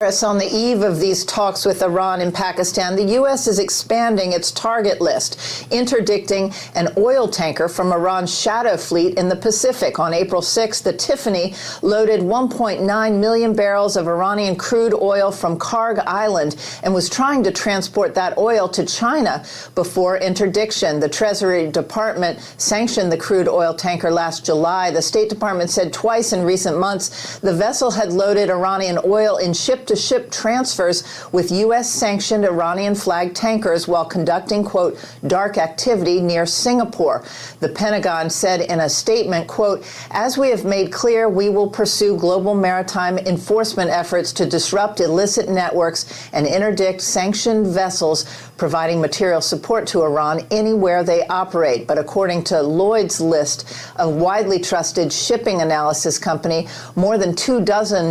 On the eve of these talks with Iran and Pakistan, the U.S. is expanding its target list, interdicting an oil tanker from Iran's shadow fleet in the Pacific. On April 6, the Tiffany loaded 1.9 million barrels of Iranian crude oil from Karg Island and was trying to transport that oil to China before interdiction. The Treasury Department sanctioned the crude oil tanker last July. The State Department said twice in recent months the vessel had loaded Iranian oil in ship-to-ship transfers with U.S.-sanctioned Iranian-flagged tankers while conducting, quote, dark activity near Singapore. The Pentagon said in a statement, quote, as we have made clear, we will pursue global maritime enforcement efforts to disrupt illicit networks and interdict sanctioned vessels providing material support to Iran anywhere they operate. But according to Lloyd's List, a widely trusted shipping analysis company, more than 24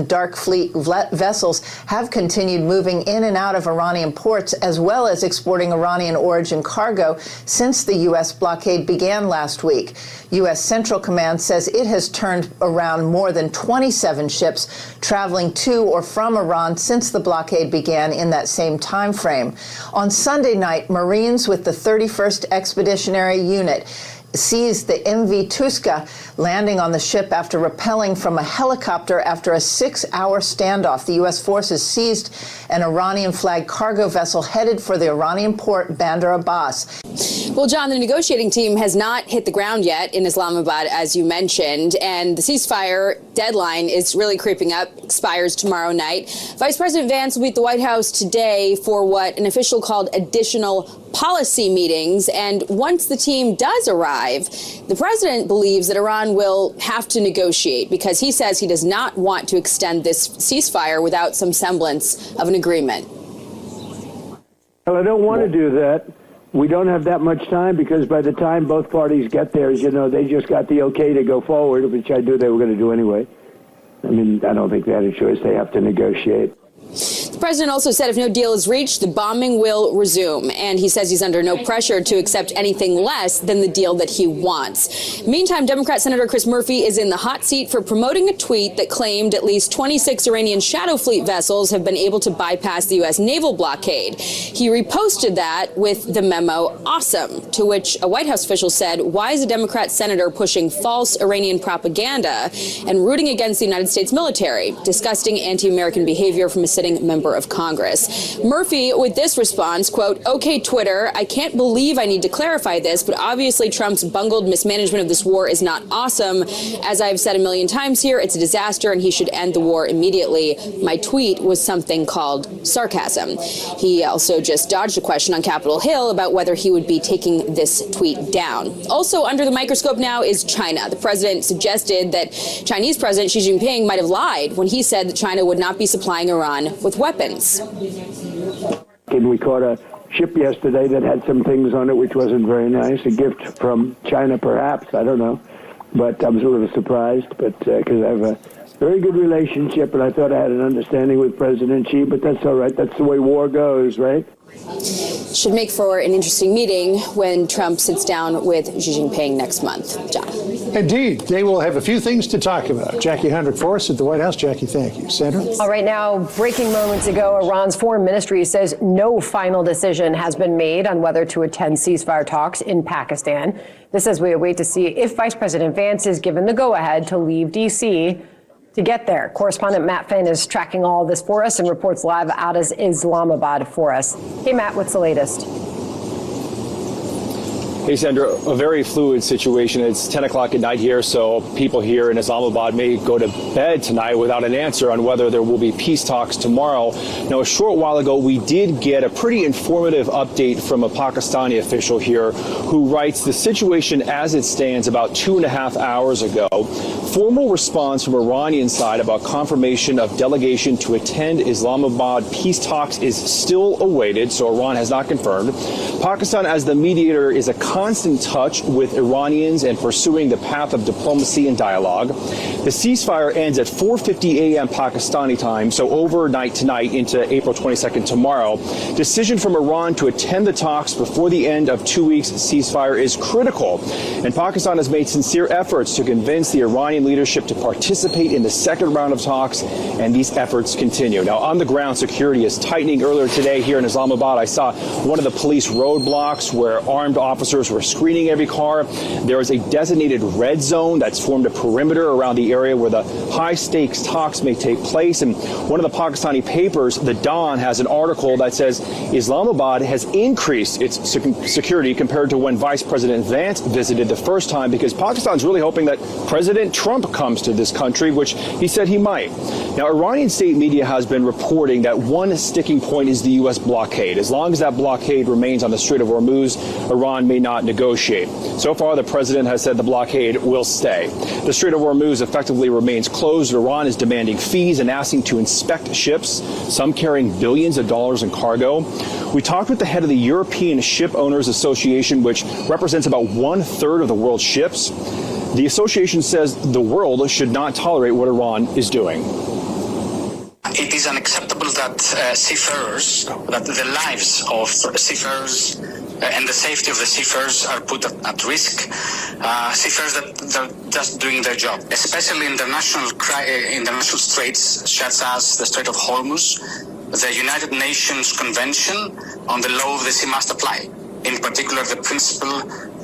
dark fleet vessels have continued moving in and out of Iranian ports, as well as exporting Iranian origin cargo since the U.S. blockade began last week. U.S. Central Command says it has turned around more than 27 ships traveling to or from Iran since the blockade began in that same time frame. On Sunday night, Marines with the 31st Expeditionary Unit seized the MV Tuska, landing on the ship after rappelling from a helicopter after a 6-hour standoff. The U.S. forces seized an Iranian-flagged cargo vessel headed for the Iranian port Bandar Abbas. Well, John, the negotiating team has not hit the ground yet in Islamabad, as you mentioned, and the ceasefire deadline is really creeping up, expires tomorrow night. Vice President Vance will be at the White House today for what an official called additional policy meetings. And once the team does arrive, the president believes that Iran will have to negotiate because he says he does not want to extend this ceasefire without some semblance of an agreement. Well, I don't want to do that. We don't have that much time because by the time both parties get there, as you know, they just got the okay to go forward, which I knew they were going to do anyway. I mean, I don't think they had a choice. They have to negotiate. The president also said if no deal is reached, the bombing will resume. And he says he's under no pressure to accept anything less than the deal that he wants. Meantime, Democrat Senator Chris Murphy is in the hot seat for promoting a tweet that claimed at least 26 Iranian shadow fleet vessels have been able to bypass the U.S. naval blockade. He reposted that with the memo, awesome, to which a White House official said, why is a Democrat senator pushing false Iranian propaganda and rooting against the United States military? Disgusting anti-American behavior from a sitting member of Congress. Murphy, with this response, quote, okay, Twitter, I can't believe I need to clarify this, but obviously Trump's bungled mismanagement of this war is not awesome. As I've said a million times here, it's a disaster and he should end the war immediately. My tweet was something called sarcasm. He also just dodged a question on Capitol Hill about whether he would be taking this tweet down. Also under the microscope now is China. The president suggested that Chinese President Xi Jinping might have lied when he said that China would not be supplying Iran with weapons. And we caught a ship yesterday that had some things on it which wasn't very nice. A gift from China, perhaps. I don't know. But I was a little surprised, but because I have a very good relationship, and I thought I had an understanding with President Xi, but that's all right. That's the way war goes, right? Should make for an interesting meeting when Trump sits down with Xi Jinping next month. John. Indeed. They will have a few things to talk about. Jackie Hundred for us at the White House. Jackie, thank you. Sandra? All right, now, breaking moments ago, Iran's foreign ministry says no final decision has been made on whether to attend ceasefire talks in Pakistan. This as we await to see if Vice President Vance is given the go-ahead to leave D.C. to get there. Correspondent Matt Finn is tracking all this for us and reports live out of Islamabad for us. Hey, Matt, what's the latest? Hey, Sandra, a very fluid situation. It's 10 o'clock at night here, so people here in Islamabad may go to bed tonight without an answer on whether there will be peace talks tomorrow. Now, a short while ago, we did get a pretty informative update from a Pakistani official here who writes the situation as it stands about 2.5 hours ago. Formal response from Iranian side about confirmation of delegation to attend Islamabad peace talks is still awaited, so Iran has not confirmed. Pakistan, as the mediator, is a constant touch with Iranians and pursuing the path of diplomacy and dialogue. The ceasefire ends at 4:50 a.m. Pakistani time, so overnight tonight into April 22nd tomorrow. Decision from Iran to attend the talks before the end of 2 weeks ceasefire is critical, and Pakistan has made sincere efforts to convince the Iranian Iranian leadership to participate in the second round of talks, and these efforts continue. Now, on the ground, security is tightening. Earlier today here in Islamabad, I saw one of the police roadblocks where armed officers were screening every car. There is a designated red zone that's formed a perimeter around the area where the high-stakes talks may take place. And one of the Pakistani papers, The Dawn, has an article that says Islamabad has increased its security compared to when Vice President Vance visited the first time, because Pakistan's really hoping that President Trump comes to this country, which he said he might. Now, Iranian state media has been reporting that one sticking point is the U.S. blockade. As long as that blockade remains on the Strait of Hormuz, Iran may not negotiate. So far, the president has said the blockade will stay. The Strait of Hormuz effectively remains closed. Iran is demanding fees and asking to inspect ships, some carrying billions of dollars in cargo. We talked with the head of the European Ship Owners Association, which represents about 1/3 of the world's ships. The association says the world should not tolerate what Iran is doing. It is unacceptable that seafarers, that the lives of seafarers and the safety of the seafarers are put at risk. Seafarers that are just doing their job, especially international straits such as the Strait of Hormuz. The United Nations Convention on the Law of the Sea must apply, in particular the principle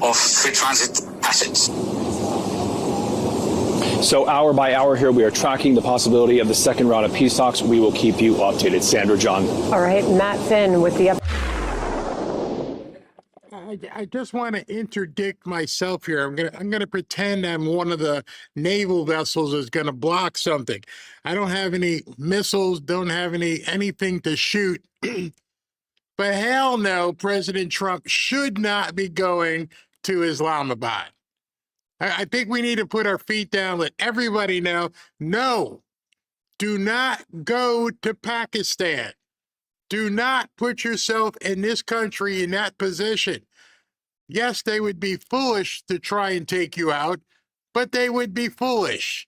of free transit passage. So hour by hour here, we are tracking the possibility of the second round of peace talks. We will keep you updated. Sandra, John. All right, Matt Finn with the I just want to interdict myself here. I'm gonna pretend I'm one of the naval vessels that's gonna block something. I don't have any missiles, don't have anything to shoot. But hell no, President Trump should not be going to Islamabad. I think we need to put our feet down, let everybody know, no, do not go to Pakistan. Do not put yourself in this country in that position. Yes, they would be foolish to try and take you out, but they would be foolish.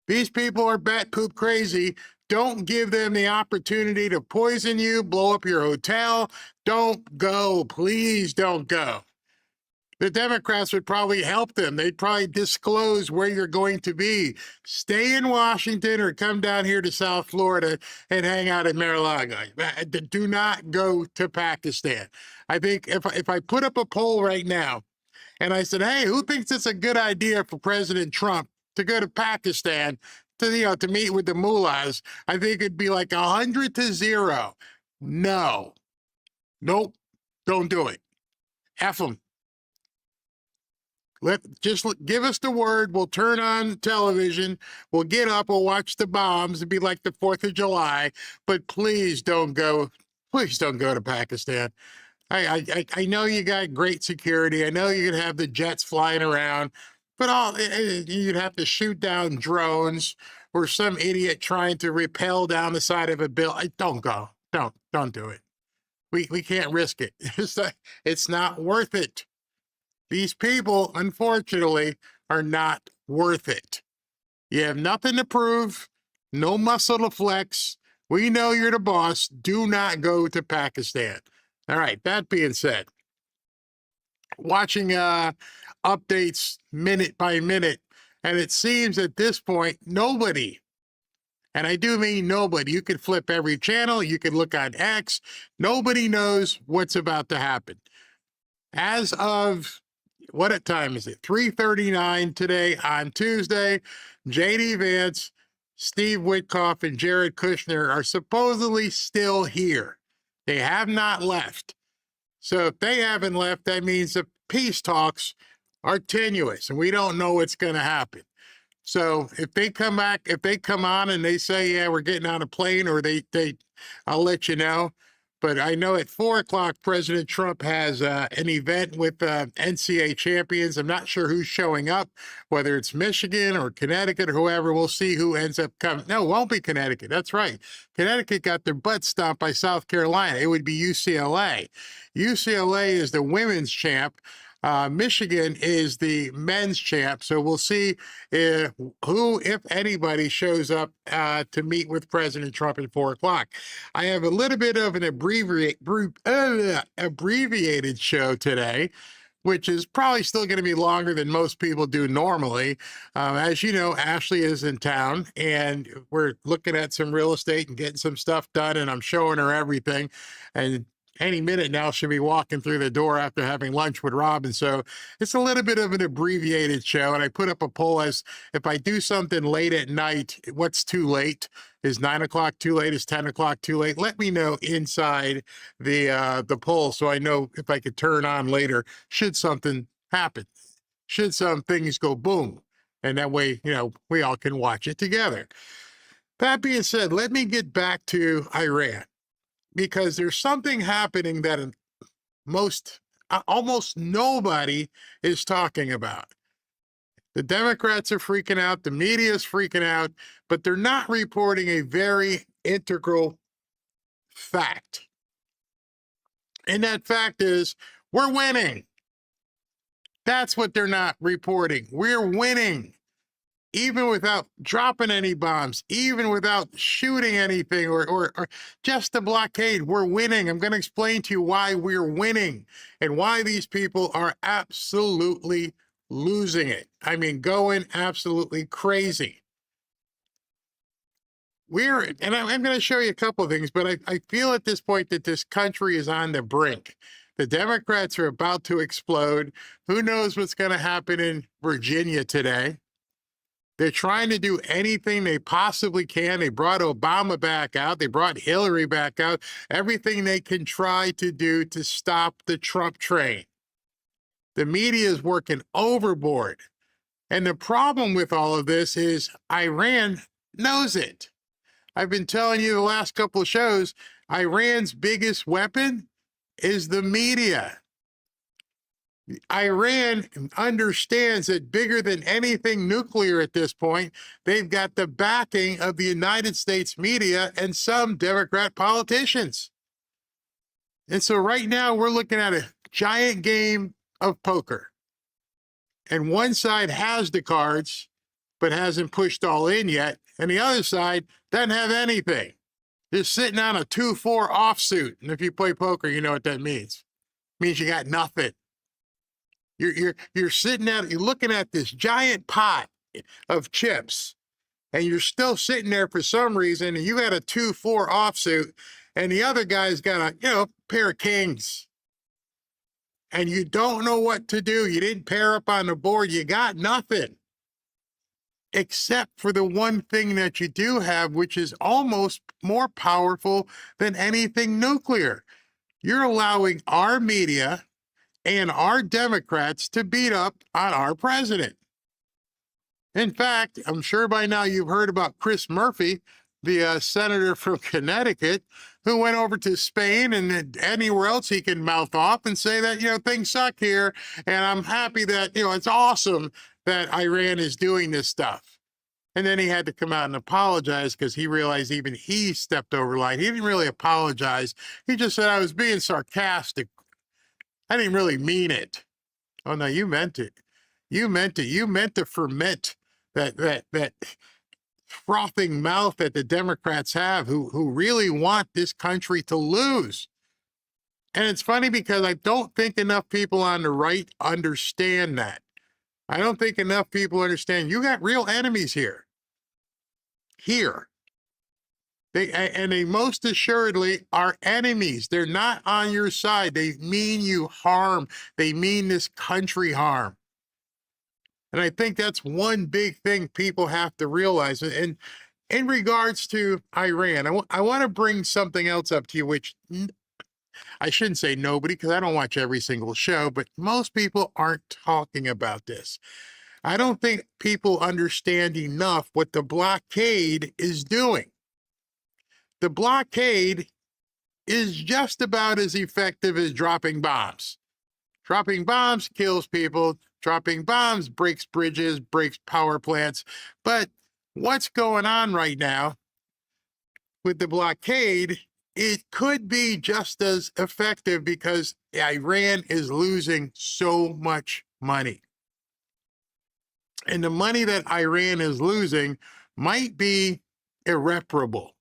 These people are bat poop crazy. Don't give them the opportunity to poison you, blow up your hotel. Don't go. Please don't go. The Democrats would probably help them. They'd probably disclose where you're going to be. Stay in Washington or come down here to South Florida and hang out at Mar-a-Lago. Do not go to Pakistan. I think if I put up a poll right now and I said, hey, who thinks it's a good idea for President Trump to go to Pakistan to meet with the mullahs, I think it'd be like 100-0. No. Nope. Don't do it. F them. Give us the word. We'll turn on television. We'll get up. We'll watch the bombs. It'd be like the 4th of July. But please don't go. Please don't go to Pakistan. I know you got great security. I know you could have the jets flying around, but you'd have to shoot down drones or some idiot trying to rappel down the side of a building. Don't go. Don't do it. We can't risk it. It's not worth it. These people, unfortunately, are not worth it. You have nothing to prove, no muscle to flex. We know you're the boss. Do not go to Pakistan. All right, that being said, watching updates minute by minute, and it seems at this point, nobody, and I do mean nobody, you could flip every channel, you could look on X, nobody knows what's about to happen. As of what time is it? 3:39 today on Tuesday. J.D. Vance, Steve Witkoff, and Jared Kushner are supposedly still here. They have not left. So if they haven't left, that means the peace talks are tenuous, and we don't know what's going to happen. So if they come back, if they come on and they say, yeah, we're getting on a plane, or I'll let you know. But I know at 4 o'clock, President Trump has an event with NCAA champions. I'm not sure who's showing up, whether it's Michigan or Connecticut or whoever. We'll see who ends up coming. No, it won't be Connecticut. That's right. Connecticut got their butt stomped by South Carolina. It would be UCLA. UCLA is the women's champ. Michigan is the men's champ. So we'll see who, if anybody, shows up to meet with President Trump at 4 o'clock. I have a little bit of an abbreviated show today. which is probably still going to be longer than most people do normally. As you know, Ashley is in town, and we're looking at some real estate and getting some stuff done, and I'm showing her everything. And any minute now she'll be walking through the door after having lunch with Robin. So it's a little bit of an abbreviated show. And I put up a poll as if I do something late at night, what's too late? Is 9 o'clock too late? Is 10 o'clock too late? Let me know inside the poll so I know if I could turn on later should something happen, should some things go boom. And that way, you know, we all can watch it together. That being said, let me get back to Iran, because there's something happening that almost nobody is talking about. The Democrats are freaking out, the media is freaking out, but they're not reporting a very integral fact. And that fact is, we're winning. That's what they're not reporting. We're winning. Even without dropping any bombs, even without shooting anything or just a blockade, we're winning. I'm going to explain to you why we're winning and why these people are absolutely losing it. I mean, going absolutely crazy. And I'm going to show you a couple of things, but I feel at this point that this country is on the brink. The Democrats are about to explode. Who knows what's going to happen in Virginia today? They're trying to do anything they possibly can. They brought Obama back out. They brought Hillary back out. Everything they can try to do to stop the Trump train. The media is working overboard. And the problem with all of this is Iran knows it. I've been telling you the last couple of shows, Iran's biggest weapon is the media. Iran understands that bigger than anything nuclear at this point, they've got the backing of the United States media and some Democrat politicians. And so right now we're looking at a giant game of poker. And one side has the cards, but hasn't pushed all in yet. And the other side doesn't have anything. Just sitting on a 2-4 offsuit. And if you play poker, you know what that means. It means you got nothing. You're sitting at, you're looking at this giant pot of chips, and you're still sitting there for some reason, and you got a 2-4 offsuit, and the other guy's got a pair of kings, and you don't know what to do. You didn't pair up on the board. You got nothing, except for the one thing that you do have, which is almost more powerful than anything nuclear. You're allowing our media and our Democrats to beat up on our president. In fact, I'm sure by now you've heard about Chris Murphy, the senator from Connecticut, who went over to Spain and anywhere else he can mouth off and say that, things suck here. And I'm happy that, it's awesome that Iran is doing this stuff. And then he had to come out and apologize because he realized even he stepped over the line. He didn't really apologize. He just said, I was being sarcastic. I didn't really mean it. Oh, no, you meant it. You meant it. You meant to ferment that frothing mouth that the Democrats have who really want this country to lose. And it's funny because I don't think enough people on the right understand that. I don't think enough people understand you got real enemies here. Here. They most assuredly are enemies. They're not on your side. They mean you harm. They mean this country harm. And I think that's one big thing people have to realize. And in regards to Iran, I want to bring something else up to you, which I shouldn't say nobody because I don't watch every single show, but most people aren't talking about this. I don't think people understand enough what the blockade is doing. The blockade is just about as effective as dropping bombs. Dropping bombs kills people. Dropping bombs breaks bridges, breaks power plants. But what's going on right now with the blockade, it could be just as effective because Iran is losing so much money. And the money that Iran is losing might be irreparable.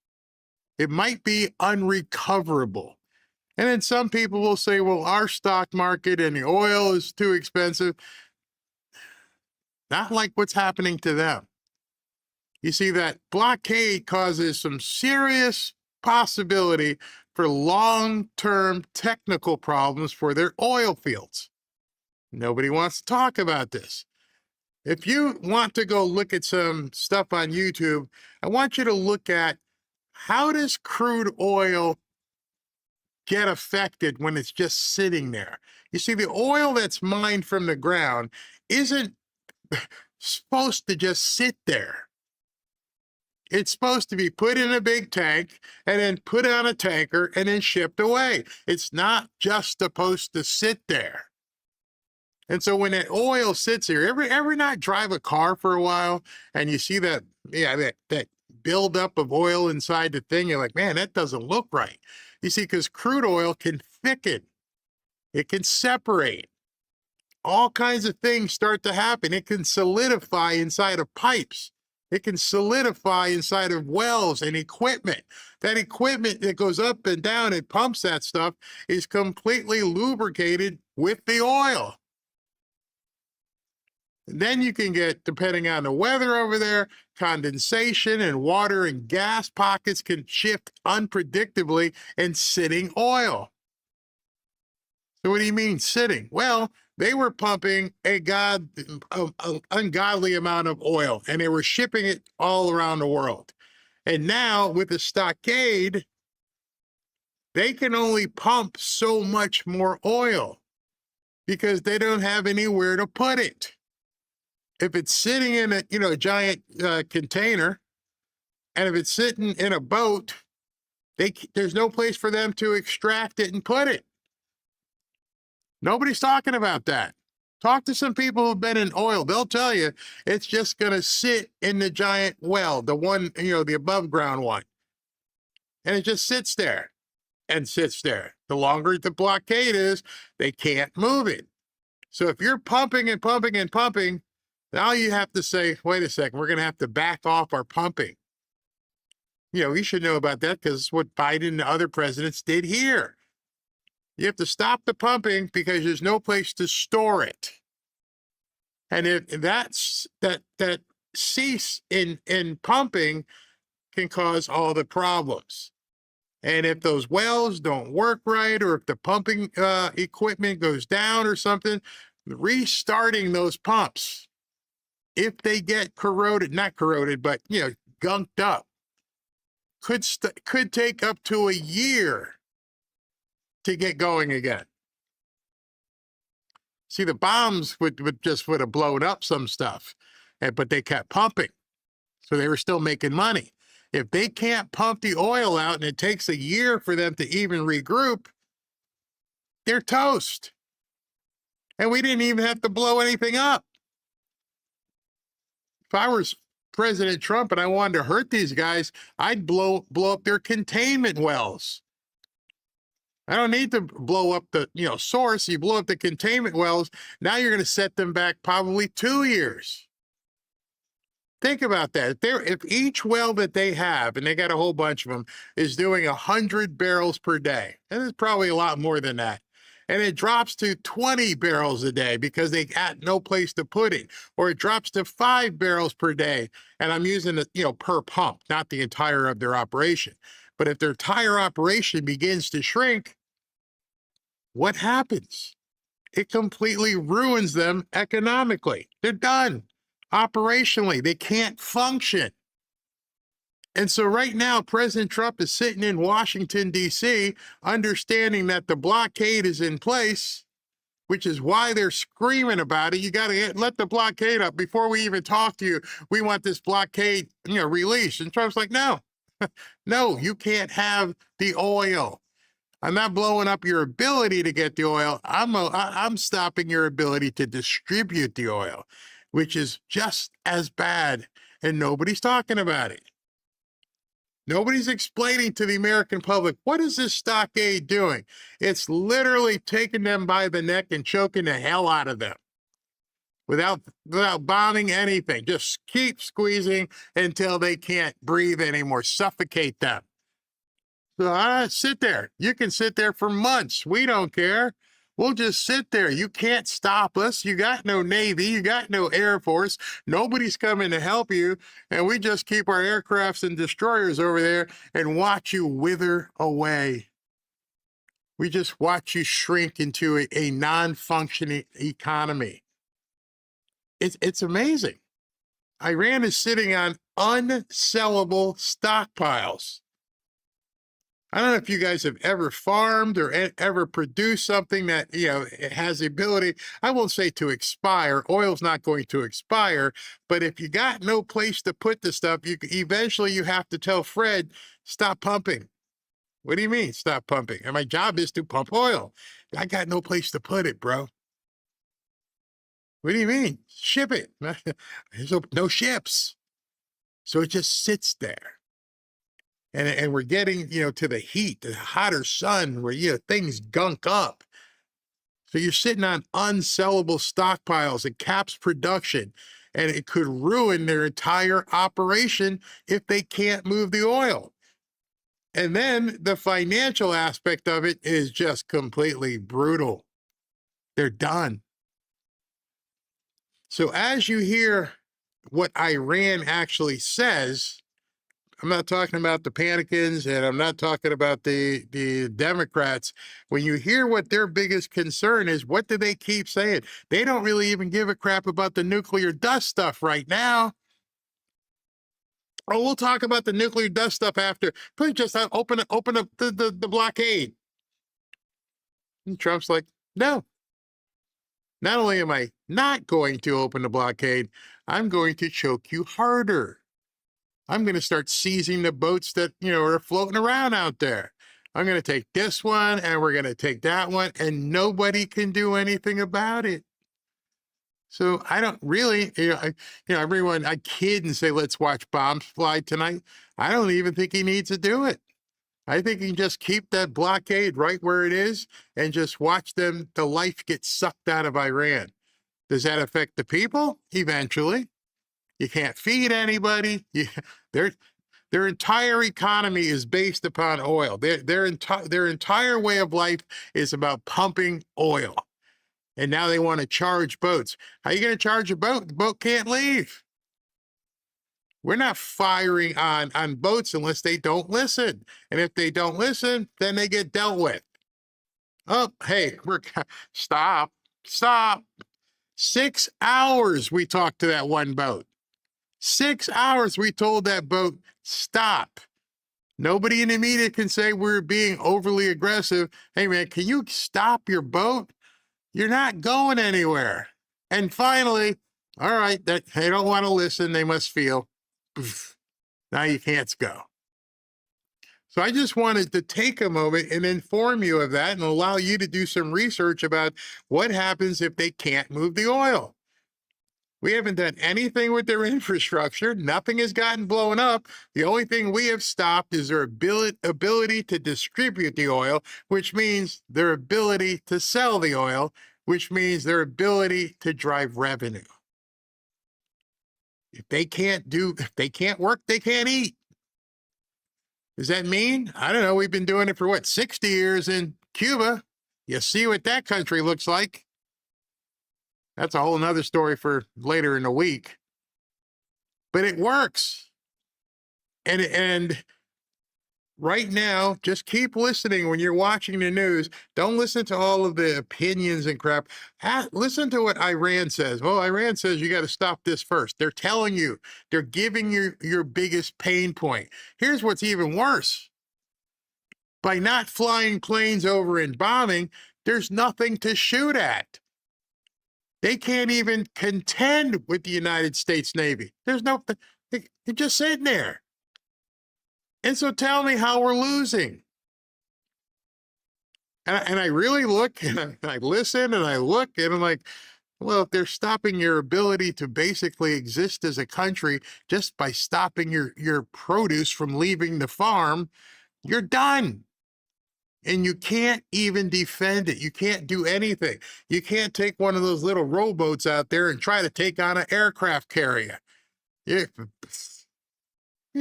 It might be unrecoverable. And then some people will say, well, our stock market and the oil is too expensive. Not like what's happening to them. You see, that blockade causes some serious possibility for long-term technical problems for their oil fields. Nobody wants to talk about this. If you want to go look at some stuff on YouTube, I want you to look at how does crude oil get affected when it's just sitting there. You see, the oil that's mined from the ground isn't supposed to just sit there. It's supposed to be put in a big tank and then put on a tanker and then shipped away. It's not just supposed to sit there. And so when that oil sits here, every night drive a car for a while and you see that buildup of oil inside the thing, you're like, man, that doesn't look right. You see, because crude oil can thicken, it can separate. All kinds of things start to happen. It can solidify inside of pipes. It can solidify inside of wells and equipment. That equipment that goes up and down and pumps that stuff is completely lubricated with the oil. Then you can get, depending on the weather over there, condensation, and water and gas pockets can shift unpredictably and sitting oil. So what do you mean sitting? Well, they were pumping an ungodly amount of oil, and they were shipping it all around the world. And now with the stockade, they can only pump so much more oil because they don't have anywhere to put it. If it's sitting in a giant container, and if it's sitting in a boat, there's no place for them to extract it and put it. Nobody's talking about that. Talk to some people who've been in oil. They'll tell you it's just going to sit in the giant well, the one, the above ground one. And it just sits there and sits there. The longer the blockade is, they can't move it. So if you're pumping and pumping and pumping, now you have to say, wait a second, we're going to have to back off our pumping. You should know about that because it's what Biden and other presidents did here. You have to stop the pumping because there's no place to store it. And if that cease in pumping can cause all the problems. And if those wells don't work right, or if the pumping equipment goes down or something, restarting those pumps, if they get not corroded, but gunked up, could take up to a year to get going again. See, the bombs would have blown up some stuff, but they kept pumping. So they were still making money. If they can't pump the oil out and it takes a year for them to even regroup, they're toast. And we didn't even have to blow anything up. If I was President Trump and I wanted to hurt these guys, I'd blow up their containment wells. I don't need to blow up the source. You blow up the containment wells. Now you're going to set them back probably 2 years. Think about that. If each well that they have, and they got a whole bunch of them, is doing 100 barrels per day, and it's probably a lot more than that, and it drops to 20 barrels a day because they got no place to put it, or it drops to 5 barrels per day, and I'm using the per pump, not the entire of their operation. But if their entire operation begins to shrink, what happens? It completely ruins them economically. They're done. Operationally, they can't function. And so right now, President Trump is sitting in Washington, D.C., understanding that the blockade is in place, which is why they're screaming about it. You got to let the blockade up before we even talk to you. We want this blockade, released. And Trump's like, no, no, you can't have the oil. I'm not blowing up your ability to get the oil. I'm stopping your ability to distribute the oil, which is just as bad, and nobody's talking about it. Nobody's explaining to the American public, what is this stockade doing? It's literally taking them by the neck and choking the hell out of them without bombing anything. Just keep squeezing until they can't breathe anymore, suffocate them. So sit there. You can sit there for months. We don't care. We'll just sit there. You can't stop us. You got no Navy. You got no Air Force. Nobody's coming to help you. And we just keep our aircrafts and destroyers over there and watch you wither away. We just watch you shrink into a non-functioning economy. It's amazing. Iran is sitting on unsellable stockpiles. I don't know if you guys have ever farmed or ever produced something that, it has the ability, I won't say to expire. Oil's not going to expire, but if you got no place to put the stuff, eventually you have to tell Fred, stop pumping. What do you mean, stop pumping? And my job is to pump oil. I got no place to put it, bro. What do you mean? Ship it. There's no ships. So it just sits there. And we're getting, to the heat, the hotter sun where, things gunk up. So you're sitting on unsellable stockpiles. It caps production, and it could ruin their entire operation if they can't move the oil. And then the financial aspect of it is just completely brutal. They're done. So as you hear what Iran actually says, I'm not talking about the Panicans, and I'm not talking about the Democrats. When you hear what their biggest concern is, what do they keep saying? They don't really even give a crap about the nuclear dust stuff right now. Oh, we'll talk about the nuclear dust stuff after. Please just open up the blockade. And Trump's like, no. Not only am I not going to open the blockade, I'm going to choke you harder. I'm going to start seizing the boats that, are floating around out there. I'm going to take this one and we're going to take that one, and nobody can do anything about it. So I don't really, everyone, I kid and say, let's watch bombs fly tonight. I don't even think he needs to do it. I think he can just keep that blockade right where it is and just watch the life get sucked out of Iran. Does that affect the people? Eventually. You can't feed anybody. Their entire economy is based upon oil. Their entire way of life is about pumping oil. And now they want to charge boats. How are you going to charge a boat? The boat can't leave. We're not firing on boats unless they don't listen. And if they don't listen, then they get dealt with. Oh, hey, stop. 6 hours we talked to that one boat. 6 hours we told that boat, stop. Nobody in the media can say we're being overly aggressive. Hey, man, can you stop your boat? You're not going anywhere. And finally, all right, that they don't want to listen. They must feel. Now you can't go. So I just wanted to take a moment and inform you of that and allow you to do some research about what happens if they can't move the oil. We haven't done anything with their infrastructure. Nothing has gotten blown up. The only thing we have stopped is their ability to distribute the oil, which means their ability to sell the oil, which means their ability to drive revenue. If they can't work, they can't eat. Does that mean? I don't know. We've been doing it for 60 years in Cuba. You see what that country looks like. That's a whole nother story for later in the week. But it works. And right now, just keep listening when you're watching the news. Don't listen to all of the opinions and crap. Listen to what Iran says. Well, Iran says you got to stop this first. They're telling you. They're giving you your biggest pain point. Here's what's even worse. By not flying planes over and bombing, there's nothing to shoot at. They can't even contend with the United States Navy. They're just sitting there. And so tell me how we're losing. And I really look and I listen and I look and I'm like, well, if they're stopping your ability to basically exist as a country just by stopping your produce from leaving the farm, you're done. And you can't even defend it. You can't do anything. You can't take one of those little rowboats out there and try to take on an aircraft carrier. You're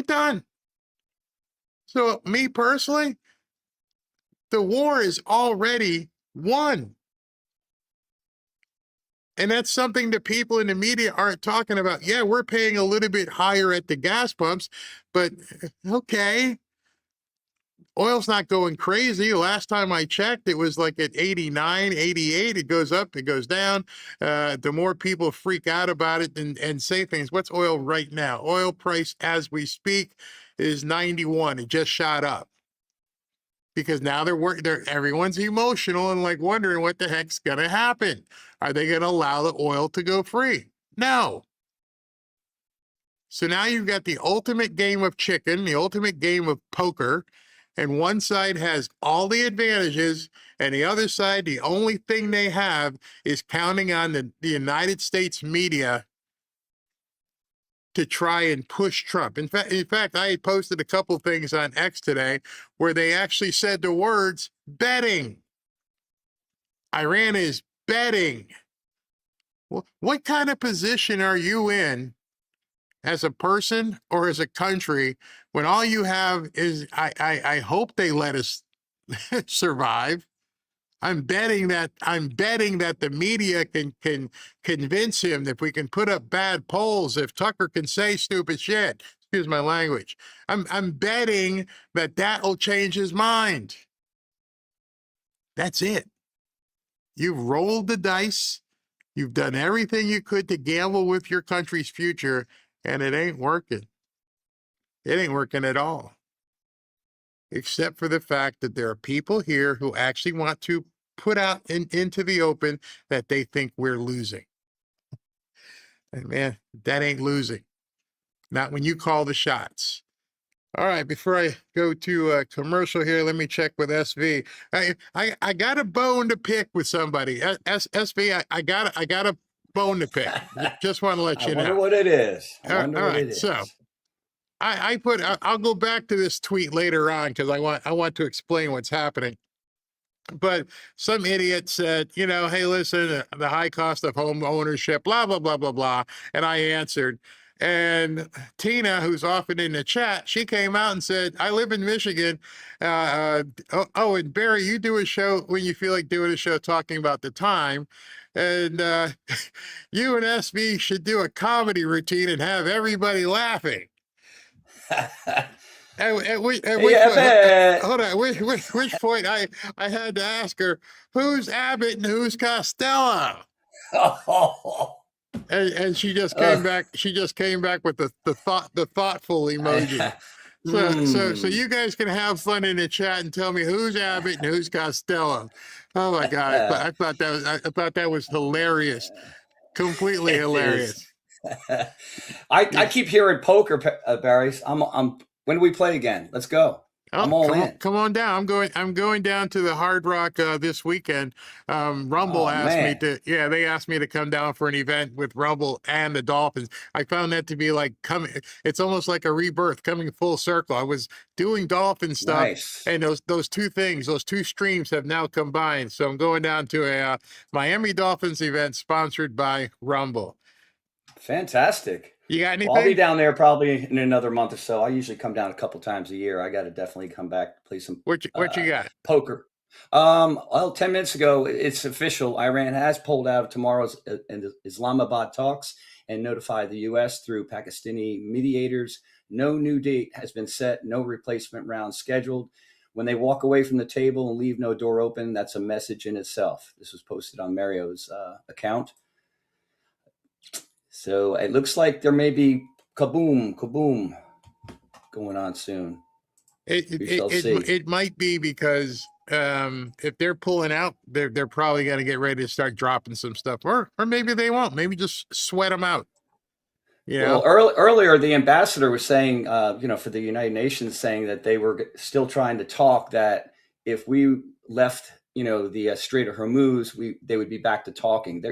done. So me personally, the war is already won. And that's something that people in the media aren't talking about. Yeah, we're paying a little bit higher at the gas pumps, but okay. Oil's not going crazy. Last time I checked, it was like at 89, 88. It goes up, it goes down. The more people freak out about it and say things. What's oil right now? Oil price as we speak is 91. It just shot up. Because now everyone's emotional and like wondering what the heck's going to happen. Are they going to allow the oil to go free? No. So now you've got the ultimate game of chicken, the ultimate game of poker, and one side has all the advantages, and the other side, the only thing they have is counting on the United States media to try and push Trump. In fact, I had posted a couple things on X today where they actually said the words betting. Iran is betting. Well, what kind of position are you in as a person or as a country when all you have is, I hope they let us survive. I'm betting that the media can convince him that if we can put up bad polls, if Tucker can say stupid shit, excuse my language, I'm betting that will change his mind. That's it. You've rolled the dice. You've done everything you could to gamble with your country's future, and it ain't working. It ain't working at all. Except for the fact that there are people here who actually want to put out into the open that they think we're losing. And man, that ain't losing. Not when you call the shots. All right, before I go to a commercial here, let me check with SV. I got a bone to pick with somebody. SV, I got a bone to pick. Just want to let you know. I wonder what it is. All right, so I'll go back to this tweet later on because I want to explain what's happening. But some idiot said, hey, listen, the high cost of home ownership, blah, blah, blah, blah, blah. And I answered. And Tina, who's often in the chat, she came out and said, I live in Michigan. And Barry, you do a show when you feel like doing a show talking about the time. And you and SV should do a comedy routine and have everybody laughing. At which point I had to ask her, who's Abbott and who's Costello? And she just came back. She just came back with the thoughtful emoji. So you guys can have fun in the chat and tell me who's Abbott and who's Costello. Oh my God! I thought that was hilarious, completely hilarious. I keep hearing poker, Barry. When do we play again? Let's go. I'm all in. Come on down. I'm going down to the Hard Rock this weekend. Rumble asked me to. Yeah, they asked me to come down for an event with Rumble and the Dolphins. I found that to be like coming. It's almost like a rebirth, coming full circle. I was doing Dolphin stuff, and those two things, those two streams have now combined. So I'm going down to a Miami Dolphins event sponsored by Rumble. Fantastic. You got anything? Well, I'll be down there probably in another month or so. I usually come down a couple times a year. I got to definitely come back to play some. What you got? Poker. Well, 10 minutes ago, it's official. Iran has pulled out of tomorrow's Islamabad talks and notified the U.S. through Pakistani mediators. No new date has been set. No replacement round scheduled. When they walk away from the table and leave no door open, that's a message in itself. This was posted on Mario's account. So it looks like there may be kaboom going on soon. It might be because if they're pulling out, they're probably going to get ready to start dropping some stuff, or maybe they won't. Maybe just sweat them out. Well, earlier the ambassador was saying, for the United Nations, saying that they were still trying to talk. That if we left, the Strait of Hormuz, they would be back to talking.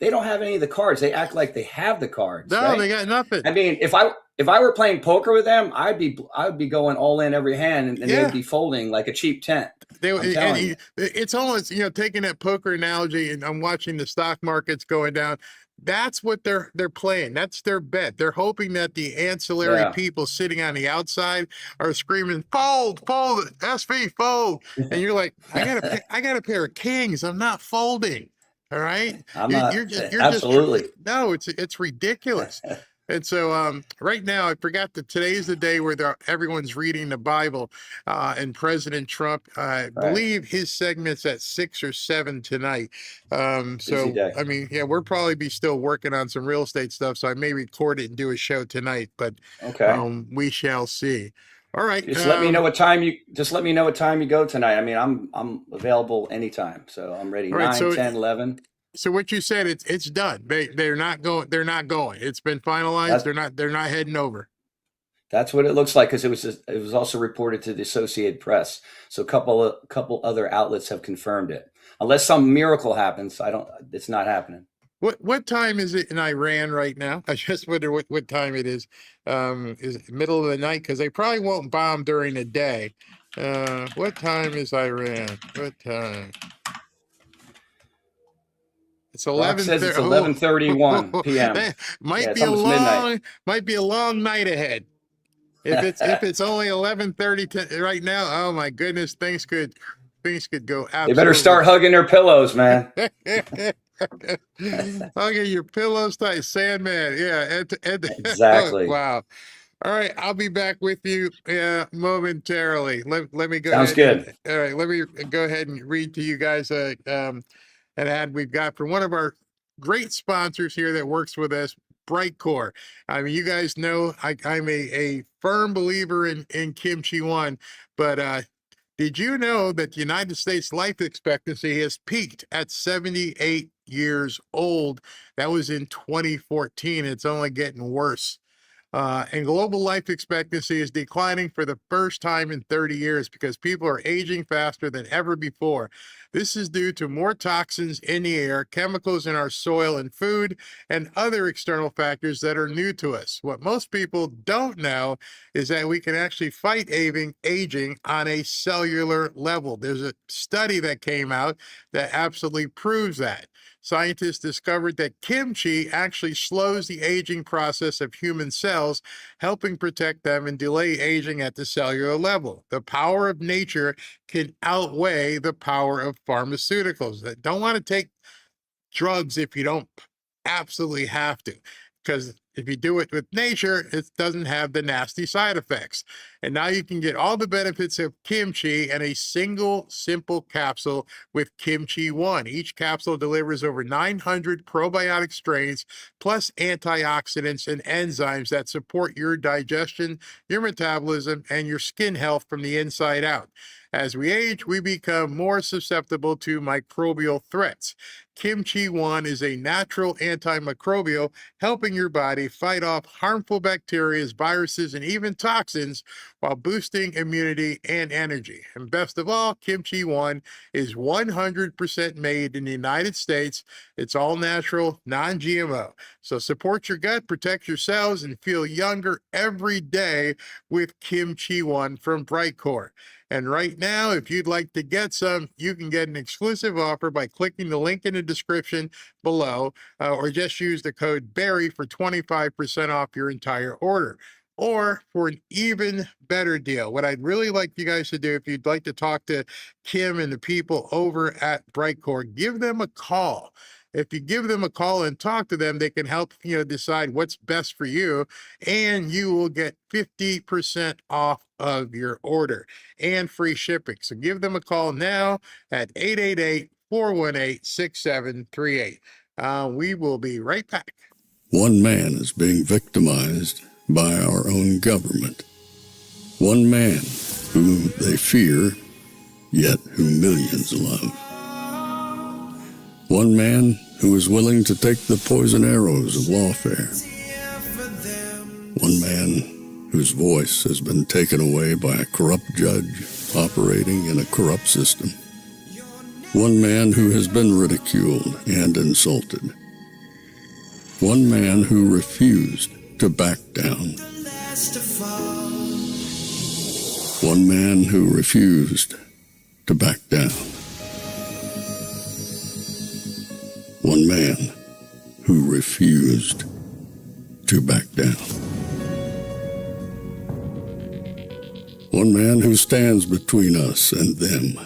They don't have any of the cards. They act like they have the cards. No, right? They got nothing. I mean, if I were playing poker with them, I would be going all in every hand, and they'd be folding like a cheap tent. It's almost taking that poker analogy, and I'm watching the stock markets going down. That's what they're playing. That's their bet. They're hoping that the ancillary people sitting on the outside are screaming, fold, SV, fold. And you're like, I got a pair of kings. I'm not folding. All right. I'm not. You're Absolutely. no, it's ridiculous. And so right now, I forgot that today is the day where everyone's reading the Bible, and President Trump, I believe his segment's at 6 or 7 tonight. So, I mean, yeah, we'll probably be still working on some real estate stuff, so I may record it and do a show tonight, but we shall see. All right. Just let me know what time you go tonight. I mean, I'm available anytime, so I'm ready. All right, 9, 10, 11. So what you said, it's done. They're not going. They're not going. It's been finalized. They're not heading over. That's what it looks like, because it was also reported to the Associated Press. So a couple other outlets have confirmed it. Unless some miracle happens, it's not happening. What time is it in Iran right now? I just wonder what time it is. Is it middle of the night? Because they probably won't bomb during the day. What time is Iran? What time? It's 11. Says it's 11:31 p.m. Might be a long night ahead. If it's only 11:30 right now, oh my goodness, things could go absolutely. They better start hugging their pillows, man. Hugging your pillows tight, Sandman. Yeah, exactly. Oh, wow. All right, I'll be back with you momentarily. Let me go. Sounds good. All right, let me go ahead and read to you guys an ad we've got from one of our great sponsors here that works with us, Brightcore. I mean, you guys know I'm a firm believer in Kimchi One, but did you know that the United States life expectancy has peaked at 78 years old? That was in 2014. It's only getting worse. And global life expectancy is declining for the first time in 30 years because people are aging faster than ever before. This is due to more toxins in the air, chemicals in our soil and food, and other external factors that are new to us. What most people don't know is that we can actually fight aging on a cellular level. There's a study that came out that absolutely proves that. Scientists discovered that kimchi actually slows the aging process of human cells, helping protect them and delay aging at the cellular level. The power of nature can outweigh the power of pharmaceuticals. Don't want to take drugs if you don't absolutely have to, because if you do it with nature, it doesn't have the nasty side effects. And now you can get all the benefits of kimchi in a single simple capsule with Kimchi One. Each capsule delivers over 900 probiotic strains, plus antioxidants and enzymes that support your digestion, your metabolism, and your skin health from the inside out. As we age, we become more susceptible to microbial threats. Kimchi One is a natural antimicrobial, helping your body fight off harmful bacteria, viruses, and even toxins while boosting immunity and energy. And best of all, Kimchi One is 100% made in the United States. It's all natural, non-GMO. So support your gut, protect your cells, and feel younger every day with Kimchi One from Brightcore. And right now, if you'd like to get some, you can get an exclusive offer by clicking the link in the description below, or just use the code BARRY for 25% off your entire order. Or for an even better deal, what I'd really like you guys to do, if you'd like to talk to Kim and the people over at Brightcore, give them a call. If you give them a call and talk to them, they can help decide what's best for you, and you will get 50% off of your order and free shipping. So give them a call now at 888-418-6738. We will be right back. One man is being victimized by our own government. One man whom they fear, yet whom millions love. One man who is willing to take the poison arrows of lawfare. One man whose voice has been taken away by a corrupt judge operating in a corrupt system. One man who has been ridiculed and insulted. One man who refused to back down. One man who refused to back down. One man who refused to back down. One man who stands between us and them.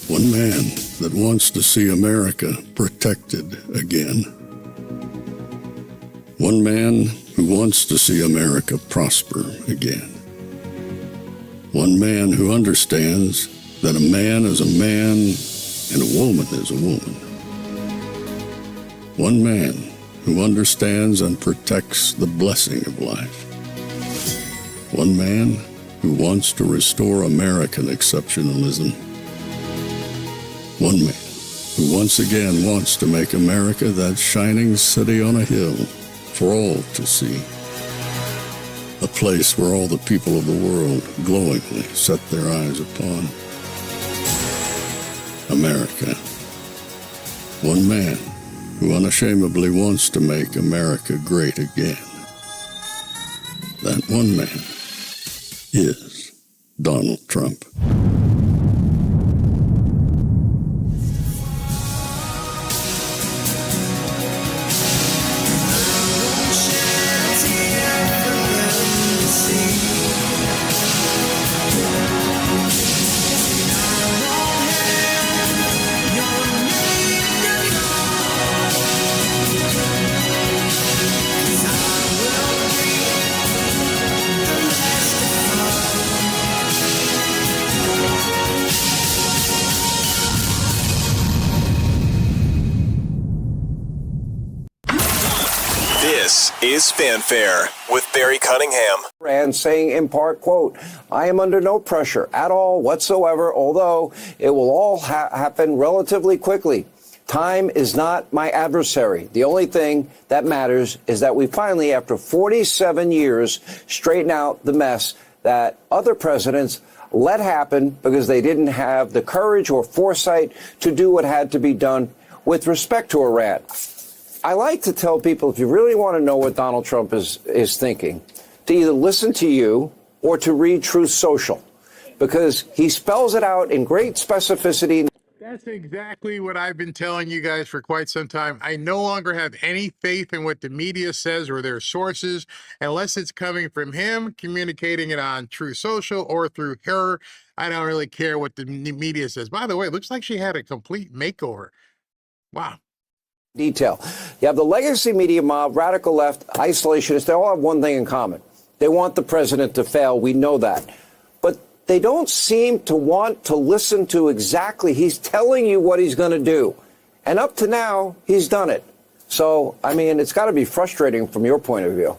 One man that wants to see America protected again. One man who wants to see America prosper again. One man who understands that a man is a man and a woman is a woman. One man who understands and protects the blessing of life. One man who wants to restore American exceptionalism. One man who once again wants to make America that shining city on a hill for all to see. A place where all the people of the world glowingly set their eyes upon. America. One man who unashamedly wants to make America great again. That one man is Donald Trump. This is Fanfare with Barry Cunningham. And saying in part, quote, I am under no pressure at all whatsoever, although it will all happen relatively quickly. Time is not my adversary. The only thing that matters is that we finally, after 47 years, straighten out the mess that other presidents let happen because they didn't have the courage or foresight to do what had to be done with respect to Iran. I like to tell people, if you really want to know what Donald Trump is thinking, to either listen to you or to read Truth Social, because he spells it out in great specificity. That's exactly what I've been telling you guys for quite some time. I no longer have any faith in what the media says or their sources, unless it's coming from him, communicating it on Truth Social or through her. I don't really care what the media says. By the way, it looks like she had a complete makeover. Wow. Detail. You have the legacy media mob, radical left, isolationists. They all have one thing in common. They want the president to fail. We know that. But they don't seem to want to listen to exactly. He's telling you what he's going to do. And up to now, he's done it. So, I mean, it's got to be frustrating from your point of view.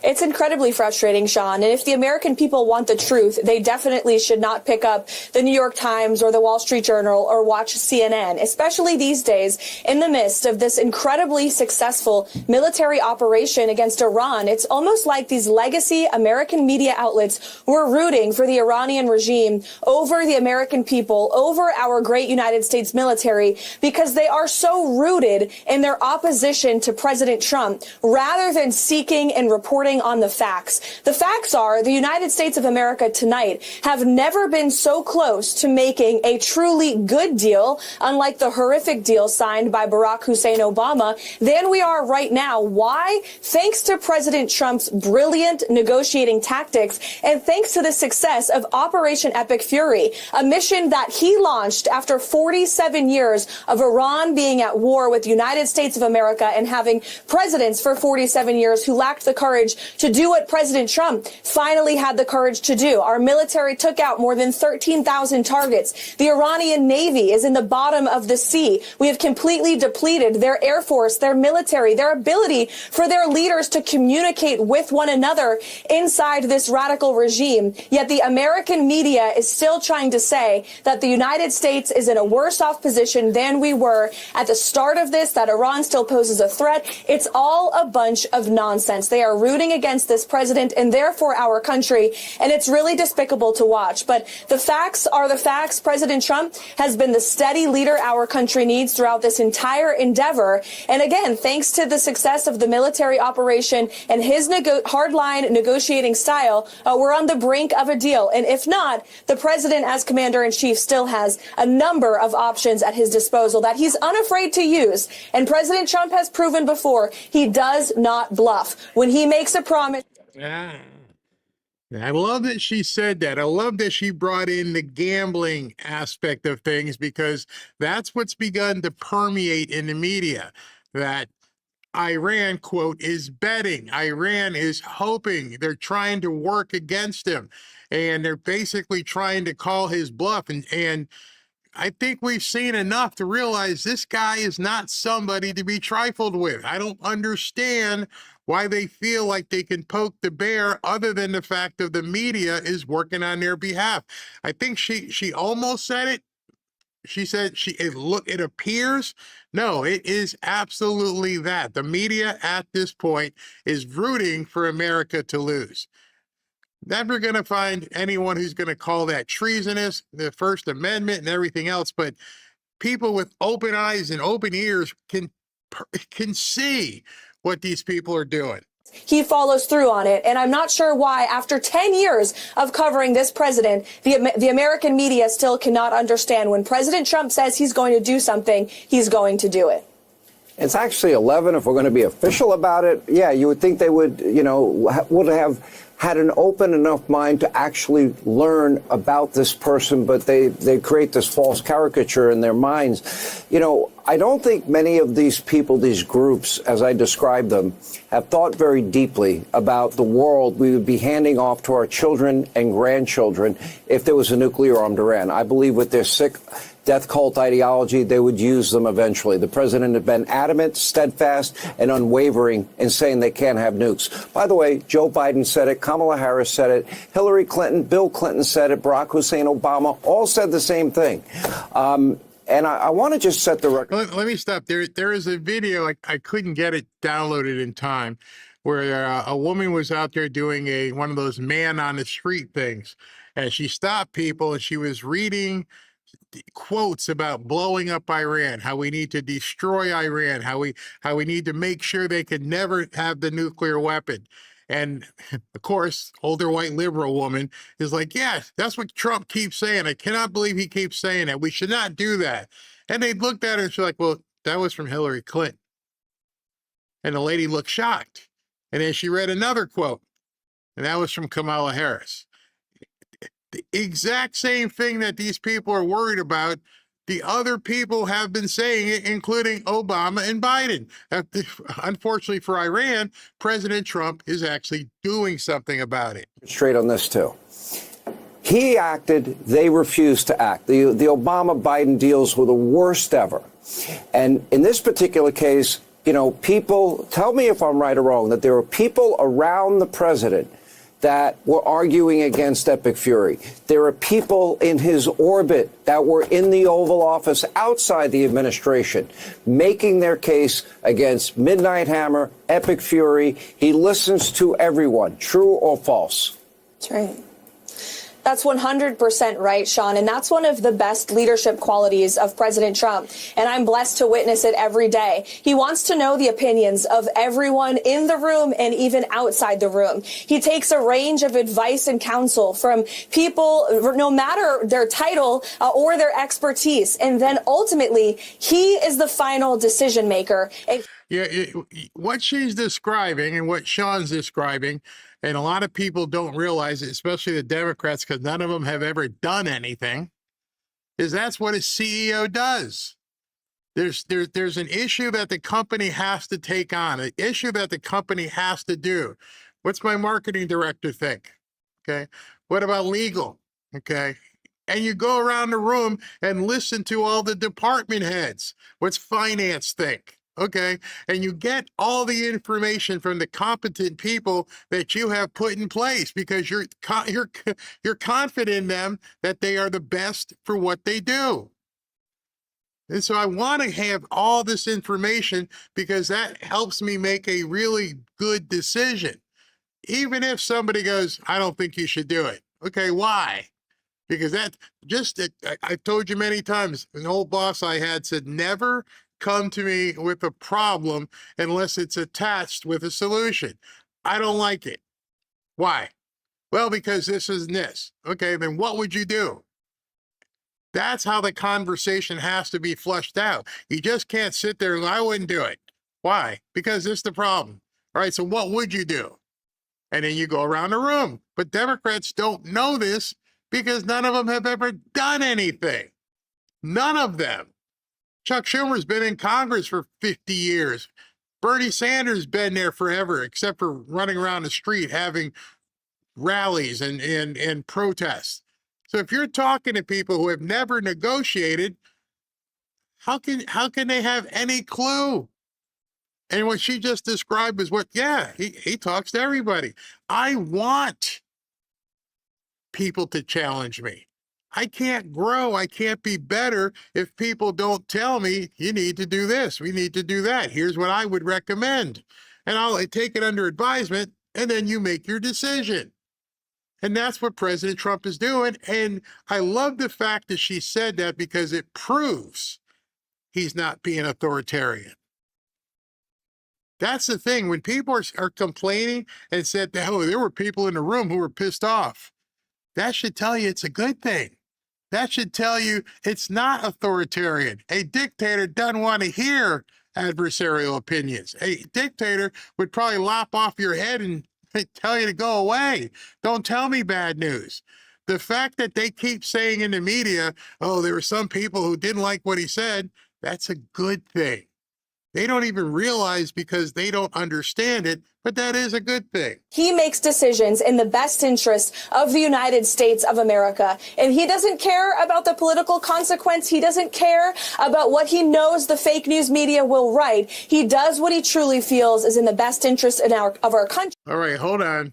It's incredibly frustrating, Sean. And if the American people want the truth, they definitely should not pick up the New York Times or the Wall Street Journal or watch CNN, especially these days in the midst of this incredibly successful military operation against Iran. It's almost like these legacy American media outlets were rooting for the Iranian regime over the American people, over our great United States military, because they are so rooted in their opposition to President Trump, rather than seeking and reporting on the facts. The facts are the United States of America tonight have never been so close to making a truly good deal, unlike the horrific deal signed by Barack Hussein Obama, than we are right now. Why? Thanks to President Trump's brilliant negotiating tactics and thanks to the success of Operation Epic Fury, a mission that he launched after 47 years of Iran being at war with the United States of America and having presidents for 47 years who lacked the courage to do what President Trump finally had the courage to do. Our military took out more than 13,000 targets. The Iranian Navy is in the bottom of the sea. We have completely depleted their air force, their military, their ability for their leaders to communicate with one another inside this radical regime. Yet the American media is still trying to say that the United States is in a worse off position than we were at the start of this, that Iran still poses a threat. It's all a bunch of nonsense. They are rooting turning against this president and therefore our country. And it's really despicable to watch. But the facts are the facts. President Trump has been the steady leader our country needs throughout this entire endeavor. And again, thanks to the success of the military operation and his hardline negotiating style, we're on the brink of a deal. And if not, the president as commander in chief still has a number of options at his disposal that he's unafraid to use. And President Trump has proven before he does not bluff. When he makes a promise. I love that she said that. I love that she brought in the gambling aspect of things, because that's what's begun to permeate in the media, that Iran, quote, is betting. Iran is hoping. They're trying to work against him, and they're basically trying to call his bluff. And I think we've seen enough to realize this guy is not somebody to be trifled with. I don't understand why they feel like they can poke the bear, other than the fact that the media is working on their behalf. I think she almost said it. She said it appears. No, it is absolutely that. The media at this point is rooting for America to lose. Never going to find anyone who's going to call that treasonous, the First Amendment and everything else, but people with open eyes and open ears can see what these people are doing. He follows through on it, and I'm not sure why, after 10 years of covering this president, the American media still cannot understand when President Trump says he's going to do something, he's going to do it. It's actually 11 if we're going to be official about it. Yeah, you would think they would, would have had an open enough mind to actually learn about this person, but they create this false caricature in their minds. I don't think many of these people, these groups, as I described them, have thought very deeply about the world we would be handing off to our children and grandchildren if there was a nuclear armed Iran. I believe with their sick death cult ideology, they would use them eventually. The president had been adamant, steadfast, and unwavering in saying they can't have nukes. By the way, Joe Biden said it, Kamala Harris said it, Hillary Clinton, Bill Clinton said it, Barack Hussein Obama all said the same thing. And I want to just set the record. Let me stop. There is a video, I couldn't get it downloaded in time, where a woman was out there doing one of those man on the street things, and she stopped people and she was reading quotes about blowing up Iran, how we need to destroy Iran, how we need to make sure they could never have the nuclear weapon. And of course, older white liberal woman is like, yeah, that's what Trump keeps saying. I cannot believe he keeps saying that. We should not do that. And they looked at her and she's like, well, that was from Hillary Clinton. And the lady looked shocked. And then she read another quote, and that was from Kamala Harris. The exact same thing that these people are worried about, the other people have been saying it, including Obama and Biden. Unfortunately for Iran, President Trump is actually doing something about it. Straight on this, too. He acted, they refused to act. The Obama-Biden deals were the worst ever. And in this particular case, people, tell me if I'm right or wrong, that there were people around the president that were arguing against Epic Fury. There are people in his orbit that were in the Oval Office outside the administration making their case against Midnight Hammer, Epic Fury. He listens to everyone, true or false. That's right. That's 100% right, Sean. And that's one of the best leadership qualities of President Trump. And I'm blessed to witness it every day. He wants to know the opinions of everyone in the room and even outside the room. He takes a range of advice and counsel from people, no matter their title or their expertise. And then ultimately, he is the final decision maker. What she's describing and what Sean's describing, and a lot of people don't realize it, especially the Democrats, because none of them have ever done anything, is that's what a CEO does. There's an issue that the company has to take on, an issue that the company has to do. What's my marketing director think? Okay. What about legal? Okay. And you go around the room and listen to all the department heads. What's finance think? Okay, and you get all the information from the competent people that you have put in place because you're confident in them that they are the best for what they do. And so I want to have all this information because that helps me make a really good decision. even if somebody goes, I don't think you should do it. Okay, why? Because I've told you many times, an old boss I had said, never come to me with a problem unless it's attached with a solution. I don't like it. Why? Well, because this is this. Okay, then what would you do? That's how the conversation has to be flushed out. You just can't sit there and I wouldn't do it. Why? Because this is the problem. All right, so what would you do? And then you go around the room. But Democrats don't know this because none of them have ever done anything. None of them. Chuck Schumer's been in Congress for 50 years. Bernie Sanders been there forever, except for running around the street having rallies and protests. So if you're talking to people who have never negotiated, how can they have any clue? And what she just described is he talks to everybody. I want people to challenge me. I can't grow. I can't be better if people don't tell me, you need to do this. We need to do that. Here's what I would recommend. And I'll take it under advisement, and then you make your decision. And that's what President Trump is doing. And I love the fact that she said that because it proves he's not being authoritarian. That's the thing. When people are complaining and said, oh, there were people in the room who were pissed off, that should tell you it's a good thing. That should tell you it's not authoritarian. A dictator doesn't want to hear adversarial opinions. A dictator would probably lop off your head and tell you to go away. Don't tell me bad news. The fact that they keep saying in the media, oh, there were some people who didn't like what he said, that's a good thing. They don't even realize because they don't understand it, but that is a good thing. He makes decisions in the best interest of the United States of America. And he doesn't care about the political consequence. He doesn't care about what he knows the fake news media will write. He does what he truly feels is in the best interest of our country. All right, hold on.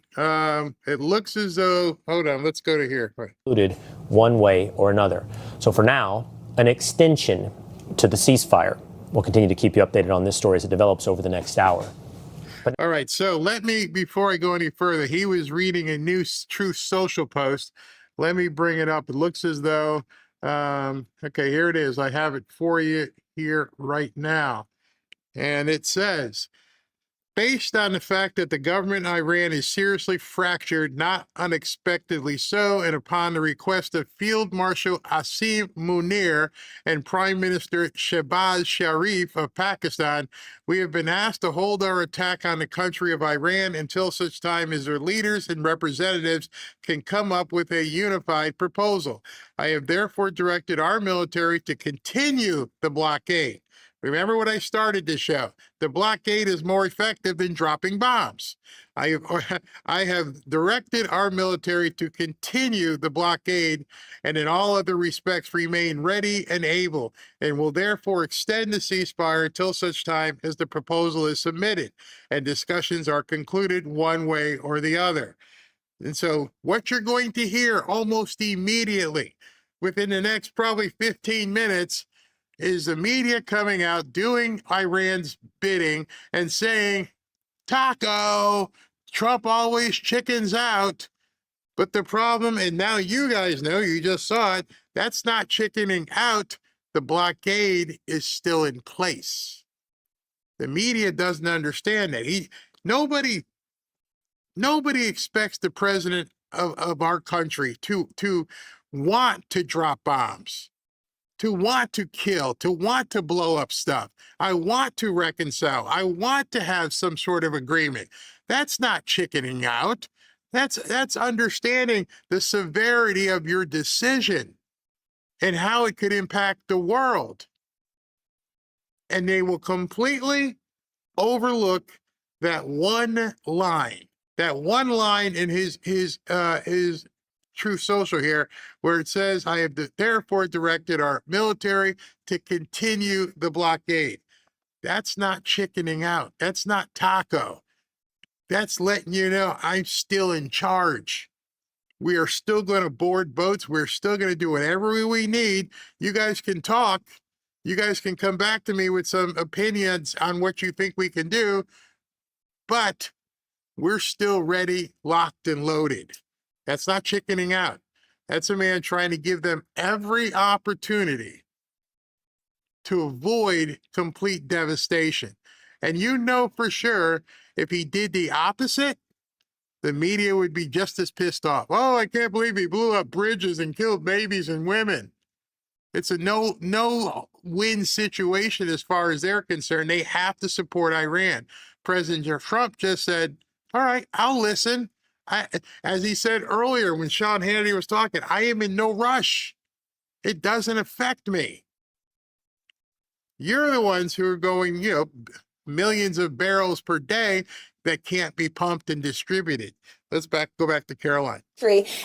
It looks as though, hold on, let's go to here. Included one way or another. So for now, an extension to the ceasefire. We'll continue to keep you updated on this story as it develops over the next hour. All right, so let me, before I go any further, he was reading a new Truth Social post. Let me bring it up. It looks as though, okay, here it is. I have it for you here right now. And it says, based on the fact that the government in Iran is seriously fractured, not unexpectedly so, and upon the request of Field Marshal Asim Munir and Prime Minister Shehbaz Sharif of Pakistan, we have been asked to hold our attack on the country of Iran until such time as their leaders and representatives can come up with a unified proposal. I have therefore directed our military to continue the blockade. Remember what I started to show. The blockade is more effective than dropping bombs. I have directed our military to continue the blockade and in all other respects remain ready and able, and will therefore extend the ceasefire until such time as the proposal is submitted and discussions are concluded one way or the other. And so what you're going to hear almost immediately within the next probably 15 minutes is the media coming out doing Iran's bidding and saying, taco, Trump always chickens out. But the problem, and now you guys know, you just saw it, that's not chickening out. The blockade is still in place. The media doesn't understand that. Nobody expects the president of our country to want to drop bombs, to want to kill, to want to blow up stuff. I want to reconcile. I want to have some sort of agreement. That's not chickening out. That's understanding the severity of your decision and how it could impact the world. And they will completely overlook that one line in his Truth Social here, where it says, I have therefore directed our military to continue the blockade. That's not chickening out. That's not taco. That's letting you know I'm still in charge. We are still going to board boats. We're still going to do whatever we need. You guys can talk. You guys can come back to me with some opinions on what you think we can do. But We're still ready, locked, and loaded. That's not chickening out. That's a man trying to give them every opportunity to avoid complete devastation. And you know for sure, if he did the opposite, the media would be just as pissed off. Oh, I can't believe he blew up bridges and killed babies and women. It's a no-win situation as far as they're concerned. They have to support Iran. President Trump just said, all right, I'll listen. As he said earlier when Sean Hannity was talking, I am in no rush. It doesn't affect me. You're the ones who are going, millions of barrels per day that can't be pumped and distributed. Let's go back to Caroline.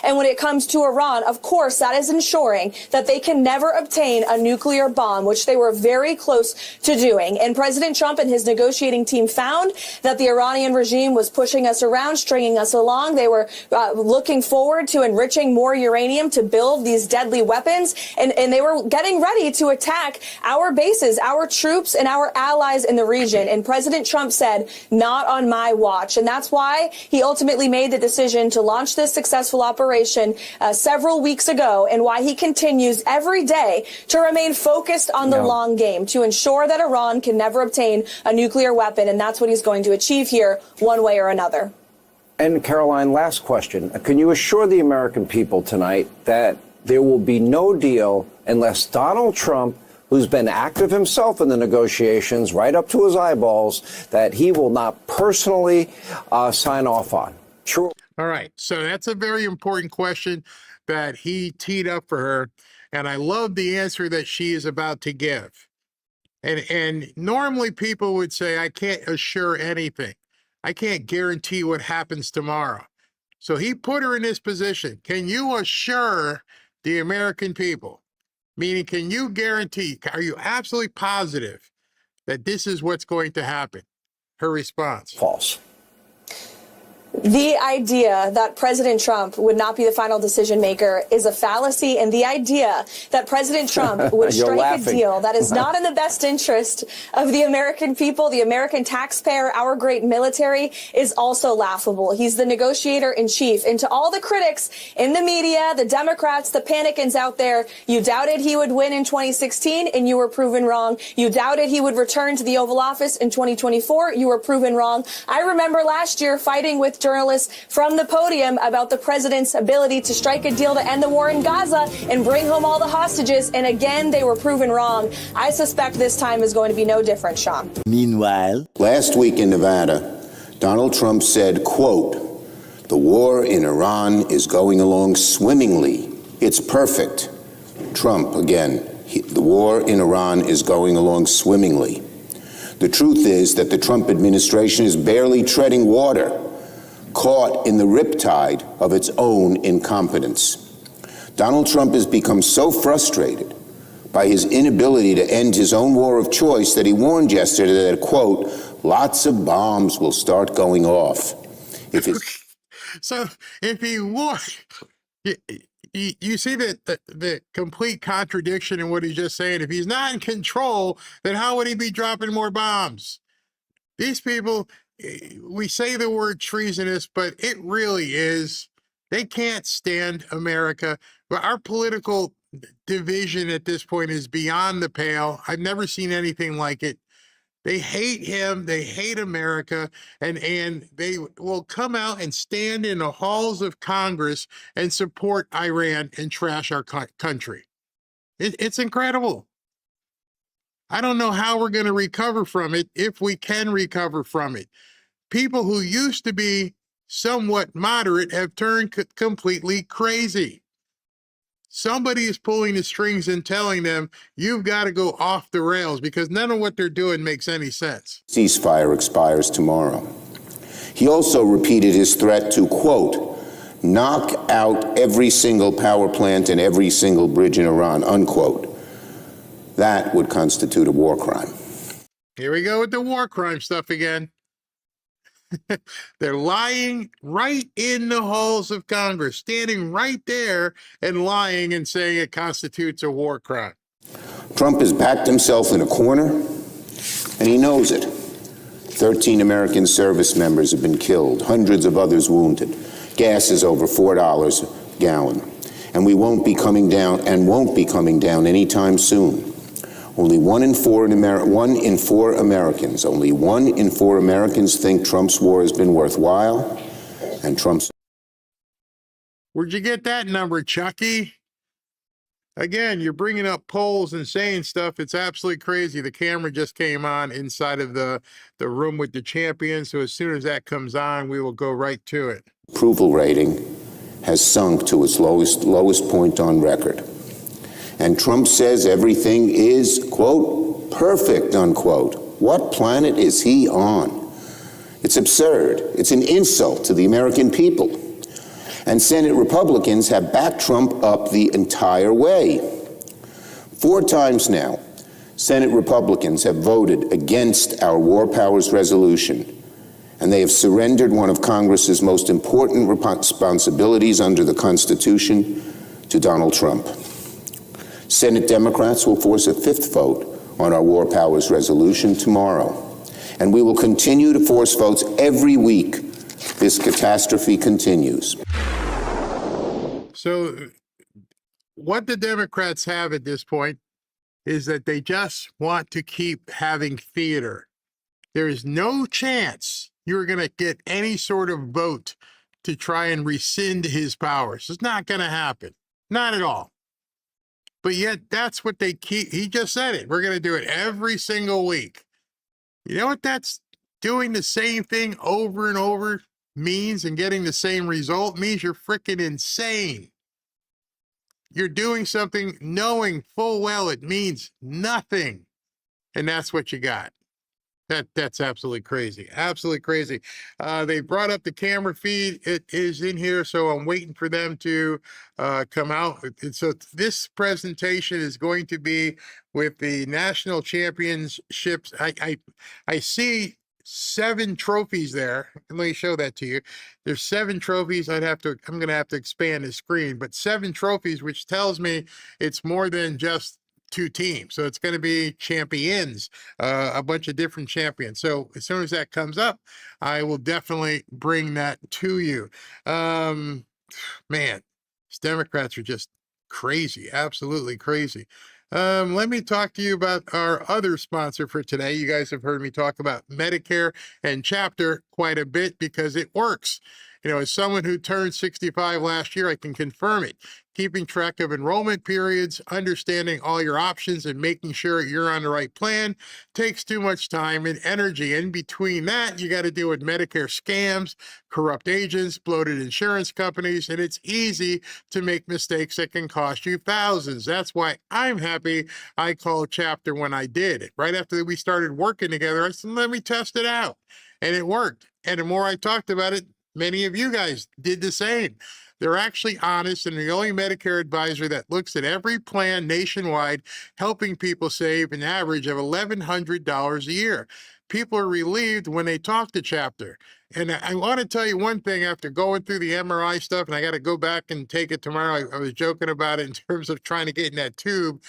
And when it comes to Iran, of course, that is ensuring that they can never obtain a nuclear bomb, which they were very close to doing. And President Trump and his negotiating team found that the Iranian regime was pushing us around, stringing us along. They were looking forward to enriching more uranium to build these deadly weapons. And they were getting ready to attack our bases, our troops, and our allies in the region. And President Trump said, not on my watch. And that's why he ultimately made the decision to launch this successful operation several weeks ago, and why he continues every day to remain focused on the long game to ensure that Iran can never obtain a nuclear weapon. And that's what he's going to achieve here one way or another. And Caroline, last question. Can you assure the American people tonight that there will be no deal unless Donald Trump, who's been active himself in the negotiations right up to his eyeballs, that he will not personally sign off on? Sure. All right. So that's a very important question that he teed up for her. And I love the answer that she is about to give. And normally people would say, I can't assure anything. I can't guarantee what happens tomorrow. So he put her in this position. Can you assure the American people? Meaning, can you guarantee, are you absolutely positive that this is what's going to happen? Her response. False. The idea that President Trump would not be the final decision maker is a fallacy, and the idea that President Trump would strike a deal that is not in the best interest of the American people, the American taxpayer, our great military, is also laughable. He's the negotiator in chief. And to all the critics in the media, the Democrats, the panicans out there, you doubted he would win in 2016, and you were proven wrong. You doubted he would return to the Oval Office in 2024. You were proven wrong. I remember last year fighting with journalists from the podium about the president's ability to strike a deal to end the war in Gaza and bring home all the hostages. And again, they were proven wrong. I suspect this time is going to be no different, Sean. Meanwhile, last week in Nevada, Donald Trump said, quote, "The war in Iran is going along swimmingly. It's perfect." Trump, again, the war in Iran is going along swimmingly. The truth is that the Trump administration is barely treading water, caught in the riptide of its own incompetence. Donald Trump has become so frustrated by his inability to end his own war of choice that he warned yesterday that, quote, "lots of bombs will start going off." So if he won, you see the complete contradiction in what he's just saying. If he's not in control, then how would he be dropping more bombs? These people, we say the word treasonous, but it really is. They can't stand America. But our political division at this point is beyond the pale. I've never seen anything like it. They hate him. They hate America. And they will come out and stand in the halls of Congress and support Iran and trash our country. It's incredible. I don't know how we're going to recover from it, if we can recover from it. People who used to be somewhat moderate have turned completely crazy. Somebody is pulling the strings and telling them, you've got to go off the rails, because none of what they're doing makes any sense. Ceasefire expires tomorrow. He also repeated his threat to, quote, "knock out every single power plant and every single bridge in Iran," unquote. That would constitute a war crime. Here we go with the war crime stuff again. They're lying right in the halls of Congress, standing right there and lying and saying it constitutes a war crime. Trump has backed himself in a corner, and he knows it. 13 American service members have been killed, hundreds of others wounded. Gas is over $4 a gallon, and we won't be coming down anytime soon. Only one in four Americans think Trump's war has been worthwhile, and Trump's. Where'd you get that number, Chucky? Again, you're bringing up polls and saying stuff. It's absolutely crazy. The camera just came on inside of the room with the champions. So as soon as that comes on, we will go right to it. Approval rating has sunk to its lowest point on record. And Trump says everything is, quote, perfect, unquote. What planet is he on? It's absurd. It's an insult to the American people. And Senate Republicans have backed Trump up the entire way. 4 times now, Senate Republicans have voted against our war powers resolution, and they have surrendered one of Congress's most important responsibilities under the Constitution to Donald Trump. Senate Democrats will force a 5th vote on our war powers resolution tomorrow, and we will continue to force votes every week this catastrophe continues. So what the Democrats have at this point is that they just want to keep having theater. There is no chance you're going to get any sort of vote to try and rescind his powers. It's not going to happen. Not at all. But yet that's what they keep. He just said it. We're going to do it every single week. You know what that's doing? The same thing over and over means, and getting the same result means you're freaking insane. You're doing something knowing full well it means nothing. And that's what you got. That's absolutely crazy. Absolutely crazy. They brought up the camera feed. It is in here, so I'm waiting for them to come out. So this presentation is going to be with the national championships. I see 7 trophies there. Let me show that to you. There's 7 trophies. I'm going to have to expand the screen, but 7 trophies, which tells me it's more than just 2 teams. So it's going to be champions, a bunch of different champions. So as soon as that comes up, I will definitely bring that to you. Man, these Democrats are just crazy, absolutely crazy. Let me talk to you about our other sponsor for today. You guys have heard me talk about Medicare and Chapter quite a bit because it works. You know, as someone who turned 65 last year, I can confirm it. Keeping track of enrollment periods, understanding all your options, and making sure you're on the right plan takes too much time and energy. In between that, you got to deal with Medicare scams, corrupt agents, bloated insurance companies, and it's easy to make mistakes that can cost you thousands. That's why I'm happy I called Chapter when I did. Right after we started working together, I said, let me test it out. And it worked. And the more I talked about it, many of you guys did the same. They're actually honest, and the only Medicare advisor that looks at every plan nationwide, helping people save an average of $1,100 a year. People are relieved when they talk to Chapter. And I want to tell you one thing after going through the MRI stuff, and I got to go back and take it tomorrow. I was joking about it in terms of trying to get in that tube.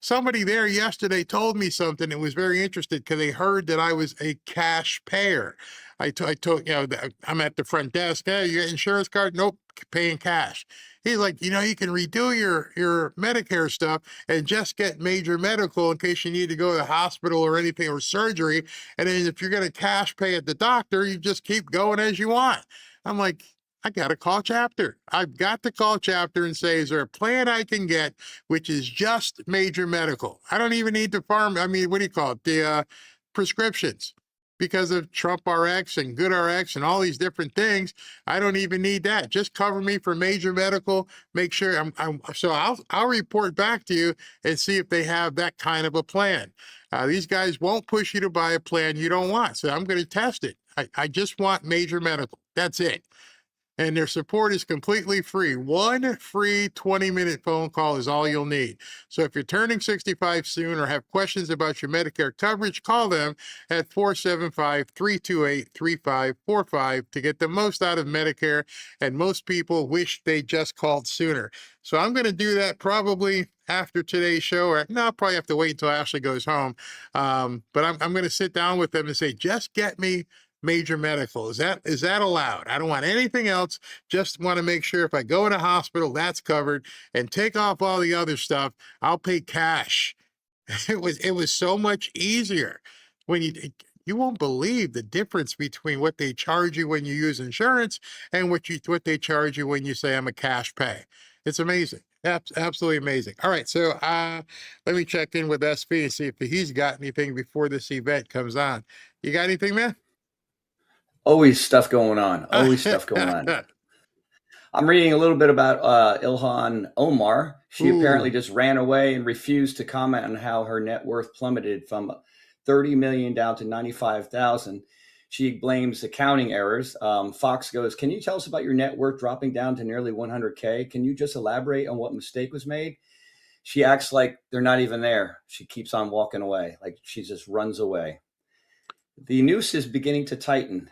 Somebody there yesterday told me something and was very interested because they heard that I was a cash payer. I told, you know, I'm at the front desk. Hey, you got insurance card? Nope, paying cash. He's like, you know, you can redo your Medicare stuff and just get major medical in case you need to go to the hospital or anything, or surgery. And then if you're going to cash pay at the doctor, you just keep going as you want. I'm like, I got to call Chapter. I've got to call Chapter and say, is there a plan I can get which is just major medical? I don't even need the prescriptions. Because of Trump RX and Good RX and all these different things, I don't even need that. Just cover me for major medical. Make sure I'll report back to you and see if they have that kind of a plan. These guys won't push you to buy a plan you don't want. So I'm going to test it. I just want major medical. That's it. and their support is completely free. One free 20-minute phone call is all you'll need. So if you're turning 65 soon or have questions about your Medicare coverage, call them at 475-328-3545 to get the most out of Medicare, and most people wish they just called sooner. So I'm going to do that probably after today's show, or no, I'll probably have to wait until Ashley goes home. But I'm going to sit down with them and say, just get me major medical. Is that allowed? I don't want anything else. Just want to make sure if I go in a hospital, that's covered, and take off all the other stuff. I'll pay cash. It was so much easier when you won't believe the difference between what they charge you when you use insurance and what they charge you when you say I'm a cash pay. It's amazing. Absolutely amazing. All right, so let me check in with SV and see if he's got anything before this event comes on. You got anything, man? Always stuff going on. Always stuff going on. I'm reading a little bit about Ilhan Omar. She apparently just ran away and refused to comment on how her net worth plummeted from 30 million down to 95,000. She blames accounting errors. Fox goes, "Can you tell us about your net worth dropping down to nearly 100K? Can you just elaborate on what mistake was made?" She acts like they're not even there. She keeps on walking away, like she just runs away. The noose is beginning to tighten.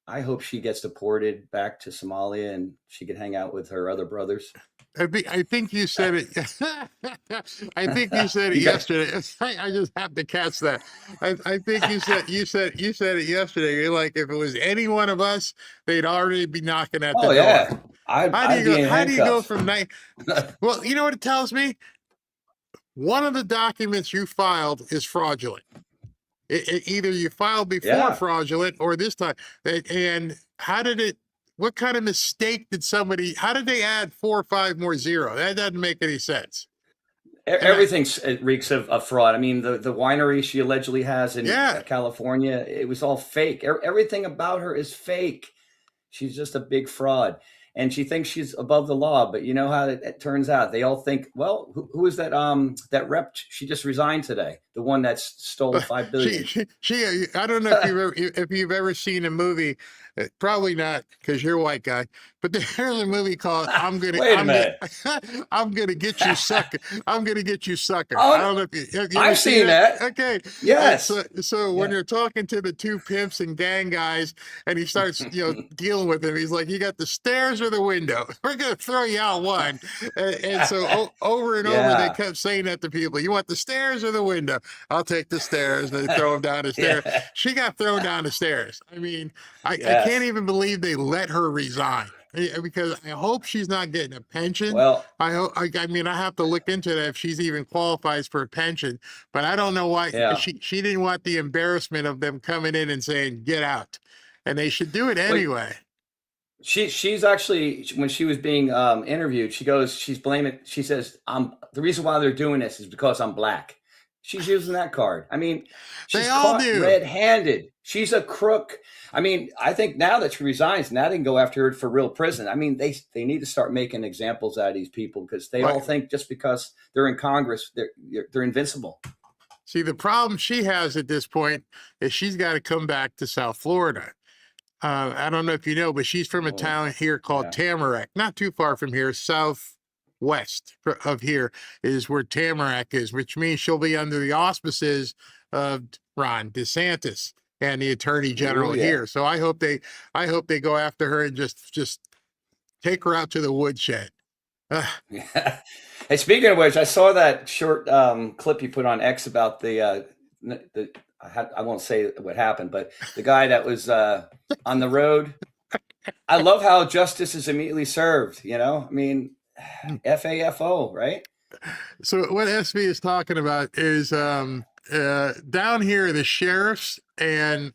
I hope she gets deported back to Somalia and she could hang out with her other brothers. I think you said it. I think you said it yesterday. I just have to catch that. I think you said it yesterday. You're like, if it was any one of us, they'd already be knocking at the door. Yeah. How do you go from night? Well, you know what it tells me? One of the documents you filed is fraudulent. Either you filed before fraudulent or this time. And what kind of mistake did how did they add 4 or 5 more zero? That doesn't make any sense. Everything reeks of fraud. I mean, the winery she allegedly has in California, it was all fake. Everything about her is fake. She's just a big fraud. And she thinks she's above the law, but you know how it turns out. They all think, well, who is that that rep? She just resigned today. The one that stole $5 billion. I don't know if you've ever seen a movie. Probably not, because you're a white guy. But there's a movie called I'm gonna get you, sucker. I'm gonna get you, sucker. Oh, I don't know if you I've seen that. Okay. Yes. So when you're talking to the 2 pimps and gang guys, and he starts dealing with them, he's like, "You got the stairs or the window? We're gonna throw you out one." And so over and over, they kept saying that to people. You want the stairs or the window? I'll take the stairs. And they throw him down the stairs. She got thrown down the stairs. I mean, I can't even believe they let her resign, because I hope she's not getting a pension. Well, I mean, I have to look into that if she's even qualifies for a pension, but I don't know why she didn't want the embarrassment of them coming in and saying, "Get out," and they should do it anyway. She's actually, when she was being interviewed, she's blaming, she says, the reason why they're doing this is because I'm black. She's using that card. I mean, she's caught red-handed. She's a crook. I mean, I think now that she resigns, now they can go after her for real prison. I mean, they need to start making examples out of these people, because they all think just because they're in Congress, they're invincible. See, the problem she has at this point is she's got to come back to South Florida. I don't know if you know, but she's from a town here called Tamarack, not too far from here, southwest of here is where Tamarack is, which means she'll be under the auspices of Ron DeSantis and the Attorney General here. So I hope they go after her and just take her out to the woodshed. Hey, speaking of which, I saw that short clip you put on X about I won't say what happened, but the guy that was on the road. I love how justice is immediately served. I mean, FAFO, right? So what SV is talking about is down here, the sheriffs and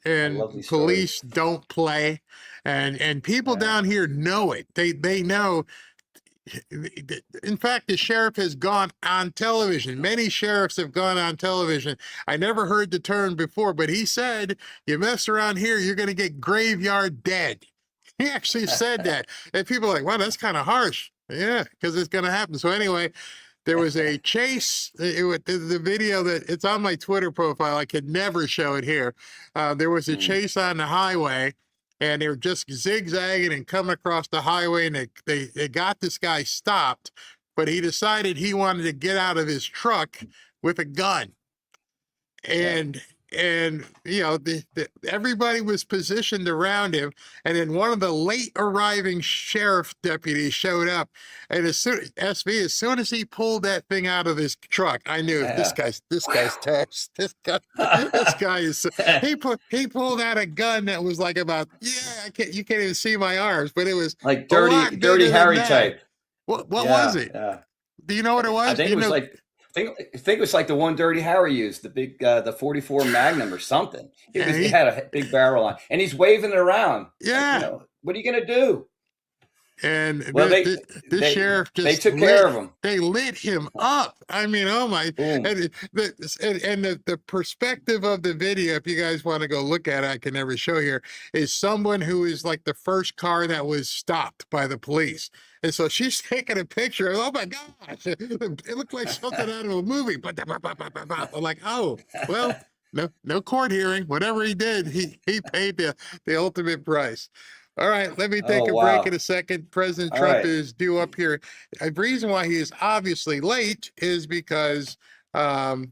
police don't play, and people down here know it. They know. In fact, the sheriff has gone on television. Many sheriffs have gone on television. I never heard the term before, but he said, "You mess around here, you're going to get graveyard dead." He actually said that. And people are like, "Wow, that's kind of harsh." Yeah, because it's going to happen. So anyway, there was a chase. The video it's on my Twitter profile. I could never show it here. There was a chase on the highway, and they were just zigzagging and coming across the highway, and they got this guy stopped, but he decided he wanted to get out of his truck with a gun. And everybody was positioned around him, and then one of the late arriving sheriff deputies showed up, and as soon as he pulled that thing out of his truck, I knew this guy's toast. This guy is. He pulled out a gun that was like about you can't even see my arms, but it was like dirty Harry type. What was it? Yeah. Do you know what it was? I think it was like. I think it was like the one Dirty Harry used, the big, the 44 Magnum or something. He had a big barrel on, and he's waving it around. Yeah. Like, what are you going to do? And this sheriff just they took care of him. They lit him up. I mean, oh my! And the perspective of the video, if you guys want to go look at it, I can never show here, is someone who is like the first car that was stopped by the police. And so she's taking a picture. Oh my gosh! It looked like something out of a movie. But I'm like, oh well, no court hearing. Whatever he did, he paid the ultimate price. All right, let me take a break in a second. President Trump is due up here. The reason why he is obviously late is because the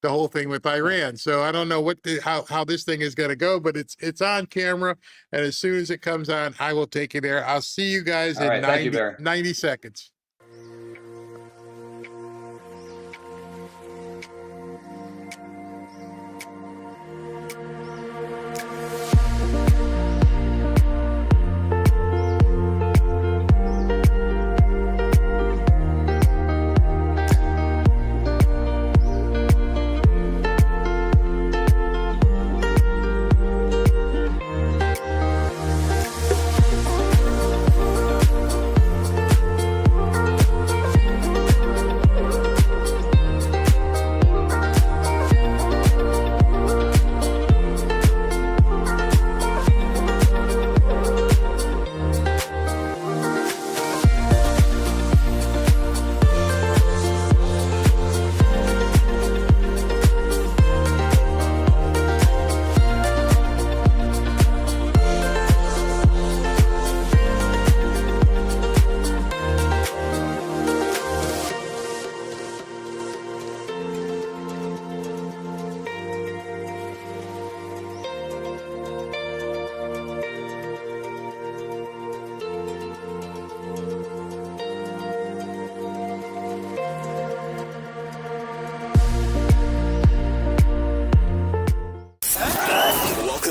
whole thing with Iran. So I don't know how this thing is going to go, but it's on camera, and as soon as it comes on, I will take you there. I'll see you guys in 90 seconds.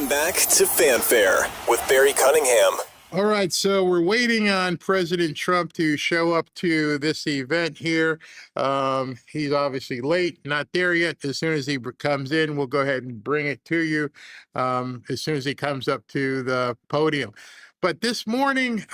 Back to Fanfare with Barry Cunningham. All right, so we're waiting on President Trump to show up to this event here. He's obviously late, not there yet. As soon as he comes in, we'll go ahead and bring it to you as soon as he comes up to the podium. But this morning,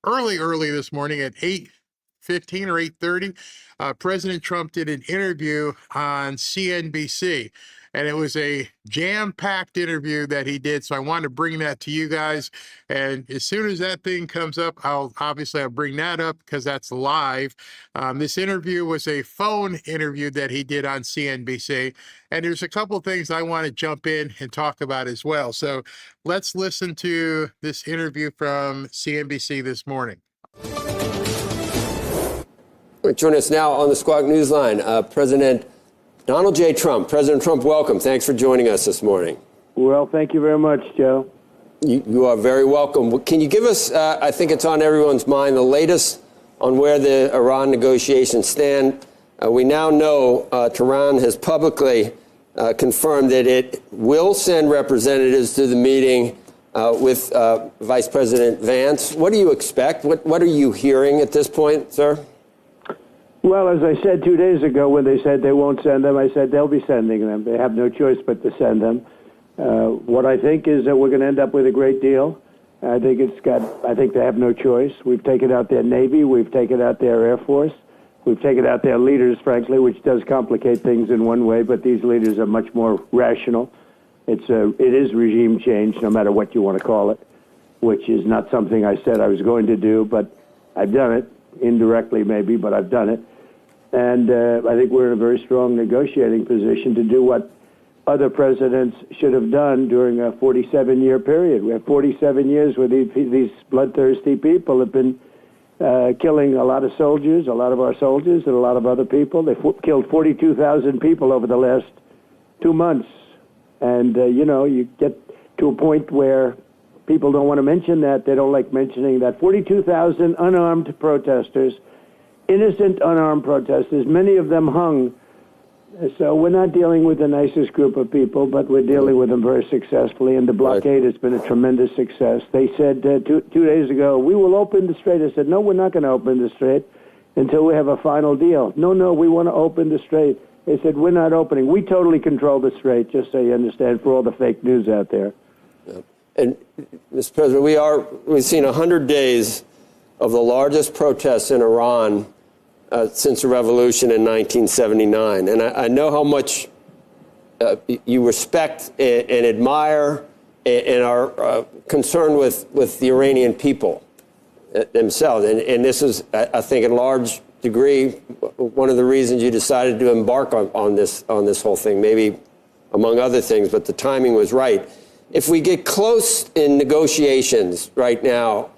early this morning at 8:15 or 8:30, President Trump did an interview on CNBC. And it was a jam-packed interview that he did. So I wanted to bring that to you guys. And as soon as that thing comes up, I'll bring that up because that's live. This interview was a phone interview that he did on CNBC. And there's a couple things I want to jump in and talk about as well. So let's listen to this interview from CNBC this morning. Join us now on the Squawk Newsline, President Donald J. Trump. President Trump, welcome. Thanks for joining us this morning. Well, thank you very much, Joe. You are very welcome. Can you give us, I think it's on everyone's mind, the latest on where the Iran negotiations stand? We now know Tehran has publicly confirmed that it will send representatives to the meeting with Vice President Vance. What do you expect? What are you hearing at this point, sir? Well, as I said 2 days ago when they said they won't send them, I said they'll be sending them. They have no choice but to send them. What I think is that we're going to end up with a great deal. I think they have no choice. We've taken out their Navy. We've taken out their Air Force. We've taken out their leaders, frankly, which does complicate things in one way, but these leaders are much more rational. It is regime change, no matter what you want to call it, which is not something I said I was going to do, but I've done it. Indirectly, maybe, but I've done it. And I think we're in a very strong negotiating position to do what other presidents should have done during a 47-year period. We have 47 years where these bloodthirsty people have been killing a lot of soldiers, a lot of our soldiers, and a lot of other people. They've killed 42,000 people over the last 2 months. And, you get to a point where people don't want to mention that. They don't like mentioning that. 42,000 unarmed protesters, innocent unarmed protesters, many of them hung. So we're not dealing with the nicest group of people, but we're dealing with them very successfully, and the blockade has been a tremendous success. They said 2 days ago, we will open the strait. I said, no, we're not going to open the strait until we have a final deal. No, we want to open the strait. They said, we're not opening. We totally control the strait, just so you understand, for all the fake news out there. Yeah. And, Mr. President, we've seen 100 days of the largest protests in Iran since the revolution in 1979. And I know how much you respect and admire and are concerned with the Iranian people themselves. And this is, I think, in large degree, one of the reasons you decided to embark on this whole thing, maybe among other things, but the timing was right. If we get close in negotiations right now,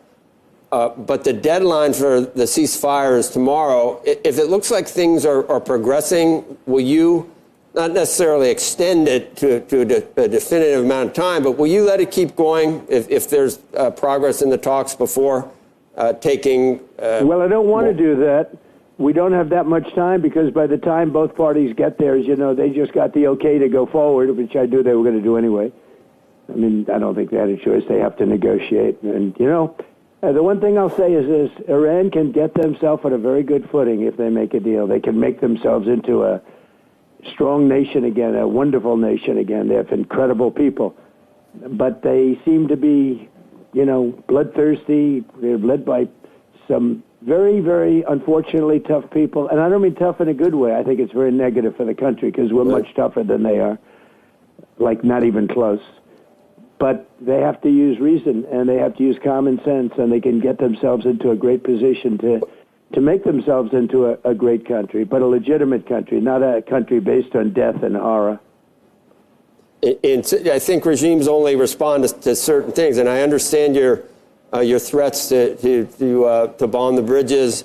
but the deadline for the ceasefire is tomorrow, if it looks like things are progressing, will you not necessarily extend it to a definitive amount of time, but will you let it keep going if there's progress in the talks before taking... Well, I don't want to do that. We don't have that much time because by the time both parties get there, as you know, they just got the okay to go forward, which I knew they were going to do anyway. I mean, I don't think they had a choice. They have to negotiate. And, the one thing I'll say is this. Iran can get themselves on a very good footing if they make a deal. They can make themselves into a strong nation again, a wonderful nation again. They have incredible people. But they seem to be, bloodthirsty. They're led by some very, very, unfortunately, tough people. And I don't mean tough in a good way. I think it's very negative for the country because we're much tougher than they are, like not even close. But they have to use reason, and they have to use common sense, and they can get themselves into a great position to make themselves into a great country, but a legitimate country, not a country based on death and horror. And I think regimes only respond to certain things, and I understand your threats to bomb the bridges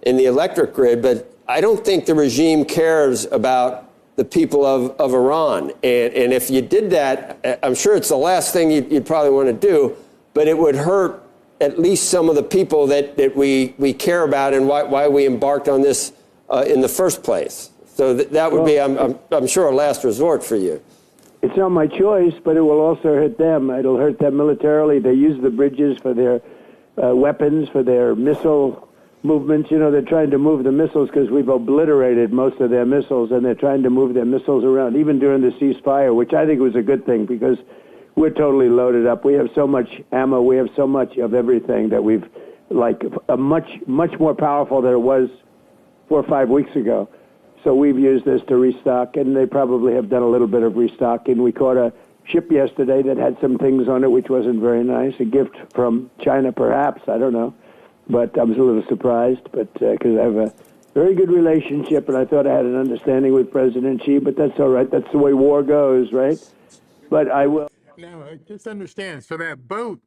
in the electric grid, but I don't think the regime cares about the people of Iran. And if you did that, I'm sure it's the last thing you'd probably want to do, but it would hurt at least some of the people that we care about and why we embarked on this in the first place. So that would be, I'm sure, a last resort for you. It's not my choice, but it will also hurt them. It'll hurt them militarily. They use the bridges for their weapons, for their missile movements. They're trying to move the missiles because we've obliterated most of their missiles, and they're trying to move their missiles around, even during the ceasefire, which I think was a good thing because we're totally loaded up. We have so much ammo. We have so much of everything that we've, much more powerful than it was 4 or 5 weeks ago. So we've used this to restock, and they probably have done a little bit of restocking. We caught a ship yesterday that had some things on it which wasn't very nice, a gift from China perhaps, I don't know. But I was a little surprised, but because I have a very good relationship, and I thought I had an understanding with President Xi, but that's all right. That's the way war goes, right? But I will. Now, just understand, so that boat,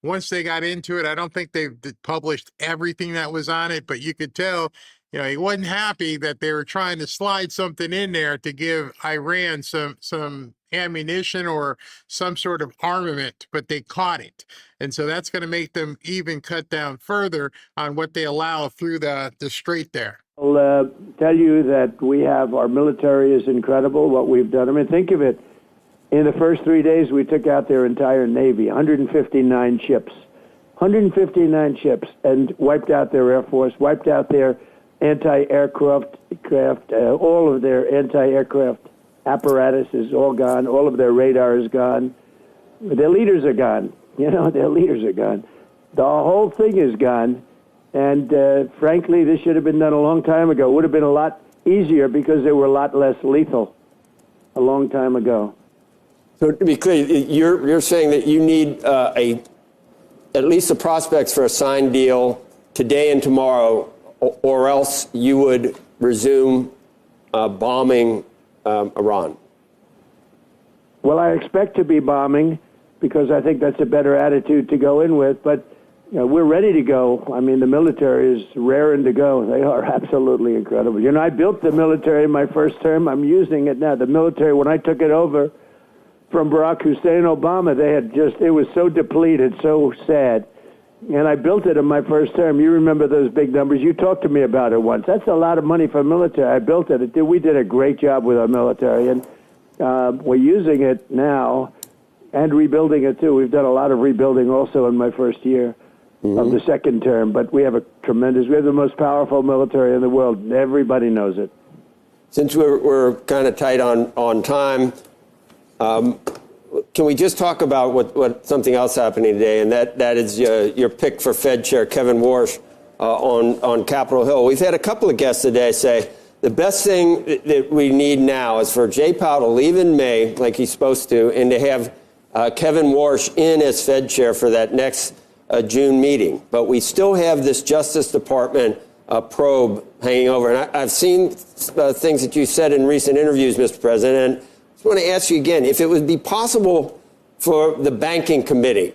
once they got into it, I don't think they've published everything that was on it, but you could tell, he wasn't happy that they were trying to slide something in there to give Iran some ammunition or some sort of armament, but they caught it. And so that's going to make them even cut down further on what they allow through the strait there. I'll tell you that our military is incredible, what we've done. I mean, think of it. In the first 3 days, we took out their entire Navy, 159 ships. 159 ships, and wiped out their Air Force, wiped out their anti-aircraft, all of their anti-aircraft apparatus is all gone. All of their radar is gone. Their leaders are gone. Their leaders are gone. The whole thing is gone. And frankly, this should have been done a long time ago. It would have been a lot easier because they were a lot less lethal a long time ago. So to be clear, you're saying that you need at least the prospects for a signed deal today and tomorrow, or else you would resume bombing Iran. Well, I expect to be bombing because I think that's a better attitude to go in with. But we're ready to go. I mean, the military is raring to go. They are absolutely incredible. I built the military in my first term. I'm using it now. The military, when I took it over from Barack Hussein Obama, it was so depleted, so sad. And I built it in my first term. You remember those big numbers. You talked to me about it once. That's a lot of money for military. I built it. We did a great job with our military. And we're using it now and rebuilding it, too. We've done a lot of rebuilding also in my first year of the second term. But we have we have the most powerful military in the world. And everybody knows it. Since we're kind of tight on time, can we just talk about what something else happening today, and that is your pick for Fed Chair Kevin Warsh on Capitol Hill. We've had a couple of guests today say the best thing that we need now is for Jay Powell to leave in May, like he's supposed to, and to have Kevin Warsh in as Fed Chair for that next June meeting. But we still have this Justice Department probe hanging over. And I've seen things that you said in recent interviews, Mr. President, and I want to ask you again, if it would be possible for the Banking Committee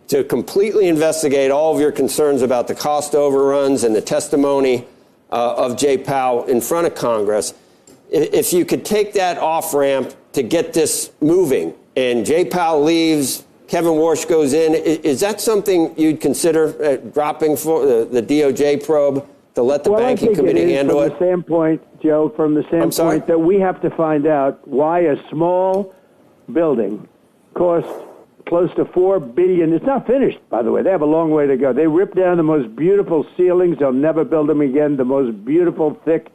to completely investigate all of your concerns about the cost overruns and the testimony of Jay Powell in front of Congress, if you could take that off-ramp to get this moving, and Jay Powell leaves, Kevin Warsh goes in, is that something you'd consider dropping for the DOJ probe to let the Banking Committee handle it? From the standpoint, Joe, from the standpoint that we have to find out why a small building costs close to $4 billion. It's not finished, by the way. They have a long way to go. They ripped down the most beautiful ceilings. They'll never build them again. The most beautiful, thick,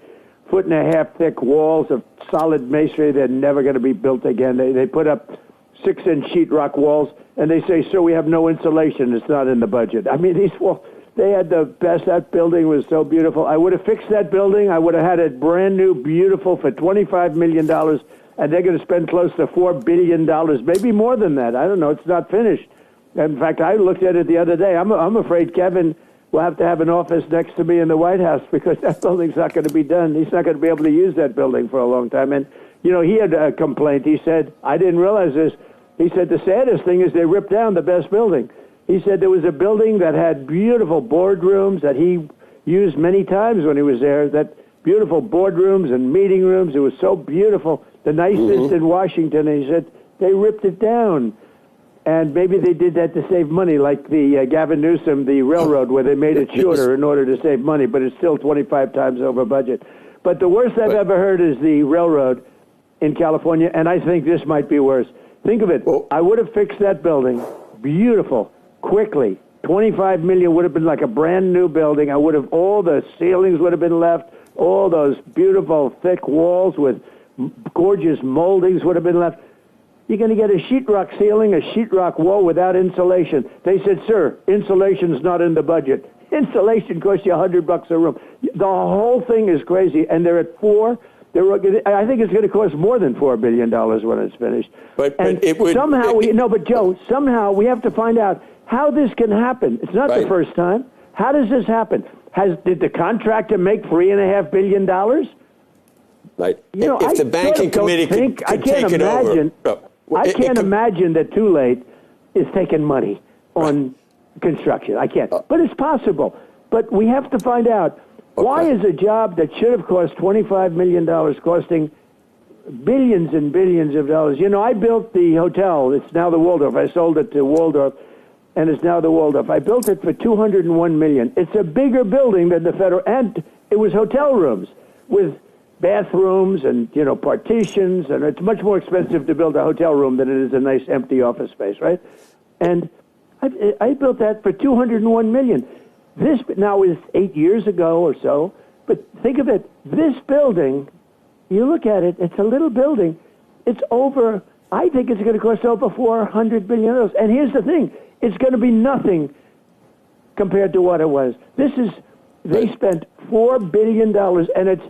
1.5 thick walls of solid masonry. They're never going to be built again. They put up 6-inch sheetrock walls, and they say, sir, we have no insulation. It's not in the budget. I mean, these walls, they had the best. That building was so beautiful. I would have fixed that building. I would have had it brand new, beautiful for $25 million, and they're going to spend close to $4 billion, maybe more than that. I don't know. It's not finished. In fact, I looked at it the other day. I'm afraid Kevin will have to have an office next to me in the White House because that building's not going to be done. He's not going to be able to use that building for a long time. And, he had a complaint. He said, I didn't realize this. He said the saddest thing is they ripped down the best building. He said there was a building that had beautiful boardrooms that he used many times when he was there, that beautiful boardrooms and meeting rooms. It was so beautiful, the nicest in Washington. And he said they ripped it down. And maybe they did that to save money, like the Gavin Newsom, the railroad, where they made it shorter in order to save money, but it's still 25 times over budget. But the worst I've ever heard is the railroad in California, and I think this might be worse. Think of it. I would have fixed that building, beautiful, quickly. $25 million would have been like a brand new building. All the ceilings would have been left. All those beautiful thick walls with gorgeous moldings would have been left. You're going to get a sheetrock ceiling, a sheetrock wall without insulation. They said, sir, insulation's not in the budget. Insulation costs you $100 a room. The whole thing is crazy, and they're at $4. I think it's going to cost more than $4 billion when it's finished. But it would. But Joe, somehow we have to find out how this can happen. It's not the first time. How does this happen? Did the contractor make $3.5 billion? Right. If the Banking Committee could take it over. I can't imagine that Too Late is taking money on construction. I can't. But it's possible. But we have to find out. Why is a job that should have cost $25 million costing billions and billions of dollars? I built the hotel. It's now the Waldorf. I sold it to Waldorf, and it's now the Waldorf. I built it for $201 million. It's a bigger building than the federal, and it was hotel rooms with bathrooms and, partitions, and it's much more expensive to build a hotel room than it is a nice empty office space, right? And I built that for $201 million. This now is 8 years ago or so, but think of it. This building, you look at it, it's a little building. I think it's going to cost over $400 billion. And here's the thing. It's going to be nothing compared to what it was. They spent $4 billion, and it's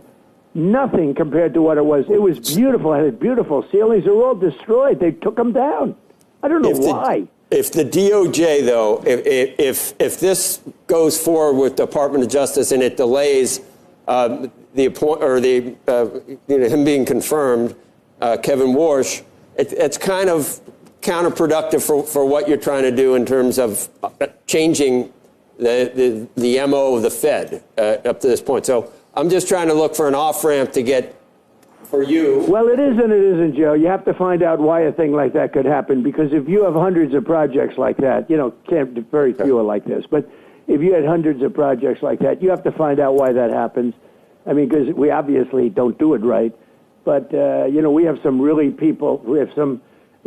nothing compared to what it was. It was beautiful. It had beautiful ceilings. They were all destroyed. They took them down. I don't know why. If the DOJ, though, if this goes forward with Department of Justice and it delays him being confirmed, Kevin Warsh, it's kind of counterproductive for what you're trying to do in terms of changing the MO of the Fed up to this point. So I'm just trying to look for an off-ramp to get for you. Well, it is and it isn't, Joe. You have to find out why a thing like that could happen, because if you have hundreds of projects like that, very few are like this, but if you had hundreds of projects like that, you have to find out why that happens. I mean, because we obviously don't do it right, but, we have some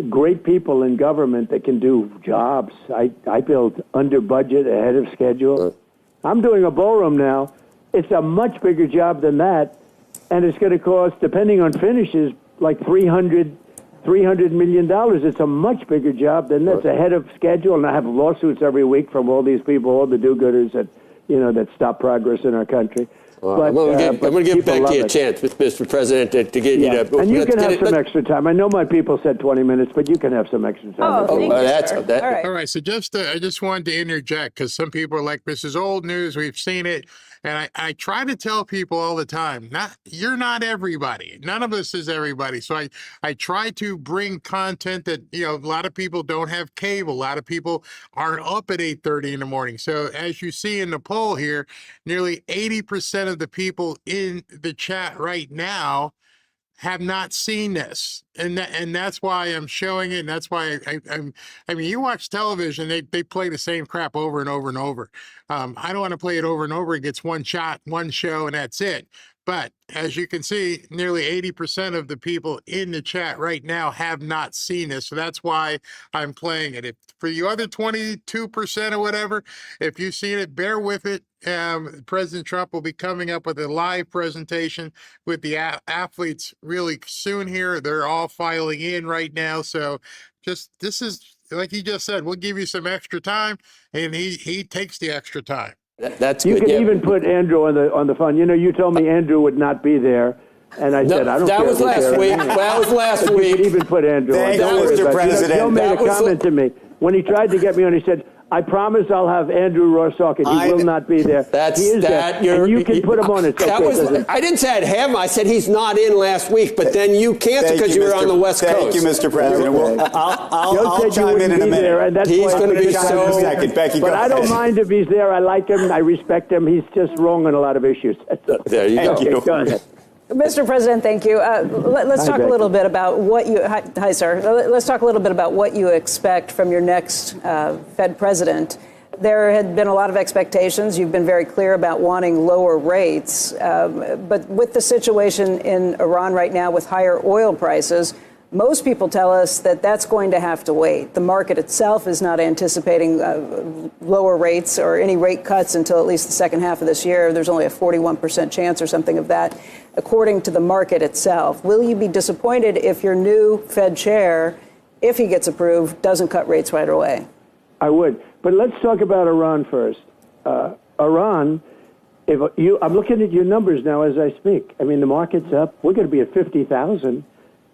great people in government that can do jobs. I build under budget, ahead of schedule. I'm doing a ballroom now. It's a much bigger job than that, and it's going to cost, depending on finishes, like $300 million. It's a much bigger job than that's ahead of schedule, and I have lawsuits every week from all these people, all the do-gooders that stop progress in our country. I'm going to give Becky a chance, Mr. President, to get you to... And you can have some extra time. I know my people said 20 minutes, but you can have some extra time. Thank you, sir. All right, so I just wanted to interject, because some people are like, this is old news, we've seen it. And I try to tell people all the time, you're not everybody. None of us is everybody. So I try to bring content that, a lot of people don't have cable. A lot of people aren't up at 8:30 in the morning. So as you see in the poll here, nearly 80% of the people in the chat right now have not seen this, and that's why I'm showing it. And that's why I mean, you watch television; they play the same crap over and over and over. I don't want to play it over and over. It gets one shot, one show, and that's it. But as you can see, nearly 80% of the people in the chat right now have not seen this. So that's why I'm playing it. If for you other 22% or whatever, if you've seen it, bear with it. President Trump will be coming up with a live presentation with the athletes really soon here. They're all filing in right now. So this is, like he just said, we'll give you some extra time, and he takes the extra time. That's you good. can even put Andrew on the phone. You told me Andrew would not be there, and I said I don't care. That was last week. That was last week. You could even put Andrew on. Thank you, Mr. President. Joe made a comment to me when he tried to get me on. He said, I promise I'll have Andrew Ross talking. He will not be there. That's he is that. There. And you can put him on. It's okay. I didn't say I'd have him. I said he's not in last week, but then you canceled because you were on the West Coast. Thank you, Mr. President. Well, I'll chime in a minute. There, and that's he's going to be so... In a second. Becky, but I don't mind if he's there. I like him. I respect him. He's just wrong on a lot of issues. There you go. Thank you. Go ahead. Mr. President, thank you. Let's talk a little bit about what you... Hi, sir. Let's talk a little bit about what you expect from your next Fed president. There had been a lot of expectations. You've been very clear about wanting lower rates. But with the situation in Iran right now with higher oil prices, most people tell us that that's going to have to wait. The market itself is not anticipating lower rates or any rate cuts until at least the second half of this year. There's only a 41% chance or something of that, according to the market itself. Will you be disappointed if your new Fed chair, if he gets approved, doesn't cut rates right away? I would. But let's talk about Iran first. Iran, I'm looking at your numbers now as I speak. I mean, the market's up. We're going to be at 50,000.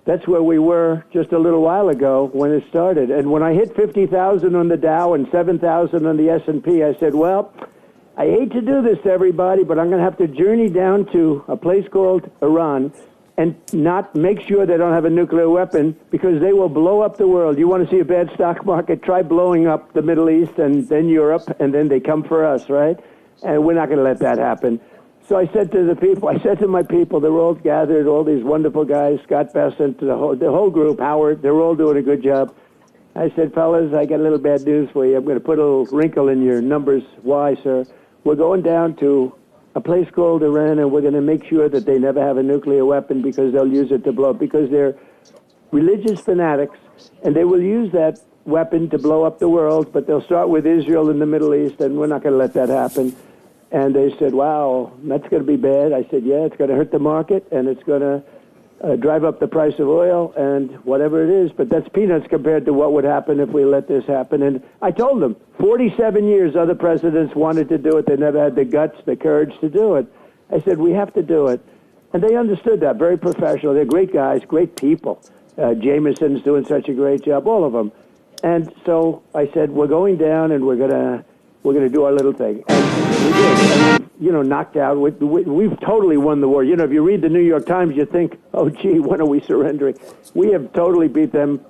That's where we were just a little while ago when it started. And when I hit 50,000 on the Dow and 7,000 on the S&P, I said, well, I hate to do this to everybody, but I'm going to have to journey down to a place called Iran and not make sure they don't have a nuclear weapon, because they will blow up the world. You want to see a bad stock market? Try blowing up the Middle East and then Europe, and then they come for us, right? And we're not going to let that happen. So I said to my people, they're all gathered, all these wonderful guys, Scott Bessent, the whole group, Howard, they're all doing a good job. I said, fellas, I got a little bad news for you. I'm going to put a little wrinkle in your numbers. Why, sir? We're going down to a place called Iran, and we're going to make sure that they never have a nuclear weapon, because they'll use it to blow up, because they're religious fanatics, and they will use that weapon to blow up the world, but they'll start with Israel in the Middle East, and we're not going to let that happen. And they said, wow, that's going to be bad. I said, yeah, it's going to hurt the market, and it's going to drive up the price of oil and whatever it is, but that's peanuts compared to what would happen if we let this happen. And I told them, 47 years other presidents wanted to do it. They never had the guts, the courage to do it. I said, we have to do it. And they understood that, very professional. They're great guys, great people. Jameson's doing such a great job, all of them. And so I said, we're going down, and we're gonna do our little thing. And we did. And, knocked out. We've totally won the war. If you read the New York Times, you think, oh, gee, when are we surrendering? We have totally beat them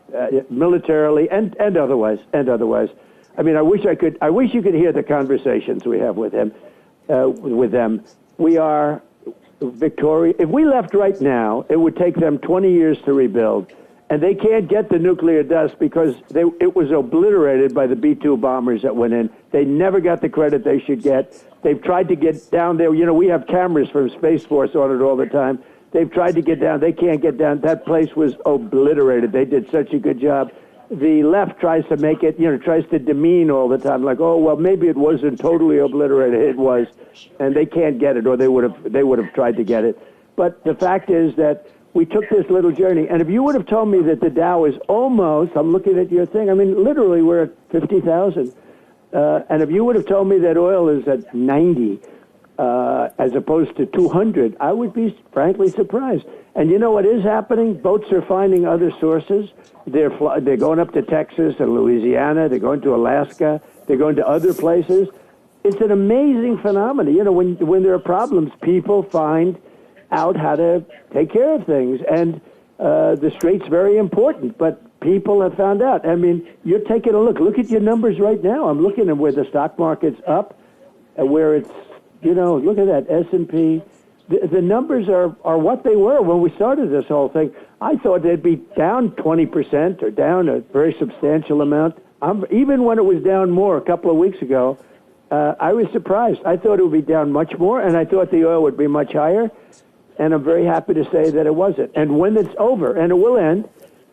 militarily and otherwise. I mean, I wish you could hear the conversations we have with them. We are victorious. If we left right now, it would take them 20 years to rebuild. And they can't get the nuclear dust because it was obliterated by the B-2 bombers that went in. They never got the credit they should get. They've tried to get down there. We have cameras from Space Force on it all the time. They've tried to get down. They can't get down. That place was obliterated. They did such a good job. The left tries to make it, tries to demean all the time, like, oh, well, maybe it wasn't totally obliterated. It was, and they can't get it, or they would have tried to get it. But the fact is that we took this little journey, and if you would have told me that the Dow is almost, I'm looking at your thing, I mean, literally we're at 50,000. And if you would have told me that oil is at 90 as opposed to 200, I would be frankly surprised. And you know what is happening? Boats are finding other sources. They're going up to Texas and Louisiana. They're going to Alaska. They're going to other places. It's an amazing phenomenon. When there are problems, people find out how to take care of things. And the strait's very important, but people have found out. I mean, you're taking a look. Look at your numbers right now. I'm looking at where the stock market's up, where it's, look at that, S&P. The numbers are what they were when we started this whole thing. I thought they'd be down 20% or down a very substantial amount. Even when it was down more a couple of weeks ago, I was surprised. I thought it would be down much more, and I thought the oil would be much higher. And I'm very happy to say that it wasn't. And when it's over, and it will end,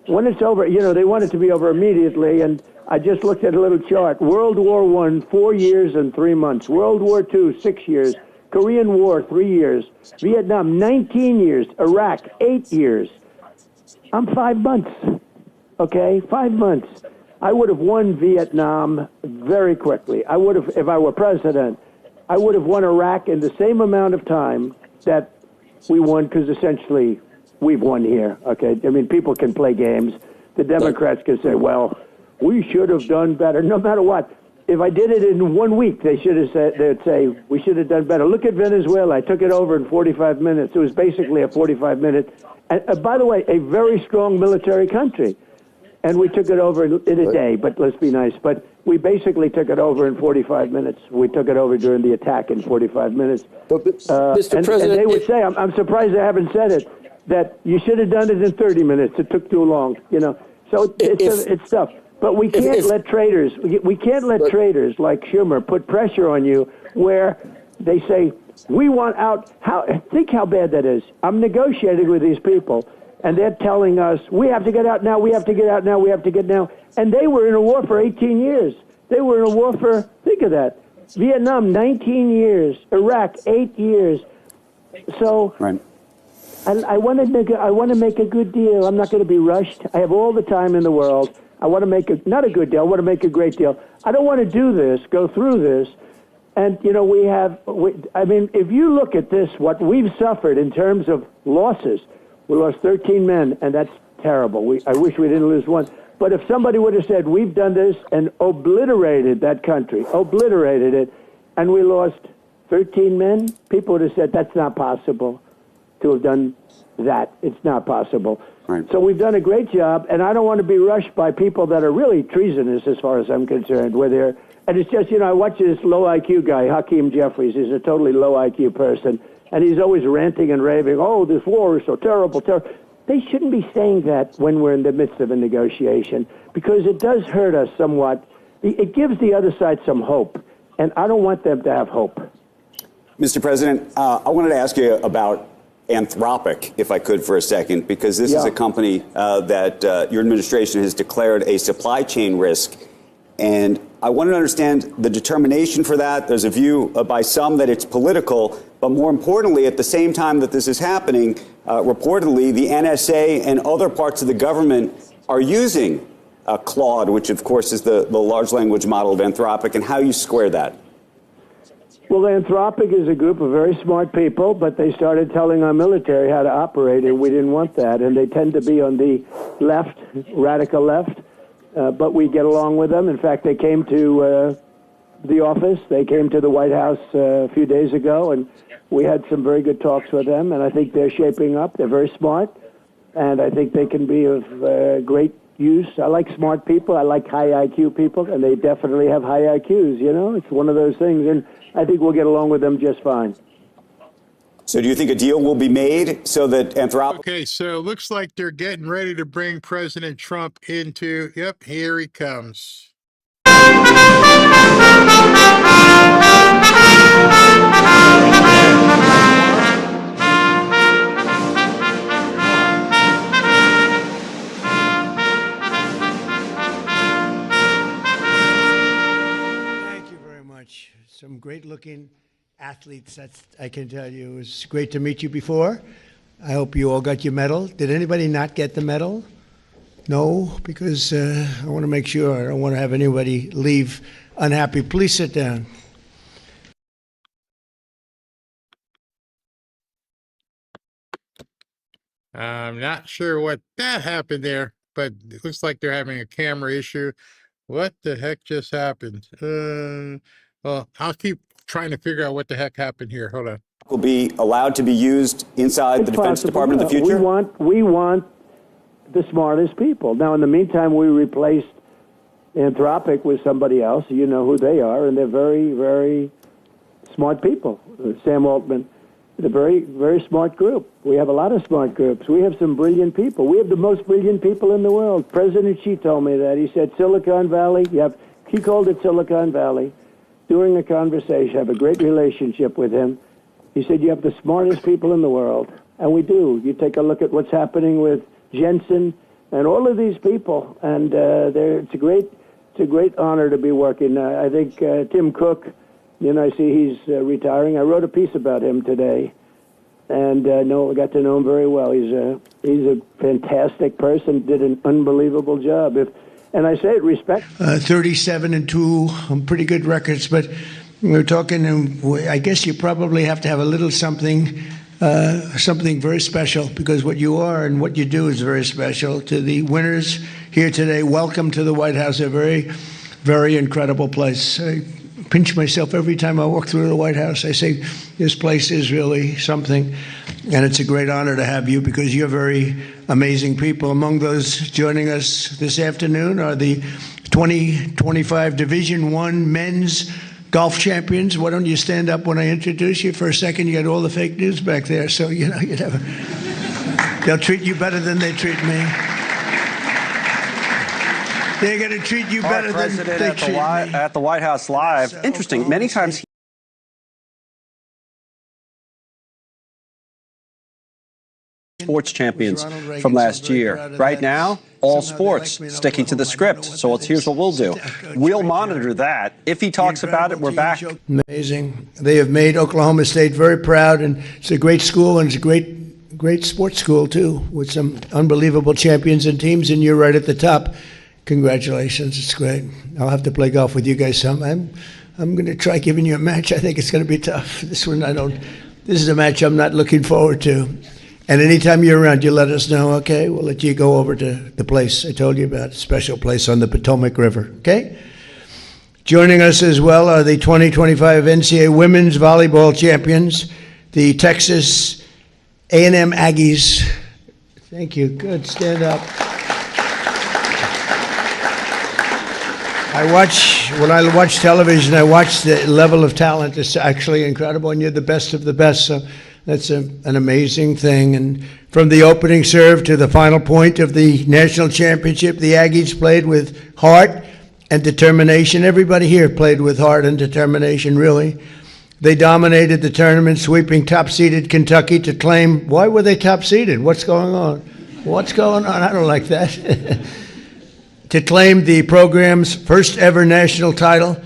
when it's over, they want it to be over immediately. And I just looked at a little chart. World War I, 4 years and 3 months. World War II, 6 years. Korean War, 3 years. Vietnam, 19 years. Iraq, 8 years. I'm 5 months. Okay, 5 months. I would have won Vietnam very quickly. I would have, if I were president, I would have won Iraq in the same amount of time that we won, because essentially we've won here. Okay, I mean, people can play games. The Democrats can say, well, we should have done better. No matter what. If I did it in 1 week, they'd say we should have done better. Look at Venezuela. I took it over in 45 minutes. It was basically a 45-minute. And by the way, a very strong military country. And we took it over in a day, but let's be nice. But we basically took it over in 45 minutes. We took it over during the attack in 45 minutes. Mr. President, and they would say, I'm surprised they haven't said it, that you should have done it in 30 minutes. It took too long, So it's tough. But we can't let traitors, traitors like Schumer put pressure on you where they say, we want out. Think how bad that is. I'm negotiating with these people, and they're telling us, we have to get out now, we have to get out now, we have to get now. And they were in a war for 18 years. They were in a war for, think of that, Vietnam, 19 years, Iraq, 8 years. So right. I want to make a good deal. I'm not going to be rushed. I have all the time in the world. I want to make not a good deal, I want to make a great deal. I don't want to do this, go through this. And, I mean, if you look at this, what we've suffered in terms of losses, we lost 13 men, and that's terrible. I wish we didn't lose one. But if somebody would have said, we've done this and obliterated that country, obliterated it, and we lost 13 men, people would have said, that's not possible to have done that. It's not possible. Right. So we've done a great job, and I don't want to be rushed by people that are really treasonous as far as I'm concerned, and it's just, I watch this low IQ guy, Hakeem Jeffries. He's a totally low IQ person, and he's always ranting and raving, oh, this war is so terrible, terrible. They shouldn't be saying that when we're in the midst of a negotiation, because it does hurt us somewhat. It gives the other side some hope, and I don't want them to have hope. Mr. President, I wanted to ask you about Anthropic, if I could, for a second, because this is a company that your administration has declared a supply chain risk. And I want to understand the determination for that. There's a view by some that it's political, but more importantly, at the same time that this is happening, reportedly, the NSA and other parts of the government are using Claude, which, of course, is the large language model of Anthropic, and how you square that. Well, Anthropic is a group of very smart people, but they started telling our military how to operate, and we didn't want that. And they tend to be on the left, radical left, but we get along with them. In fact, they came to the office. They came to the White House a few days ago, and we had some very good talks with them, and I think they're shaping up. They're very smart, and I think they can be of great use. I like smart people. I like high IQ people, and they definitely have high IQs, you know? It's one of those things, and I think we'll get along with them just fine. So do you think a deal will be made so that Anthropic... Okay, so it looks like they're getting ready to bring President Trump into, yep, here he comes. Thank you very much. Some great-looking athletes, that's, I can tell you. It was great to meet you before. I hope you all got your medal. Did anybody not get the medal? No, because I want to make sure. I don't want to have anybody leave unhappy. Please sit down. I'm not sure what that happened there, but it looks like they're having a camera issue. What the heck just happened? Well, I'll keep trying to figure out what the heck happened here. Hold on. will be allowed to be used inside the Defense Department in the future? We want the smartest people. Now, in the meantime, we replaced Anthropic with somebody else. You know who they are, and they're very, very smart people. Sam Altman, a very, very smart group. We have a lot of smart groups. We have some brilliant people. We have the most brilliant people in the world. President Xi told me that. He said Silicon Valley, he called it Silicon Valley. During a conversation, I have a great relationship with him. He said, you have the smartest people in the world. And we do. You take a look at what's happening with Jensen and all of these people. And it's a great honor to be working. I think Tim Cook, I see he's retiring. I wrote a piece about him today. And I got to know him very well. He's a fantastic person, did an unbelievable job. And I say it respect. 37-2, pretty good records, but we're talking, I guess you probably have to have a little something very special, because what you are and what you do is very special. To the winners here today, welcome to the White House, a very, very incredible place. I pinch myself every time I walk through the White House. I say, this place is really something, and it's a great honor to have you, because you're very amazing people. Among those joining us this afternoon are the 2025 Division I men's golf champions. Why don't you stand up when I introduce you for a second? You got all the fake news back there, so you'd have they'll treat you better than they treat me. They're going to treat you better than they treat me. At the White House Live. Interesting. Many times sports champions from last year. Right now, all sports, sticking to the script. So here's what we'll do. We'll monitor that. If he talks about it, we're back. Amazing. They have made Oklahoma State very proud, and it's a great school, and it's a great sports school, too, with some unbelievable champions and teams, and you're right at the top. Congratulations. It's great. I'll have to play golf with you guys some. I'm going to try giving you a match. I think it's going to be tough. This is a match I'm not looking forward to. And anytime you're around, you let us know, okay? We'll let you go over to the place I told you about, a special place on the Potomac River, okay? Joining us as well are the 2025 NCAA Women's Volleyball Champions, the Texas A&M Aggies. Thank you. Good. Stand up. When I watch television, I watch the level of talent. It's actually incredible, and you're the best of the best, so that's an amazing thing. And from the opening serve to the final point of the national championship, the Aggies played with heart and determination. Everybody here played with heart and determination, really. They dominated the tournament, sweeping top-seeded Kentucky to claim, why were they top-seeded? What's going on? What's going on? I don't like that. To claim the program's first ever national title.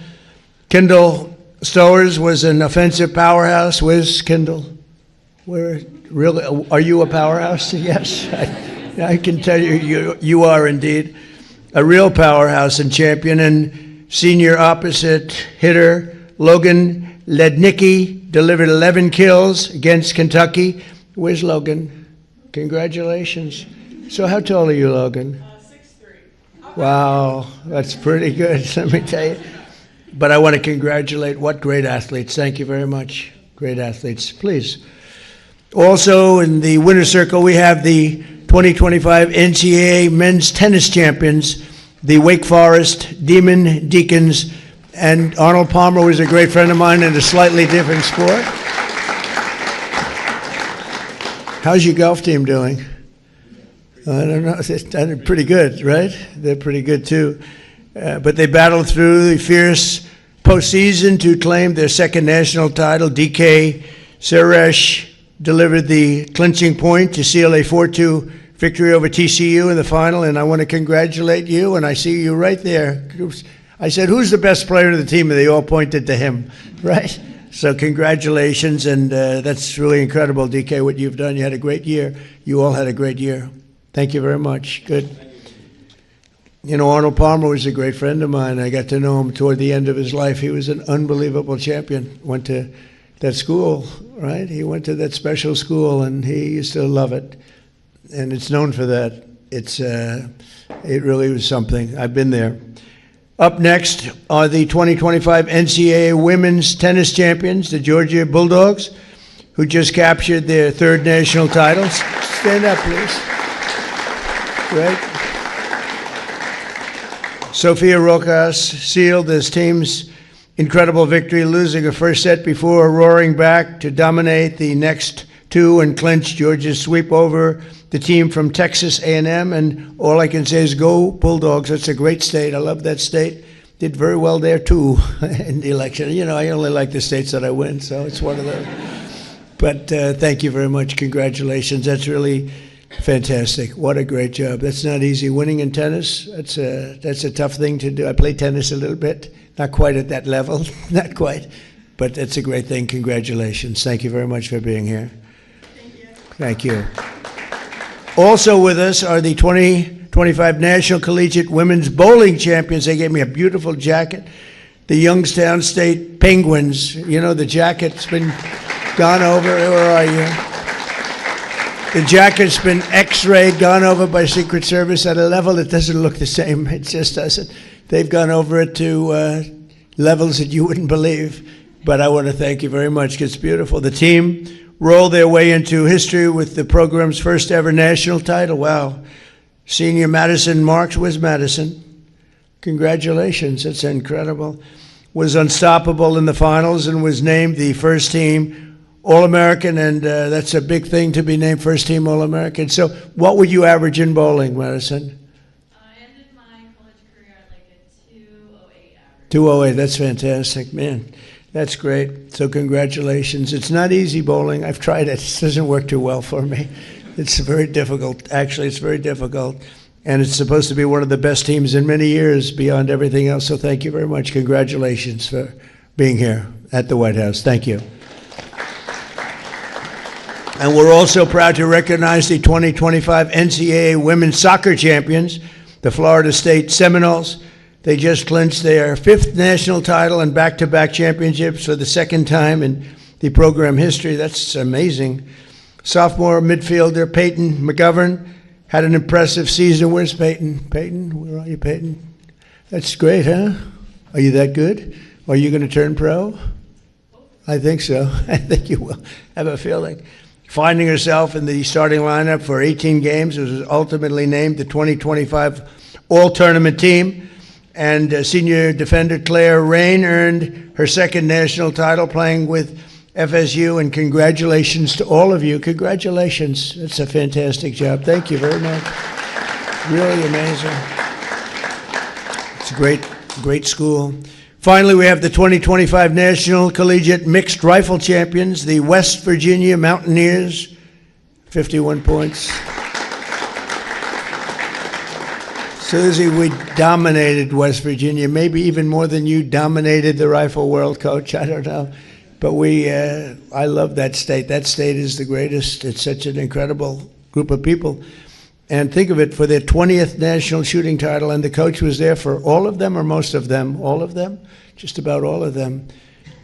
Kendall Stowers was an offensive powerhouse. Where's Kendall? Are you a powerhouse? Yes, I can tell you are indeed a real powerhouse and champion. And senior opposite hitter Logan Lednicki delivered 11 kills against Kentucky. Where's Logan? Congratulations. So how tall are you, Logan? 6'3". Wow, that's pretty good, let me tell you. But I want to congratulate what great athletes. Thank you very much. Great athletes. Please. Also in the winner's circle, we have the 2025 NCAA men's tennis champions, the Wake Forest Demon Deacons, and Arnold Palmer was a great friend of mine in a slightly different sport. How's your golf team doing? I don't know. They're pretty good, right? They're pretty good too. But they battled through the fierce postseason to claim their second national title. DK Suresh delivered the clinching point to seal a 4-2 victory over TCU in the final, and I want to congratulate you, and I see you right there. I said, who's the best player of the team? And they all pointed to him, right? So congratulations, and that's really incredible, DK, what you've done. You had a great year. You all had a great year. Thank you very much. Good. You know, Arnold Palmer was a great friend of mine. I got to know him toward the end of his life. He was an unbelievable champion. Went to that school, right? He went to that special school, and he used to love it. And it's known for that. It really was something. I've been there. Up next are the 2025 NCAA women's tennis champions, the Georgia Bulldogs, who just captured their third national titles. Stand up, please. Great. Sofia Rojas sealed this team's incredible victory, losing a first set before roaring back to dominate the next two and clinch Georgia's sweep over the team from Texas A&M. And all I can say is go Bulldogs. That's a great state. I love that state. Did very well there, too, in the election. You know, I only like the states that I win, so it's one of those. But thank you very much. Congratulations. That's really fantastic. What a great job. That's not easy. Winning in tennis, that's a tough thing to do. I play tennis a little bit. Not quite at that level. Not quite. But that's a great thing. Congratulations. Thank you very much for being here. Thank you. Also with us are the 2025 National Collegiate Women's Bowling Champions. They gave me a beautiful jacket. The Youngstown State Penguins. You know, the jacket's been gone over. Where are you? The jacket's been x-rayed, gone over by Secret Service at a level that doesn't look the same. It just doesn't. They've gone over it to levels that you wouldn't believe. But I want to thank you very much. It's beautiful. The team rolled their way into history with the program's first ever national title. Wow. Senior Madison Marks, where's Madison? Congratulations. That's incredible. Was unstoppable in the finals and was named the first team All-American, and that's a big thing to be named first team All-American. So what would you average in bowling, Madison? I ended my college career at like a 208 average. 208, that's fantastic, man. That's great. So congratulations. It's not easy bowling. I've tried it. It doesn't work too well for me. It's very difficult. Actually, it's very difficult. And it's supposed to be one of the best teams in many years beyond everything else. So thank you very much. Congratulations for being here at the White House. Thank you. And we're also proud to recognize the 2025 NCAA women's soccer champions, the Florida State Seminoles. They just clinched their fifth national title and back-to-back championships for the second time in the program history. That's amazing. Sophomore midfielder Peyton McGovern had an impressive season. Where's Peyton? Peyton, where are you, Peyton? That's great, huh? Are you that good? Are you going to turn pro? I think so. I think you will. I have a feeling. Finding herself in the starting lineup for 18 games, was ultimately named the 2025 All-Tournament team. And senior defender Claire Rain earned her second national title playing with FSU. And congratulations to all of you. Congratulations. It's a fantastic job. Thank you very much. Really amazing. It's a great school. Finally, we have the 2025 National Collegiate Mixed Rifle Champions, the West Virginia Mountaineers, 51 points. Susie, we dominated West Virginia, maybe even more than you dominated the rifle world, Coach. I don't know. But I love that state. That state is the greatest. It's such an incredible group of people. And think of it, for their 20th national shooting title, and the coach was there for all of them or most of them? All of them? Just about all of them.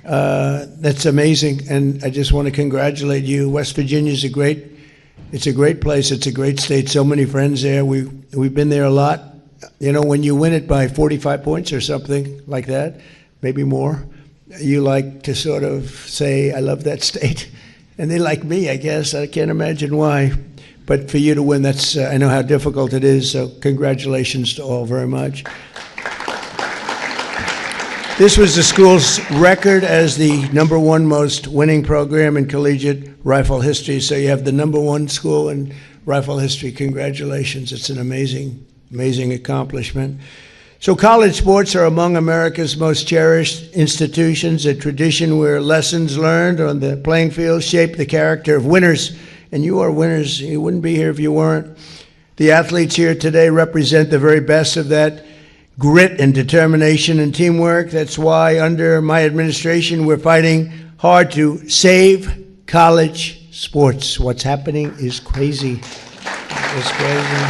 That's amazing, and I just want to congratulate you. West Virginia is a great place. It's a great state. So many friends there. We've been there a lot. You know, when you win it by 45 points or something like that, maybe more. You like to sort of say, I love that state. And they like me, I guess. I can't imagine why. But for you to win, that's I know how difficult it is. So congratulations to all very much. This was the school's record as the #1 most winning program in collegiate rifle history. So you have the #1 school in rifle history. Congratulations. It's an amazing, amazing accomplishment. So college sports are among America's most cherished institutions, a tradition where lessons learned on the playing field shape the character of winners. And you are winners. You wouldn't be here if you weren't. The athletes here today represent the very best of that grit and determination and teamwork. That's why under my administration, we're fighting hard to save college sports. What's happening is crazy. It's crazy.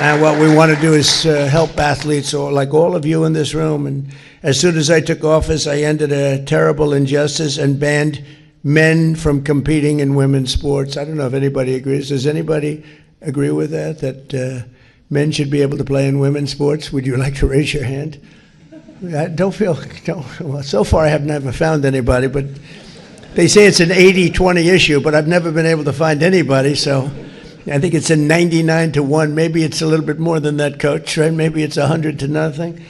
And what we want to do is help athletes, or like all of you in this room. And as soon as I took office, I ended a terrible injustice and banned men from competing in women's sports. I don't know if anybody agrees. Does anybody agree with that? That men should be able to play in women's sports? Would you like to raise your hand? Well, so far I have never found anybody, but they say it's an 80-20 issue, but I've never been able to find anybody, so I think it's a 99-1. Maybe it's a little bit more than that, Coach, right? Maybe it's 100-0.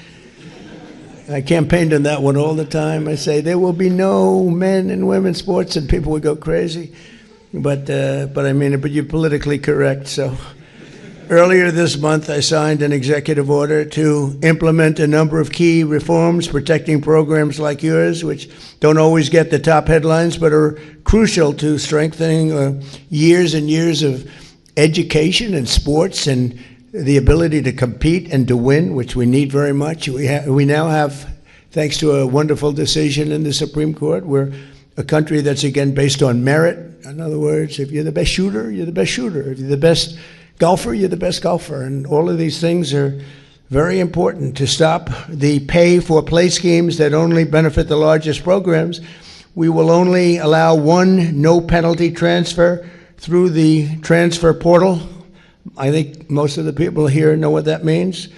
I campaigned on that one all the time. I say there will be no men in women's sports, and people would go crazy. But I mean it, but you're politically correct, so. Earlier this month, I signed an executive order to implement a number of key reforms protecting programs like yours, which don't always get the top headlines, but are crucial to strengthening years and years of education and sports and the ability to compete and to win, which we need very much. We now have, thanks to a wonderful decision in the Supreme Court, we're a country that's, again, based on merit. In other words, if you're the best shooter, you're the best shooter. If you're the best golfer, you're the best golfer. And all of these things are very important to stop the pay-for-play schemes that only benefit the largest programs. We will only allow one no-penalty transfer through the transfer portal. I think most of the people here know what that means,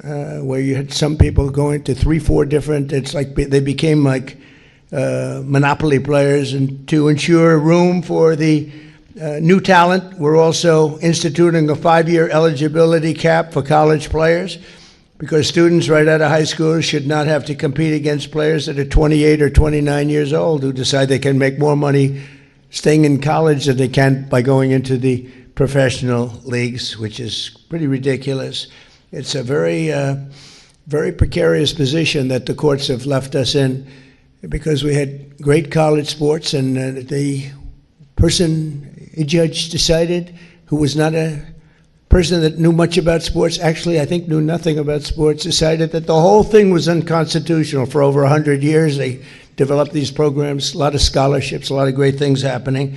where you had some people going to 3-4 different, it's like they became like monopoly players. And to ensure room for the new talent, we're also instituting a 5-year eligibility cap for college players, because students right out of high school should not have to compete against players that are 28 or 29 years old who decide they can make more money staying in college than they can by going into the professional leagues, which is pretty ridiculous. It's a very, very precarious position that the courts have left us in, because we had great college sports, and the person, a judge decided, who was not a person that knew much about sports, actually I think knew nothing about sports, decided that the whole thing was unconstitutional. For over 100 years they developed these programs, a lot of scholarships, a lot of great things happening,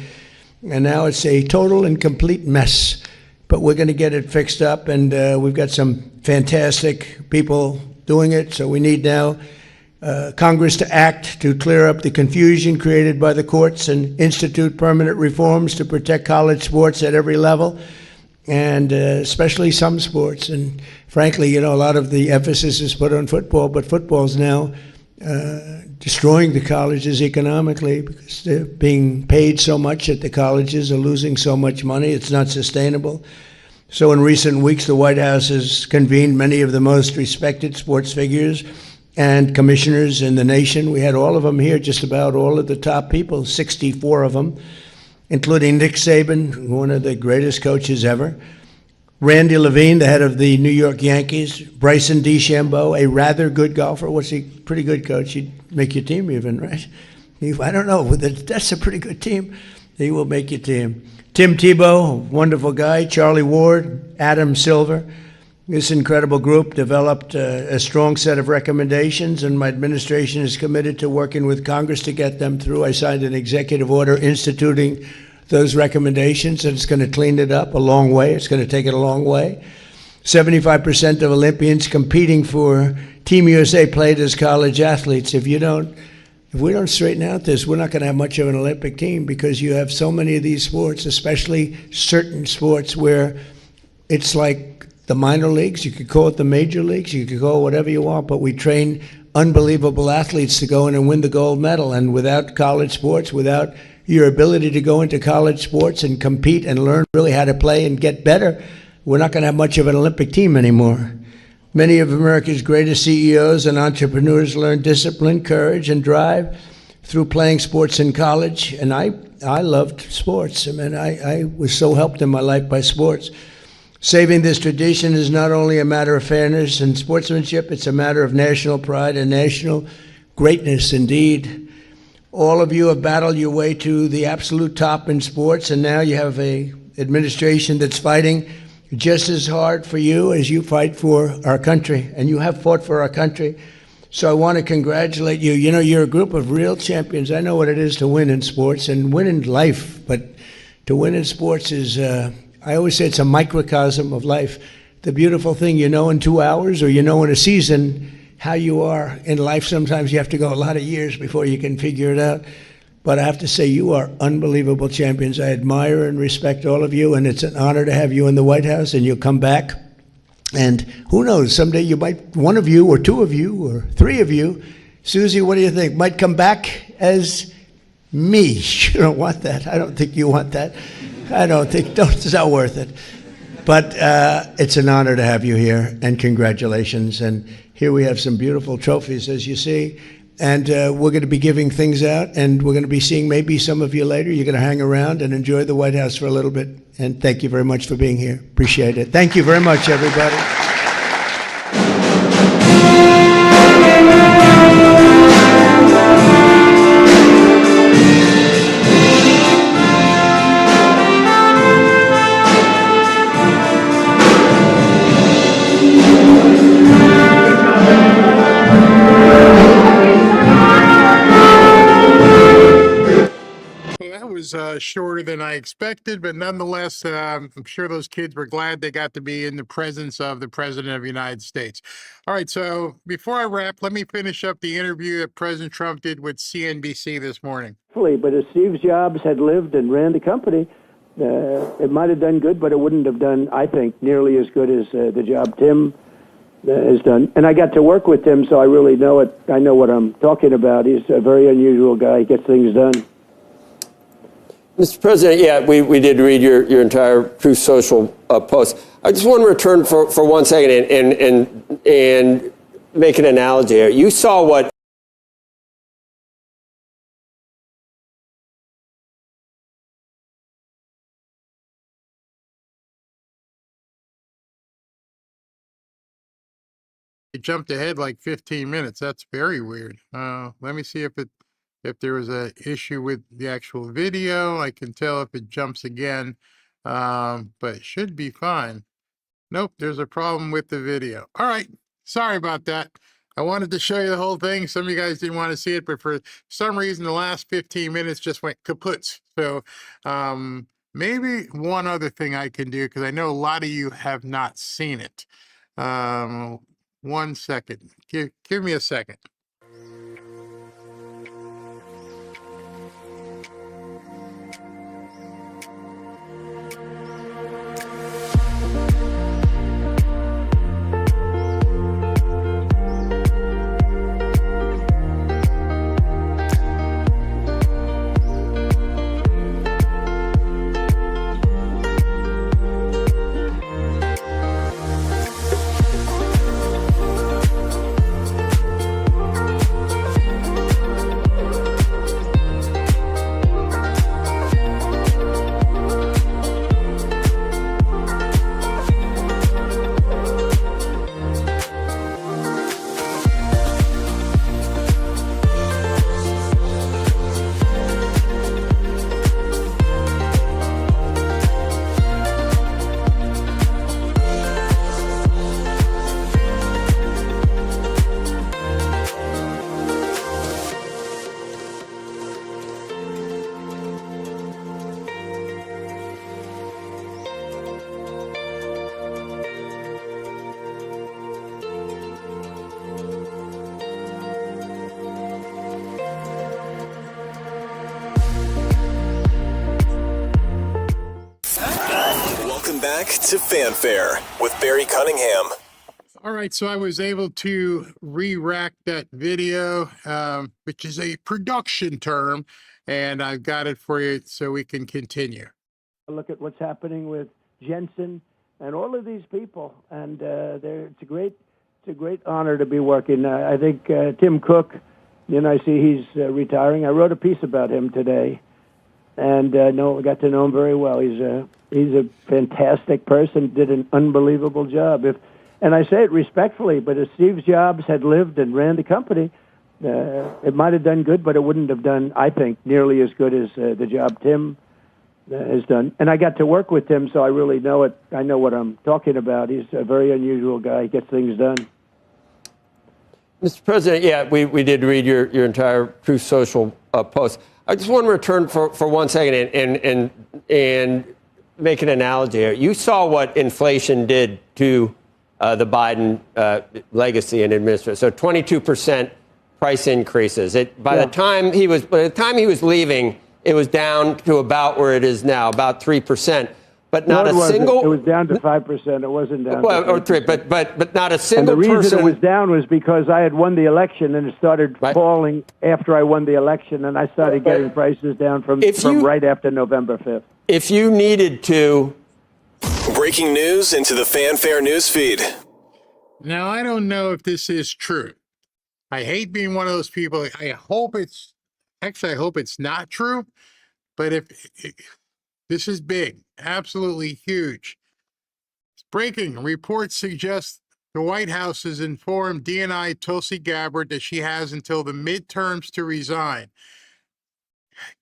and now it's a total and complete mess. But we're going to get it fixed up, and we've got some fantastic people doing it. So we need now Congress to act to clear up the confusion created by the courts and institute permanent reforms to protect college sports at every level, and especially some sports. And frankly, you know, a lot of the emphasis is put on football, but football's now destroying the colleges economically, because they're being paid so much at the colleges, are losing so much money, it's not sustainable. So in recent weeks, the White House has convened many of the most respected sports figures and commissioners in the nation. We had all of them here, just about all of the top people, 64 of them, including Nick Saban, one of the greatest coaches ever, Randy Levine, the head of the New York Yankees, Bryson DeChambeau, a rather good golfer. What's he? Pretty good coach. He'd make your team even, right? I don't know. That's a pretty good team. He will make your team. Tim Tebow, wonderful guy. Charlie Ward, Adam Silver. This incredible group developed a strong set of recommendations, and my administration is committed to working with Congress to get them through. I signed an executive order instituting those recommendations, and it's going to clean it up a long way. It's going to take it a long way. 75% of Olympians competing for Team USA played as college athletes. If we don't straighten out this, we're not going to have much of an Olympic team, because you have so many of these sports, especially certain sports, where it's like the minor leagues, you could call it the major leagues, you could call it whatever you want, but we train unbelievable athletes to go in and win the gold medal. And without college sports, without your ability to go into college sports and compete and learn really how to play and get better, we're not going to have much of an Olympic team anymore. Many of America's greatest CEOs and entrepreneurs learned discipline, courage, and drive through playing sports in college. And I loved sports. I mean, I was so helped in my life by sports. Saving this tradition is not only a matter of fairness and sportsmanship, it's a matter of national pride and national greatness indeed. All of you have battled your way to the absolute top in sports, and now you have an administration that's fighting just as hard for you as you fight for our country, and you have fought for our country. So I want to congratulate you. You know, you're a group of real champions. I know what it is to win in sports and win in life, but to win in sports is, I always say it's a microcosm of life. The beautiful thing, you know in 2 hours or you know in a season how you are in life. Sometimes you have to go a lot of years before you can figure it out. But I have to say, you are unbelievable champions. I admire and respect all of you, and it's an honor to have you in the White House, and you'll come back. And who knows, someday you might, one of you or two of you or three of you, Susie, what do you think, might come back as me. You don't want that. I don't think you want that. It's not worth it. But it's an honor to have you here, and congratulations. And here we have some beautiful trophies, as you see. And we're going to be giving things out, and we're going to be seeing maybe some of you later. You're going to hang around and enjoy the White House for a little bit. And thank you very much for being here. Appreciate it. Thank you very much, everybody. Shorter than I expected, but nonetheless, I'm sure those kids were glad they got to be in the presence of the President of the United States. All right, so before I wrap, let me finish up the interview that President Trump did with CNBC this morning. But if Steve Jobs had lived and ran the company, it might have done good, but it wouldn't have done, I think, nearly as good as the job Tim has done. And I got to work with Tim, so I really know it. I know what I'm talking about. He's a very unusual guy. He gets things done. Mr. President, yeah, we did read your entire Truth Social post. I just want to return for 1 second and make an analogy here. You saw what It jumped ahead like 15 minutes. That's very weird. Let me see if there was an issue with the actual video. I can tell if it jumps again, but it should be fine. Nope, there's a problem with the video. All right, sorry about that. I wanted to show you the whole thing. Some of you guys didn't want to see it, but for some reason, the last 15 minutes just went kaput. So maybe one other thing I can do, because I know a lot of you have not seen it. 1 second. Give me a second. back to Fanfare with Barry Cunningham. All right, so I was able to re-rack that video, which is a production term, and I've got it for you so we can continue. Look at what's happening with Jensen and all of these people, and it's a great honor to be working. I think Tim Cook, I see he's retiring. I wrote a piece about him today, and I got to know him very well. He's a fantastic person. Did an unbelievable job. And I say it respectfully, but if Steve Jobs had lived and ran the company, it might have done good, but it wouldn't have done, I think, nearly as good as the job Tim has done. And I got to work with Tim, so I really know it. I know what I'm talking about. He's a very unusual guy. He gets things done. Mr. President, yeah, we did read your entire Truth Social post. I just want to return for 1 second and make an analogy here. You saw what inflation did to the Biden legacy and administration. So 22% price increases. By the time he was leaving, it was down to about where it is now, about 3%. But not a single. It was down to 5%. It wasn't down. Well, to 3%. Or 3, but not a single person. And the reason person. it was down was because I had won the election, and it started falling after I won the election, and I started getting prices down from right after November 5th. If you needed to. Breaking news into the Fanfare news feed. Now, I don't know if this is true. I hate being one of those people. I hope it's not true. But this is big, absolutely huge. It's breaking. Reports suggest the White House has informed DNI Tulsi Gabbard that she has until the midterms to resign.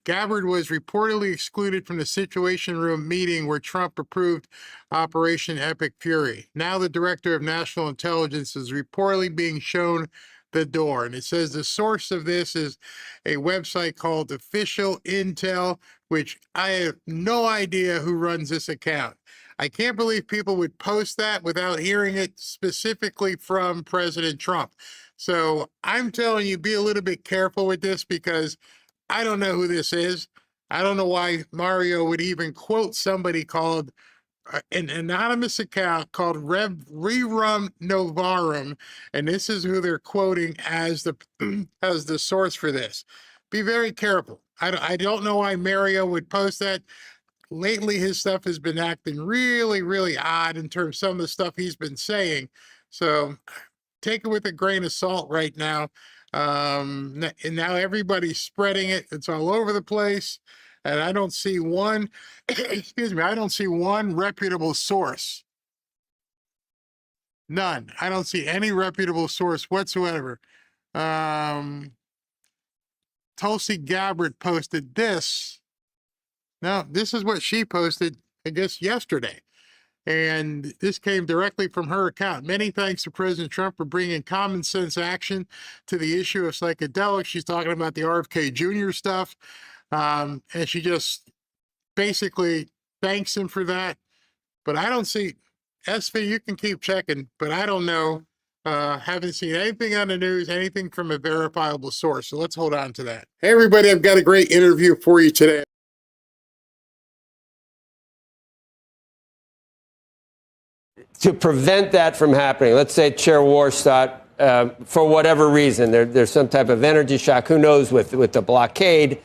Gabbard was reportedly excluded from the Situation Room meeting where Trump approved Operation Epic Fury. Now the Director of National Intelligence is reportedly being shown the door. And it says the source of this is a website called Official Intel, which I have no idea who runs this account. I can't believe people would post that without hearing it specifically from President Trump. So I'm telling you, be a little bit careful with this because I don't know who this is. I don't know why Mario would even quote somebody called an anonymous account called Rerum Novarum, and this is who they're quoting as the source for this. Be very careful. I don't know why Mario would post that. Lately, his stuff has been acting really, really odd in terms of some of the stuff he's been saying. So take it with a grain of salt right now. And now everybody's spreading it. It's all over the place. And I don't see one, I don't see one reputable source. None. I don't see any reputable source whatsoever. Tulsi Gabbard posted this. Now, this is what she posted, I guess, yesterday. And this came directly from her account. Many thanks to President Trump for bringing common sense action to the issue of psychedelics. She's talking about the RFK Jr. stuff. And she just basically thanks him for that. But I don't see, SV, you can keep checking, but I don't know. Haven't seen anything on the news, anything from a verifiable source. So let's hold on to that. Hey, everybody, I've got a great interview for you today. To prevent that from happening, let's say Chair Warstock, for whatever reason, there's some type of energy shock, who knows, with the blockade.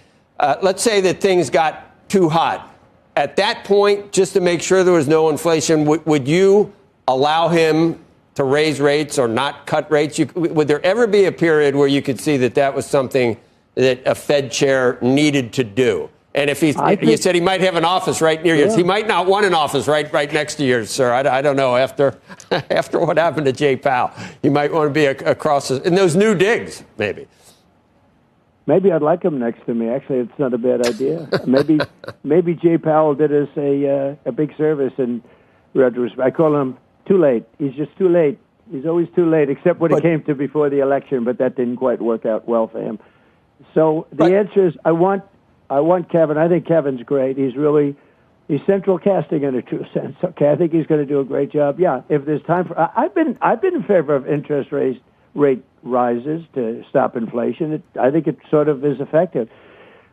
Let's say that things got too hot. At that point, just to make sure there was no inflation, would you allow him to raise rates or not cut rates? Would there ever be a period where you could see that was something that a Fed chair needed to do? And if you said he might have an office right near yours, he might not want an office right next to yours, sir. I don't know. After what happened to Jay Powell, you might want to be across in those new digs, maybe. Maybe I'd like him next to me. Actually, it's not a bad idea. Maybe Jay Powell did us a big service in retrospect. I call him too late. He's just too late. He's always too late, except when it came to before the election, but that didn't quite work out well for him. So the answer is I want Kevin. I think Kevin's great. He's central casting in a true sense. Okay, I think he's going to do a great job. Yeah, if there's time for, I've been in favor of interest rate rises to stop inflation. I think it sort of is effective.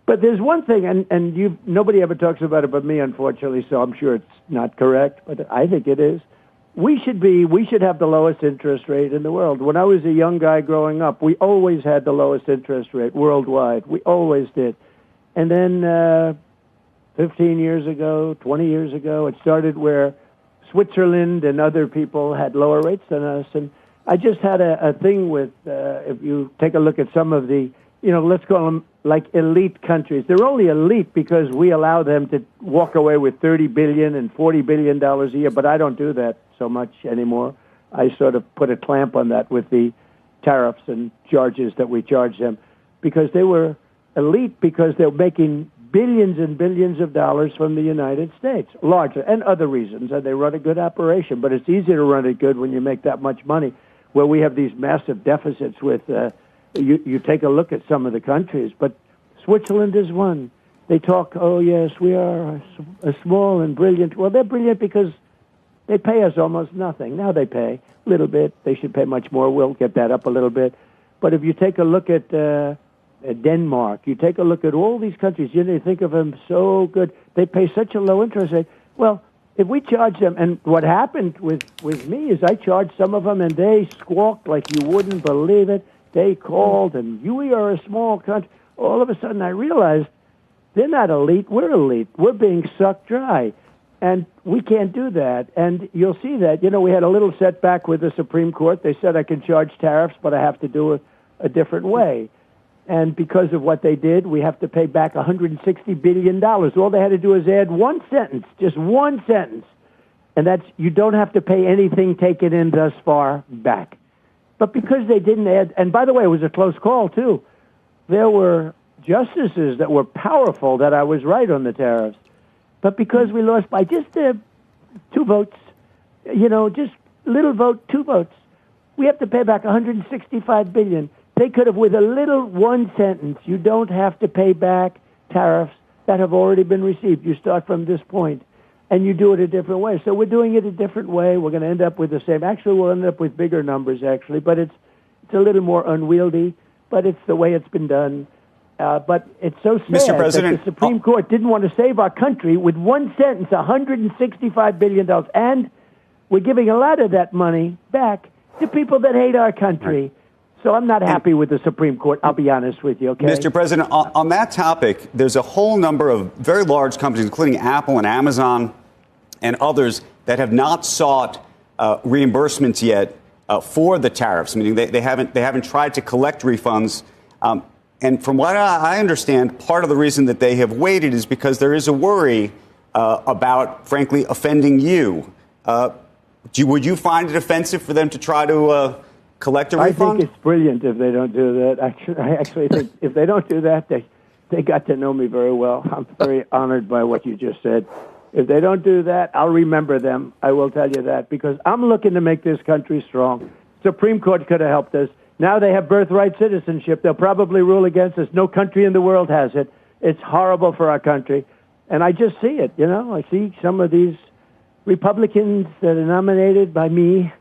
But there's one thing, and nobody ever talks about it but me, unfortunately, so I'm sure it's not correct, but I think it is. We should have the lowest interest rate in the world. When I was a young guy growing up, we always had the lowest interest rate worldwide. We always did. And then 15 years ago, 20 years ago, it started where Switzerland and other people had lower rates than us. And I just had a thing with, if you take a look at some of the, let's call them like elite countries. They're only elite because we allow them to walk away with $30 billion and $40 billion a year, but I don't do that so much anymore. I sort of put a clamp on that with the tariffs and charges that we charge them, because they were elite because they're making billions and billions of dollars from the United States, larger, and other reasons, and they run a good operation. But it's easier to run it good when you make that much money, where we have these massive deficits with, you take a look at some of the countries, but Switzerland is one. They talk, oh, yes, we are a small and brilliant. Well, they're brilliant because they pay us almost nothing. Now they pay a little bit. They should pay much more. We'll get that up a little bit. But if you take a look at Denmark, you take a look at all these countries, you think of them so good. They pay such a low interest rate. Well, if we charge them, and what happened with me is I charged some of them, and they squawked like you wouldn't believe it. They called, and we are a small country. All of a sudden, I realized they're not elite. We're elite. We're being sucked dry. And we can't do that. And you'll see that. We had a little setback with the Supreme Court. They said I can charge tariffs, but I have to do it a different way. And because of what they did, we have to pay back $160 billion. All they had to do is add one sentence, just one sentence. And that's, you don't have to pay anything taken in thus far back. But because they didn't add, and by the way, it was a close call, too. There were justices that were powerful that I was right on the tariffs. But because we lost by just 2 votes, just little vote, 2 votes, we have to pay back $165 billion. They could have, with a little one sentence, you don't have to pay back tariffs that have already been received. You start from this point, and you do it a different way. So we're doing it a different way. We're going to end up with the same. Actually, we'll end up with bigger numbers, actually, but it's a little more unwieldy, but it's the way it's been done. But it's so sad Mr. President, that the Supreme Court didn't want to save our country with one sentence, $165 billion. And we're giving a lot of that money back to people that hate our country. So I'm not happy with the Supreme Court, I'll be honest with you, okay? Mr. President, on that topic, there's a whole number of very large companies, including Apple and Amazon and others, that have not sought reimbursements yet for the tariffs, meaning they haven't tried to collect refunds. And from what I understand, part of the reason that they have waited is because there is a worry about, frankly, offending you. Would you find it offensive for them to try to collect a refund? I think it's brilliant if they don't do that. I actually think if they don't do that, they got to know me very well. I'm very honored by what you just said. If they don't do that, I'll remember them. I will tell you that, because I'm looking to make this country strong. Supreme Court could have helped us. Now they have birthright citizenship. They'll probably rule against us. No country in the world has it. It's horrible for our country. And I just see it, I see some of these Republicans that are nominated by me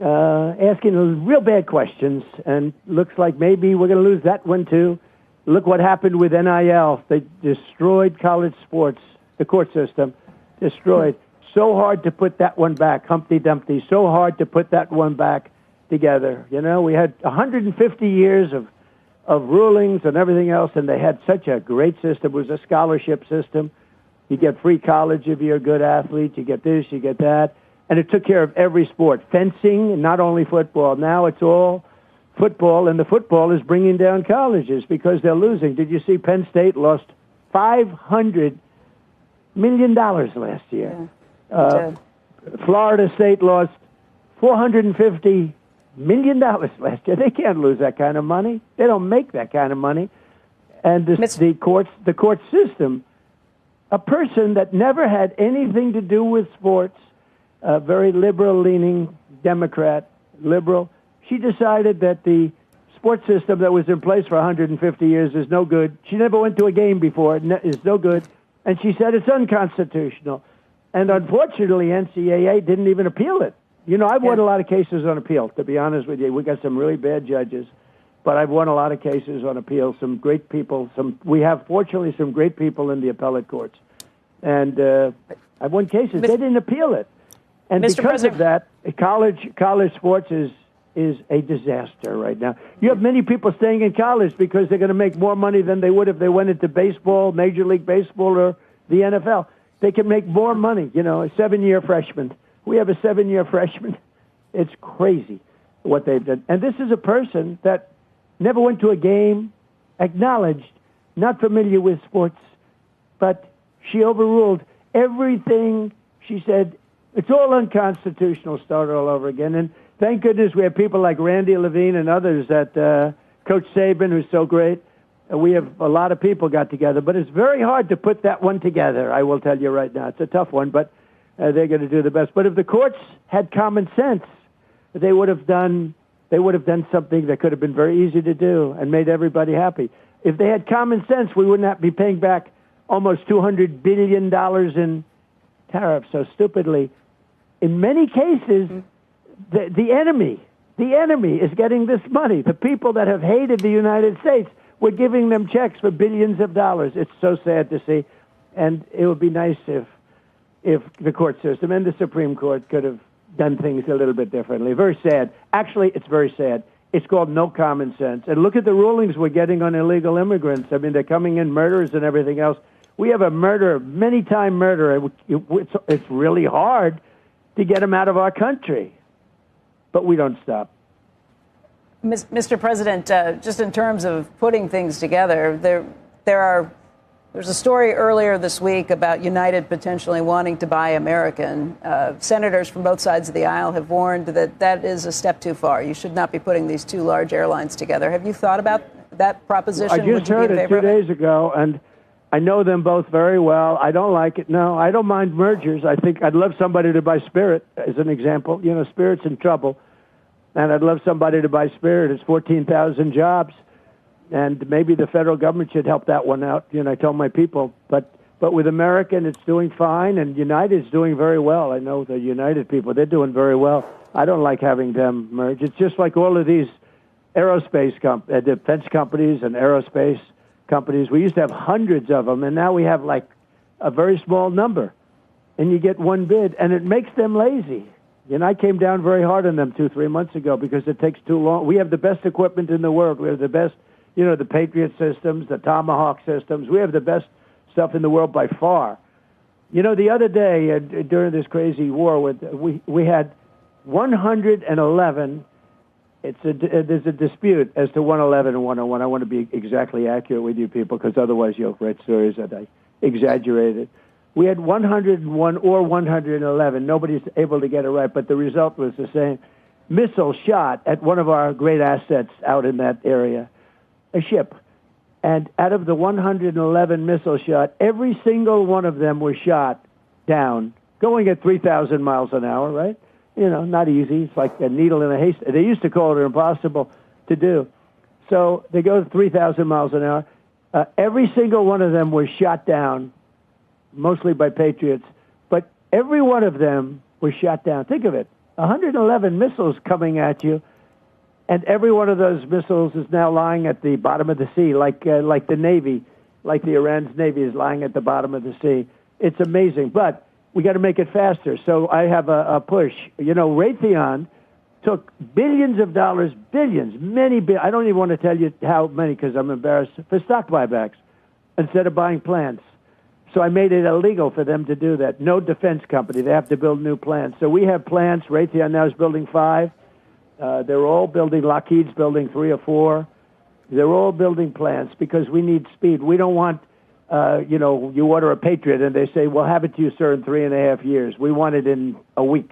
asking real bad questions, and looks like maybe we're going to lose that one too. Look what happened with NIL. They destroyed college sports, the court system, destroyed. So hard to put that one back, Humpty Dumpty, so hard to put that one back together. We had 150 years of rulings and everything else, and they had such a great system. It was a scholarship system. You get free college if you're a good athlete. You get this, you get that. And it took care of every sport. Fencing, and not only football. Now it's all football, and the football is bringing down colleges because they're losing. Did you see Penn State lost $500 million last year? Yeah, Florida State lost $450 million last year. They can't lose that kind of money. They don't make that kind of money. And the court system, a person that never had anything to do with sports, a very liberal-leaning Democrat, liberal, she decided that the sports system that was in place for 150 years is no good. She never went to a game before. Is no good. And she said it's unconstitutional. And unfortunately, NCAA didn't even appeal it. I've won a lot of cases on appeal, to be honest with you. We got some really bad judges. but I've won a lot of cases on appeal. Some great people. We have, fortunately, some great people in the appellate courts. And I've won cases. They didn't appeal it. And Mr. because of that, college sports is a disaster right now. You have many people staying in college because they're going to make more money than they would if they went into baseball, Major League Baseball, or the NFL. They can make more money, a 7-year freshman. We have a 7-year freshman. It's crazy what they've done. And this is a person that never went to a game, acknowledged, not familiar with sports, but she overruled everything. She said, it's all unconstitutional, start all over again. And thank goodness we have people like Randy Levine and others that Coach Saban, who's so great. We have a lot of people got together, but it's very hard to put that one together. I will tell you right now, it's a tough one, but they're going to do the best. But if the courts had common sense, they would have done something that could have been very easy to do and made everybody happy. If they had common sense, we would not be paying back almost $200 billion in tariffs so stupidly. In many cases, the enemy is getting this money. The people that have hated the United States, we're giving them checks for billions of dollars. It's so sad to see. And it would be nice if the court system and the Supreme Court could have done things a little bit differently. Very sad. Actually, it's very sad. It's called no common sense. And look at the rulings we're getting on illegal immigrants. I mean, they're coming in murderers and everything else. We have a many-time murderer. It's really hard to get them out of our country. But we don't stop. Mr. President, just in terms of putting things together, there's a story earlier this week about United potentially wanting to buy American. Senators from both sides of the aisle have warned that that is a step too far. You should not be putting these two large airlines together. Have you thought about that proposition? I just heard it 2 days ago, and I know them both very well. I don't like it. No, I don't mind mergers. I think I'd love somebody to buy Spirit, as an example. Spirit's in trouble. And I'd love somebody to buy Spirit. It's 14,000 jobs. And maybe the federal government should help that one out. I told my people. But with American, it's doing fine. And United's doing very well. I know the United people, they're doing very well. I don't like having them merge. It's just like all of these aerospace defense companies and aerospace companies. We used to have hundreds of them, and now we have like a very small number. And you get one bid, and it makes them lazy. I came down very hard on them 2-3 months ago because it takes too long. We have the best equipment in the world. We have the best, the Patriot systems, the Tomahawk systems. We have the best stuff in the world by far. The other day during this crazy war, we had 111. There's a dispute as to 111 and 101. I want to be exactly accurate with you people because otherwise you'll write stories that I exaggerated. We had 101 or 111. Nobody's able to get it right, but the result was the same. Missile shot at one of our great assets out in that area, a ship. And out of the 111 missile shot, every single one of them was shot down, going at 3,000 miles an hour, right? Not easy. It's like a needle in a haystack. They used to call it impossible to do. So they go to 3,000 miles an hour. Every single one of them was shot down, mostly by Patriots, but every one of them was shot down. Think of it, 111 missiles coming at you, and every one of those missiles is now lying at the bottom of the sea, like the Navy, like the Iran's Navy is lying at the bottom of the sea. It's amazing, but we got to make it faster. So I have a push. Raytheon took billions of dollars, I don't even want to tell you how many because I'm embarrassed, for stock buybacks instead of buying plants. So I made it illegal for them to do that. No defense company. They have to build new plants. So we have plants. Raytheon now is building 5. They're all building. Lockheed's building 3 or 4. They're all building plants because we need speed. We don't want, you order a Patriot and they say, we'll have it to you, sir, in 3.5 years. We want it in a week.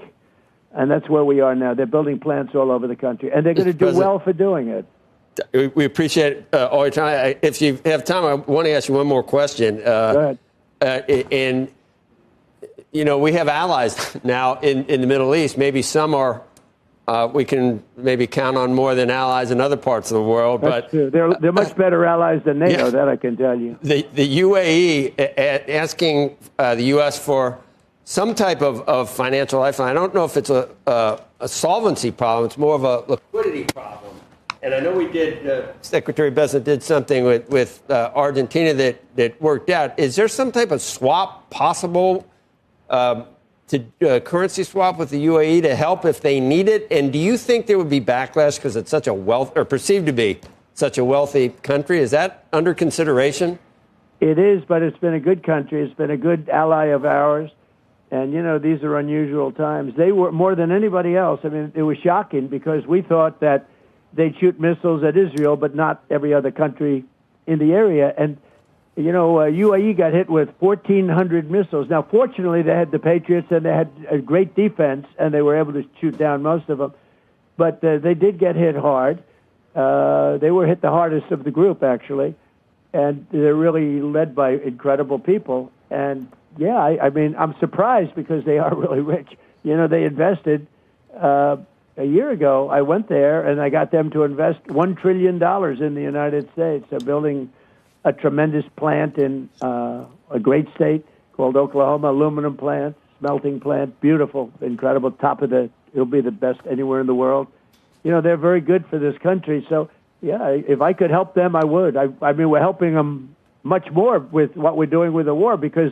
And that's where we are now. They're building plants all over the country. And they're going to do well for doing it. We appreciate all your time. If you have time, I want to ask you one more question. Go ahead. And, we have allies now in the Middle East. Maybe some are, we can maybe count on more than allies in other parts of the world. That's true. They're much better allies than NATO, yeah. That I can tell you. The UAE asking the U.S. for some type of financial lifeline. I don't know if it's a solvency problem. It's more of a liquidity problem. And I know we did, Secretary Bessent did something with Argentina that worked out. Is there some type of swap possible, currency swap with the UAE to help if they need it? And do you think there would be backlash because it's such a or perceived to be such a wealthy country? Is that under consideration? It is, but it's been a good country. It's been a good ally of ours. And, you know, these are unusual times. They were more than anybody else. I mean, it was shocking because we thought that they'd shoot missiles at Israel, but not every other country in the area. And, you know, UAE got hit with 1,400 missiles. Now, fortunately, they had the Patriots and they had a great defense, and they were able to shoot down most of them. But they did get hit hard. They were hit the hardest of the group, actually. And they're really led by incredible people. And, yeah, I mean, I'm surprised because they are really rich. You know, they invested a year ago. I went there, and I got them to invest $1 trillion in the United States. They're building a tremendous plant in a great state called Oklahoma, aluminum plant, smelting plant, beautiful, incredible, it'll be the best anywhere in the world. You know, they're very good for this country. So, yeah, if I could help them, I would. I mean, we're helping them much more with what we're doing with the war because,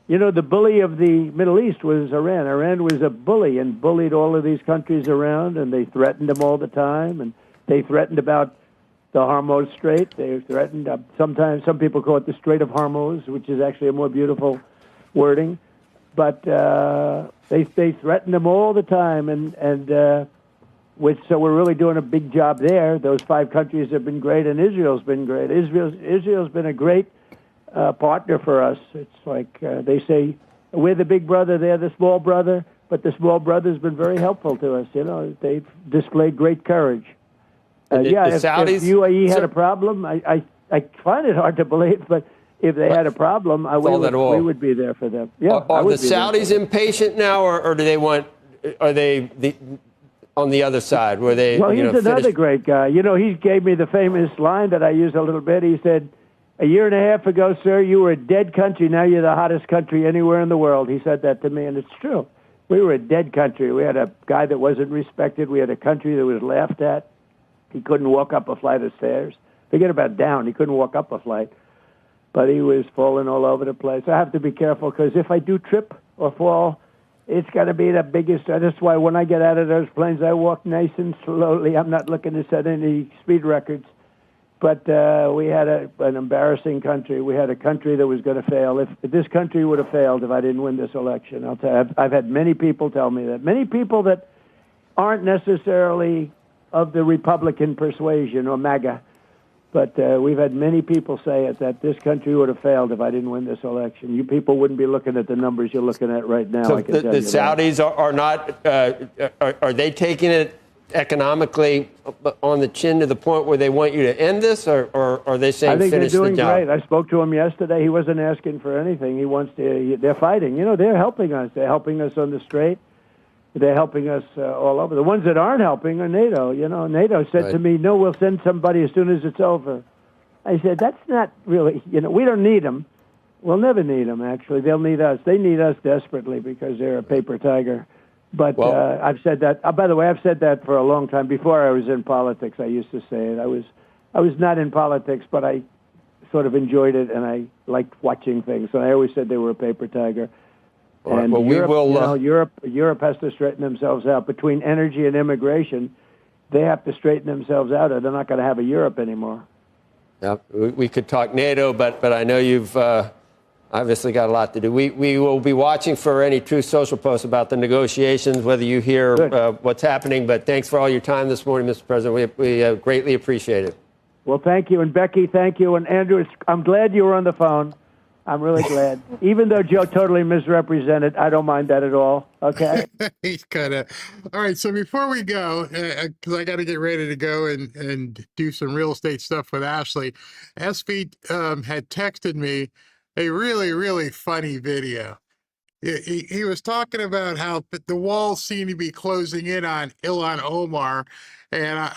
you know, the bully of the Middle East was Iran. Iran was a bully and bullied all of these countries around, and they threatened them all the time. And they threatened about the Hormuz Strait. They threatened, sometimes some people call it the Strait of Hormuz, which is actually a more beautiful wording. But they threatened them all the time, so we're really doing a big job there. Those 5 countries have been great, and Israel's been great. Israel's been a great partner for us. It's like they say, we're the big brother, they're the small brother, but the small brother's been very helpful to us. You know, they've displayed great courage. If UAE had a problem, I find it hard to believe, but if they had a problem, we would be there for them. Yeah, are the Saudis impatient now, or do they are they on the other side? Where they? Well, he's another great guy. You know, he gave me the famous line that I use a little bit. He said, "A year and a half ago, sir, you were a dead country. Now you're the hottest country anywhere in the world." He said that to me, and it's true. We were a dead country. We had a guy that wasn't respected. We had a country that was laughed at. He couldn't walk up a flight of stairs. Forget about down. He couldn't walk up a flight. But he was falling all over the place. I have to be careful because if I do trip or fall, it's got to be the biggest. That's why when I get out of those planes, I walk nice and slowly. I'm not looking to set any speed records. But we had an embarrassing country. We had a country that was going to fail. If this country would have failed if I didn't win this election, I'll tell you, I've had many people tell me that. Many people that aren't necessarily of the Republican persuasion or MAGA. But we've had many people say it, that this country would have failed if I didn't win this election. You people wouldn't be looking at the numbers you're looking at right now. So the Saudis are not, are they taking it economically on the chin to the point where they want you to end this, or are they saying finish the job? I think they're doing great. I spoke to him yesterday. He wasn't asking for anything. He wants to, they're fighting. You know, they're helping us. They're helping us on the Strait. They're helping us all over. The ones that aren't helping are NATO. You know, NATO said to me, no, we'll send somebody as soon as it's over. I said, that's not really, you know, we don't need them. We'll never need them, actually. They'll need us. They need us desperately because they're a paper tiger. But I've said that. By the way, I've said that for a long time. Before I was in politics, I used to say it. I was not in politics, but I sort of enjoyed it, and I liked watching things. And I always said they were a paper tiger. And well, Europe, Europe has to straighten themselves out. Between energy and immigration, they have to straighten themselves out, or they're not going to have a Europe anymore. Yeah, we could talk NATO, but I know you've obviously got a lot to do. We will be watching for any Truth Social posts about the negotiations, whether you hear what's happening. But thanks for all your time this morning, Mr. President. We greatly appreciate it. Well, thank you. And Becky, thank you. And Andrew, I'm glad you were on the phone. I'm really glad. Even though Joe totally misrepresented, I don't mind that at all. Okay? He's kind of... All right, so before we go, because I got to get ready to go and do some real estate stuff with Ashley, SV had texted me a really, really funny video. He was talking about how the walls seem to be closing in on Ilhan Omar, and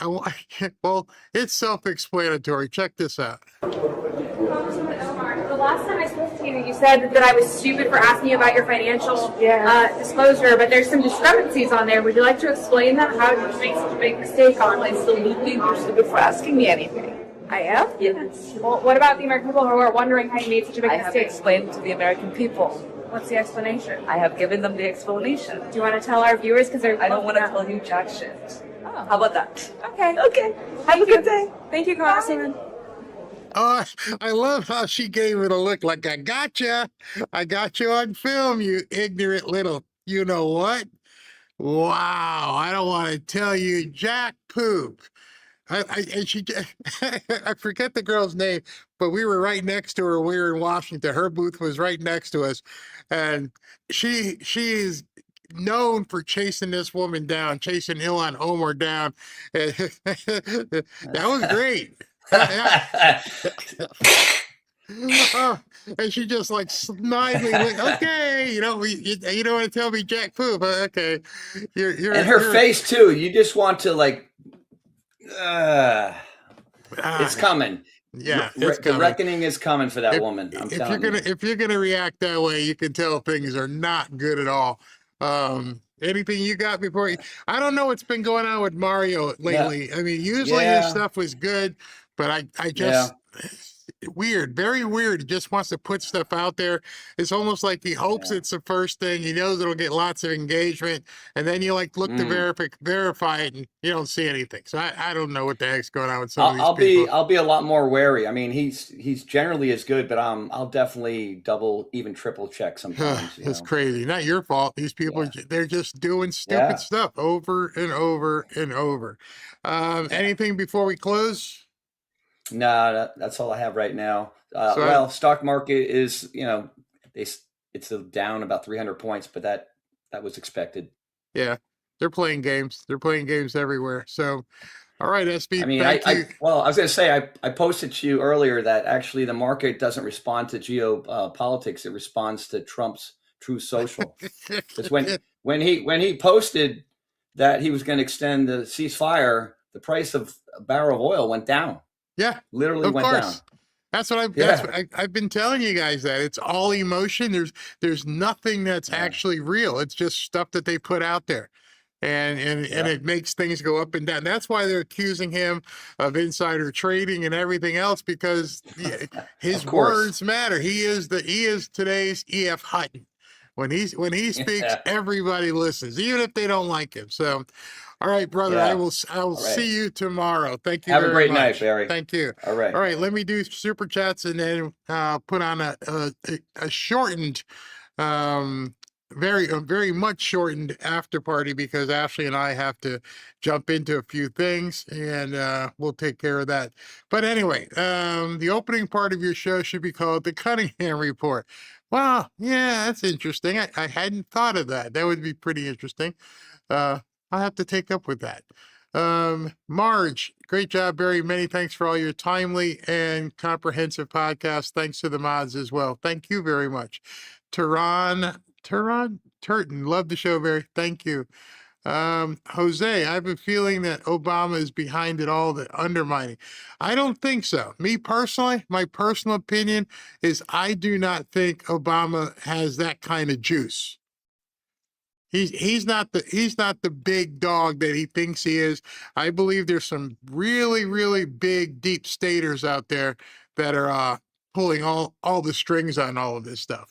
well, it's self-explanatory. Check this out. Congresswoman Omar, the last time I spoke to you, You said that I was stupid for asking you about your financial disclosure, but there's some discrepancies on there. Would you like to explain that? How did you make such a big mistake on it? Absolutely, you're stupid for asking me anything. I am? Yes. Well, what about the American people who are wondering how you made such a big I have mistake? explained to the American people. What's the explanation? I have given them the explanation. Do you want to tell our viewers? Because they're. I don't want to tell you jack shit. Oh. How about that? Okay. Okay. Have a good day. Thank you, Congresswoman. Oh, I love how she gave it a look like, I gotcha. I got you on film, you ignorant little, you know what? Wow. I don't want to tell you jack poop. And she, I forget the girl's name, but we were right next to her when we were in Washington. Her booth was right next to us. And she is known for chasing this woman down, chasing Ilhan Omar down. That was great. Oh, and she just like snidely went, okay, you don't want to tell me jack poop. Okay. And her face too. You just want to like, it's coming. Yeah, it's The coming. reckoning is coming for that woman. I'm telling you. If you're gonna react that way, you can tell things are not good at all. Anything you got before? I don't know what's been going on with Mario lately. I mean, usually his stuff was good, but I just weird, very weird. He just wants to put stuff out there. It's almost like he hopes it's the first thing. He knows it'll get lots of engagement, and then you like look to verify it, and you don't see anything. So I don't know what the heck's going on with some of these people. I'll be a lot more wary. I mean, he's generally as good, but I'll definitely double, even triple check sometimes. It's crazy. Not your fault. These people, they're just doing stupid stuff over and over and over. Anything before we close? No, that's all I have right now. Stock market is, it's down about 300 points, but that was expected. Yeah, they're playing games. They're playing games everywhere. So, all right, SB. I mean, I was going to say, I posted to you earlier that actually the market doesn't respond to geopolitics. It responds to Trump's True Social. Because when he posted that he was going to extend the ceasefire, the price of a barrel of oil went down. Yeah, literally went down. That's what I've been telling you guys, that it's all emotion. There's nothing that's actually real. It's just stuff that they put out there, and it makes things go up and down. That's why they're accusing him of insider trading and everything else, because his words matter. He is today's E.F. Hutton. When he speaks, everybody listens, even if they don't like him. So. All right, brother. I will see you tomorrow. Thank you. Have a great much. night, Barry. Thank you. All right. All right. Let me do super chats and then put on a shortened, very much shortened after party, because Ashley and I have to jump into a few things, and we'll take care of that. But anyway, the opening part of your show should be called the Cunningham Report. Wow. Yeah, that's interesting. I hadn't thought of that. That would be pretty interesting. I'll have to take up with that. Marge, great job, Barry. Many thanks for all your timely and comprehensive podcasts. Thanks to the mods as well. Thank you very much. Turton, love the show, Barry. Thank you. Jose, I have a feeling that Obama is behind it all, the undermining. I don't think so. Me personally, my personal opinion is I do not think Obama has that kind of juice. He's not the big dog that he thinks he is. I believe there's some really, really big deep staters out there that are pulling all the strings on all of this stuff.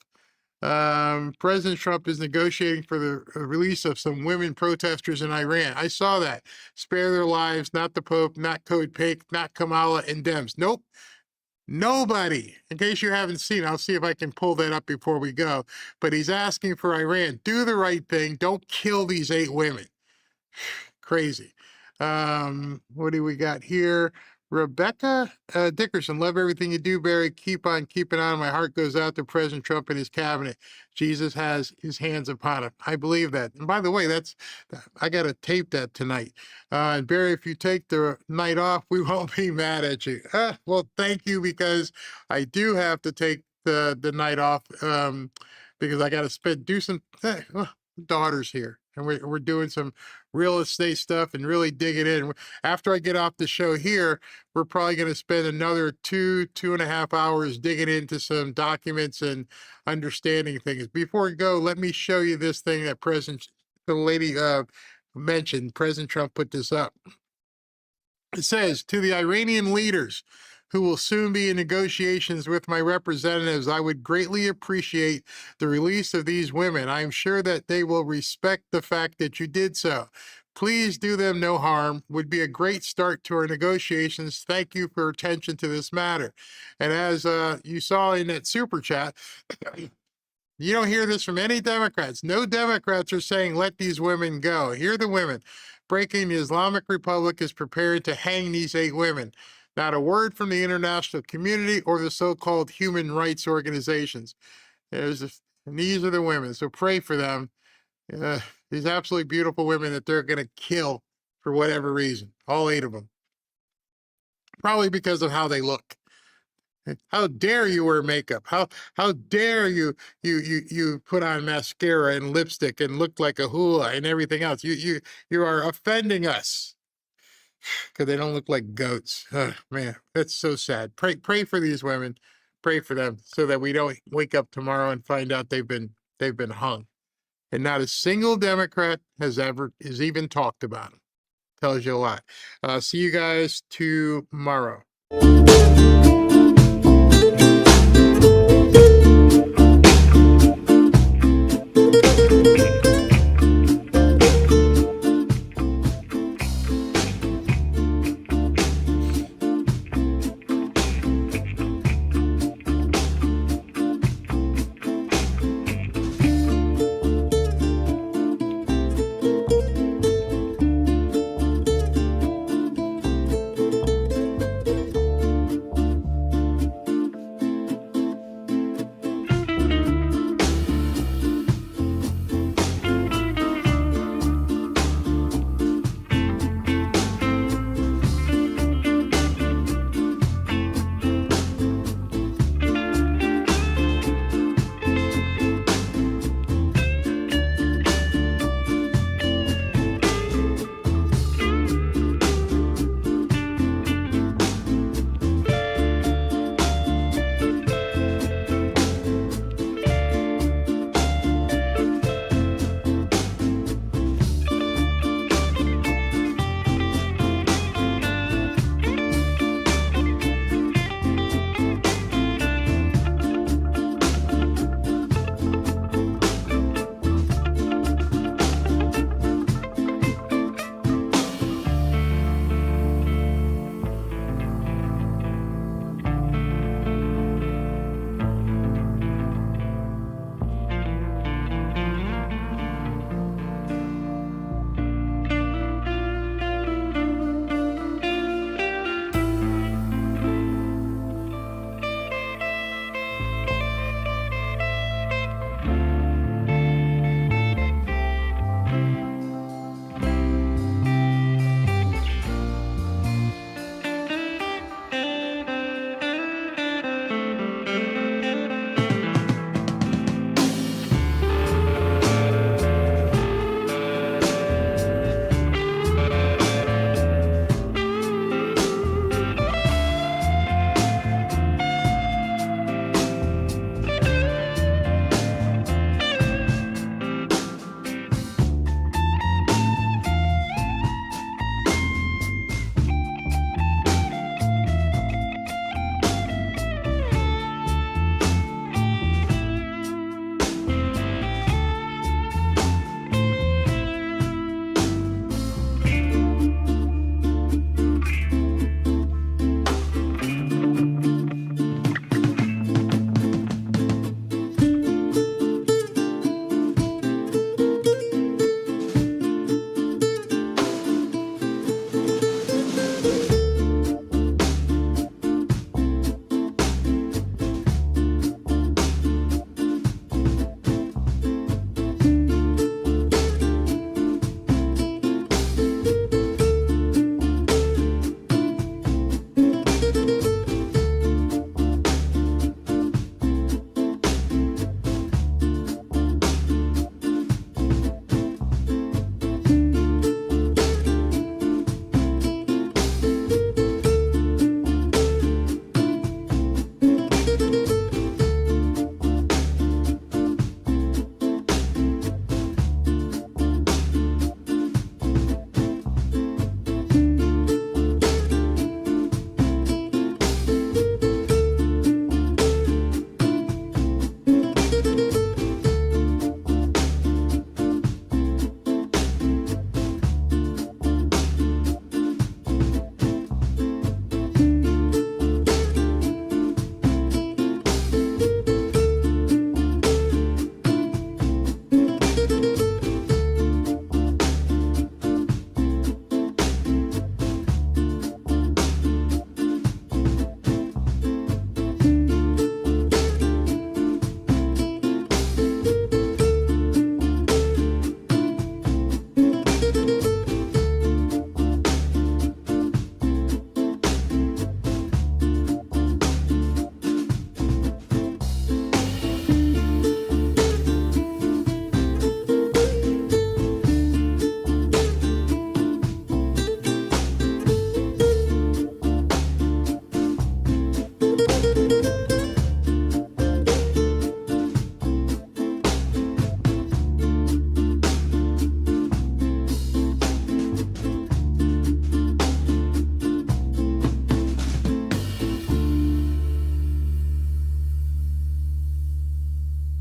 President Trump is negotiating for the release of some women protesters in Iran. I saw that. Spare their lives, not the Pope, not Code Pink, not Kamala and Dems. Nope. Nobody. In case you haven't seen, I'll see if I can pull that up before we go. But he's asking for Iran, do the right thing. Don't kill these 8 women. Crazy. What do we got here? Rebecca Dickerson, love everything you do, Barry. Keep on keeping on. My heart goes out to President Trump and his cabinet. Jesus has his hands upon him. I believe that. And by the way, I got to tape that tonight. And Barry, if you take the night off, we won't be mad at you. Well, thank you, because I do have to take the night off because I got to do some daughter's here. and we're doing some real estate stuff and really digging in. After I get off the show here, we're probably going to spend another 2.5 hours digging into some documents and understanding things. Before we go, let me show you this thing that the lady mentioned. President Trump put this up. It says, to the Iranian leaders who will soon be in negotiations with my representatives, I would greatly appreciate the release of these women. I am sure that they will respect the fact that you did so. Please do them no harm. Would be a great start to our negotiations. Thank you for attention to this matter. And as you saw in that super chat, you don't hear this from any Democrats. No Democrats are saying, let these women go. Hear the women. Breaking the Islamic Republic is prepared to hang these 8 women. Not a word from the international community or the so-called human rights organizations. And these are the women, so pray for them. These absolutely beautiful women that they're going to kill for whatever reason, all 8 of them. Probably because of how they look. How dare you wear makeup? How dare you put on mascara and lipstick and look like a hula and everything else? You are offending us because they don't look like goats. Oh, man, that's so sad. Pray for these women. Pray for them so that we don't wake up tomorrow and find out they've been hung. And not a single Democrat has even talked about them. Tells you a lot. See you guys tomorrow.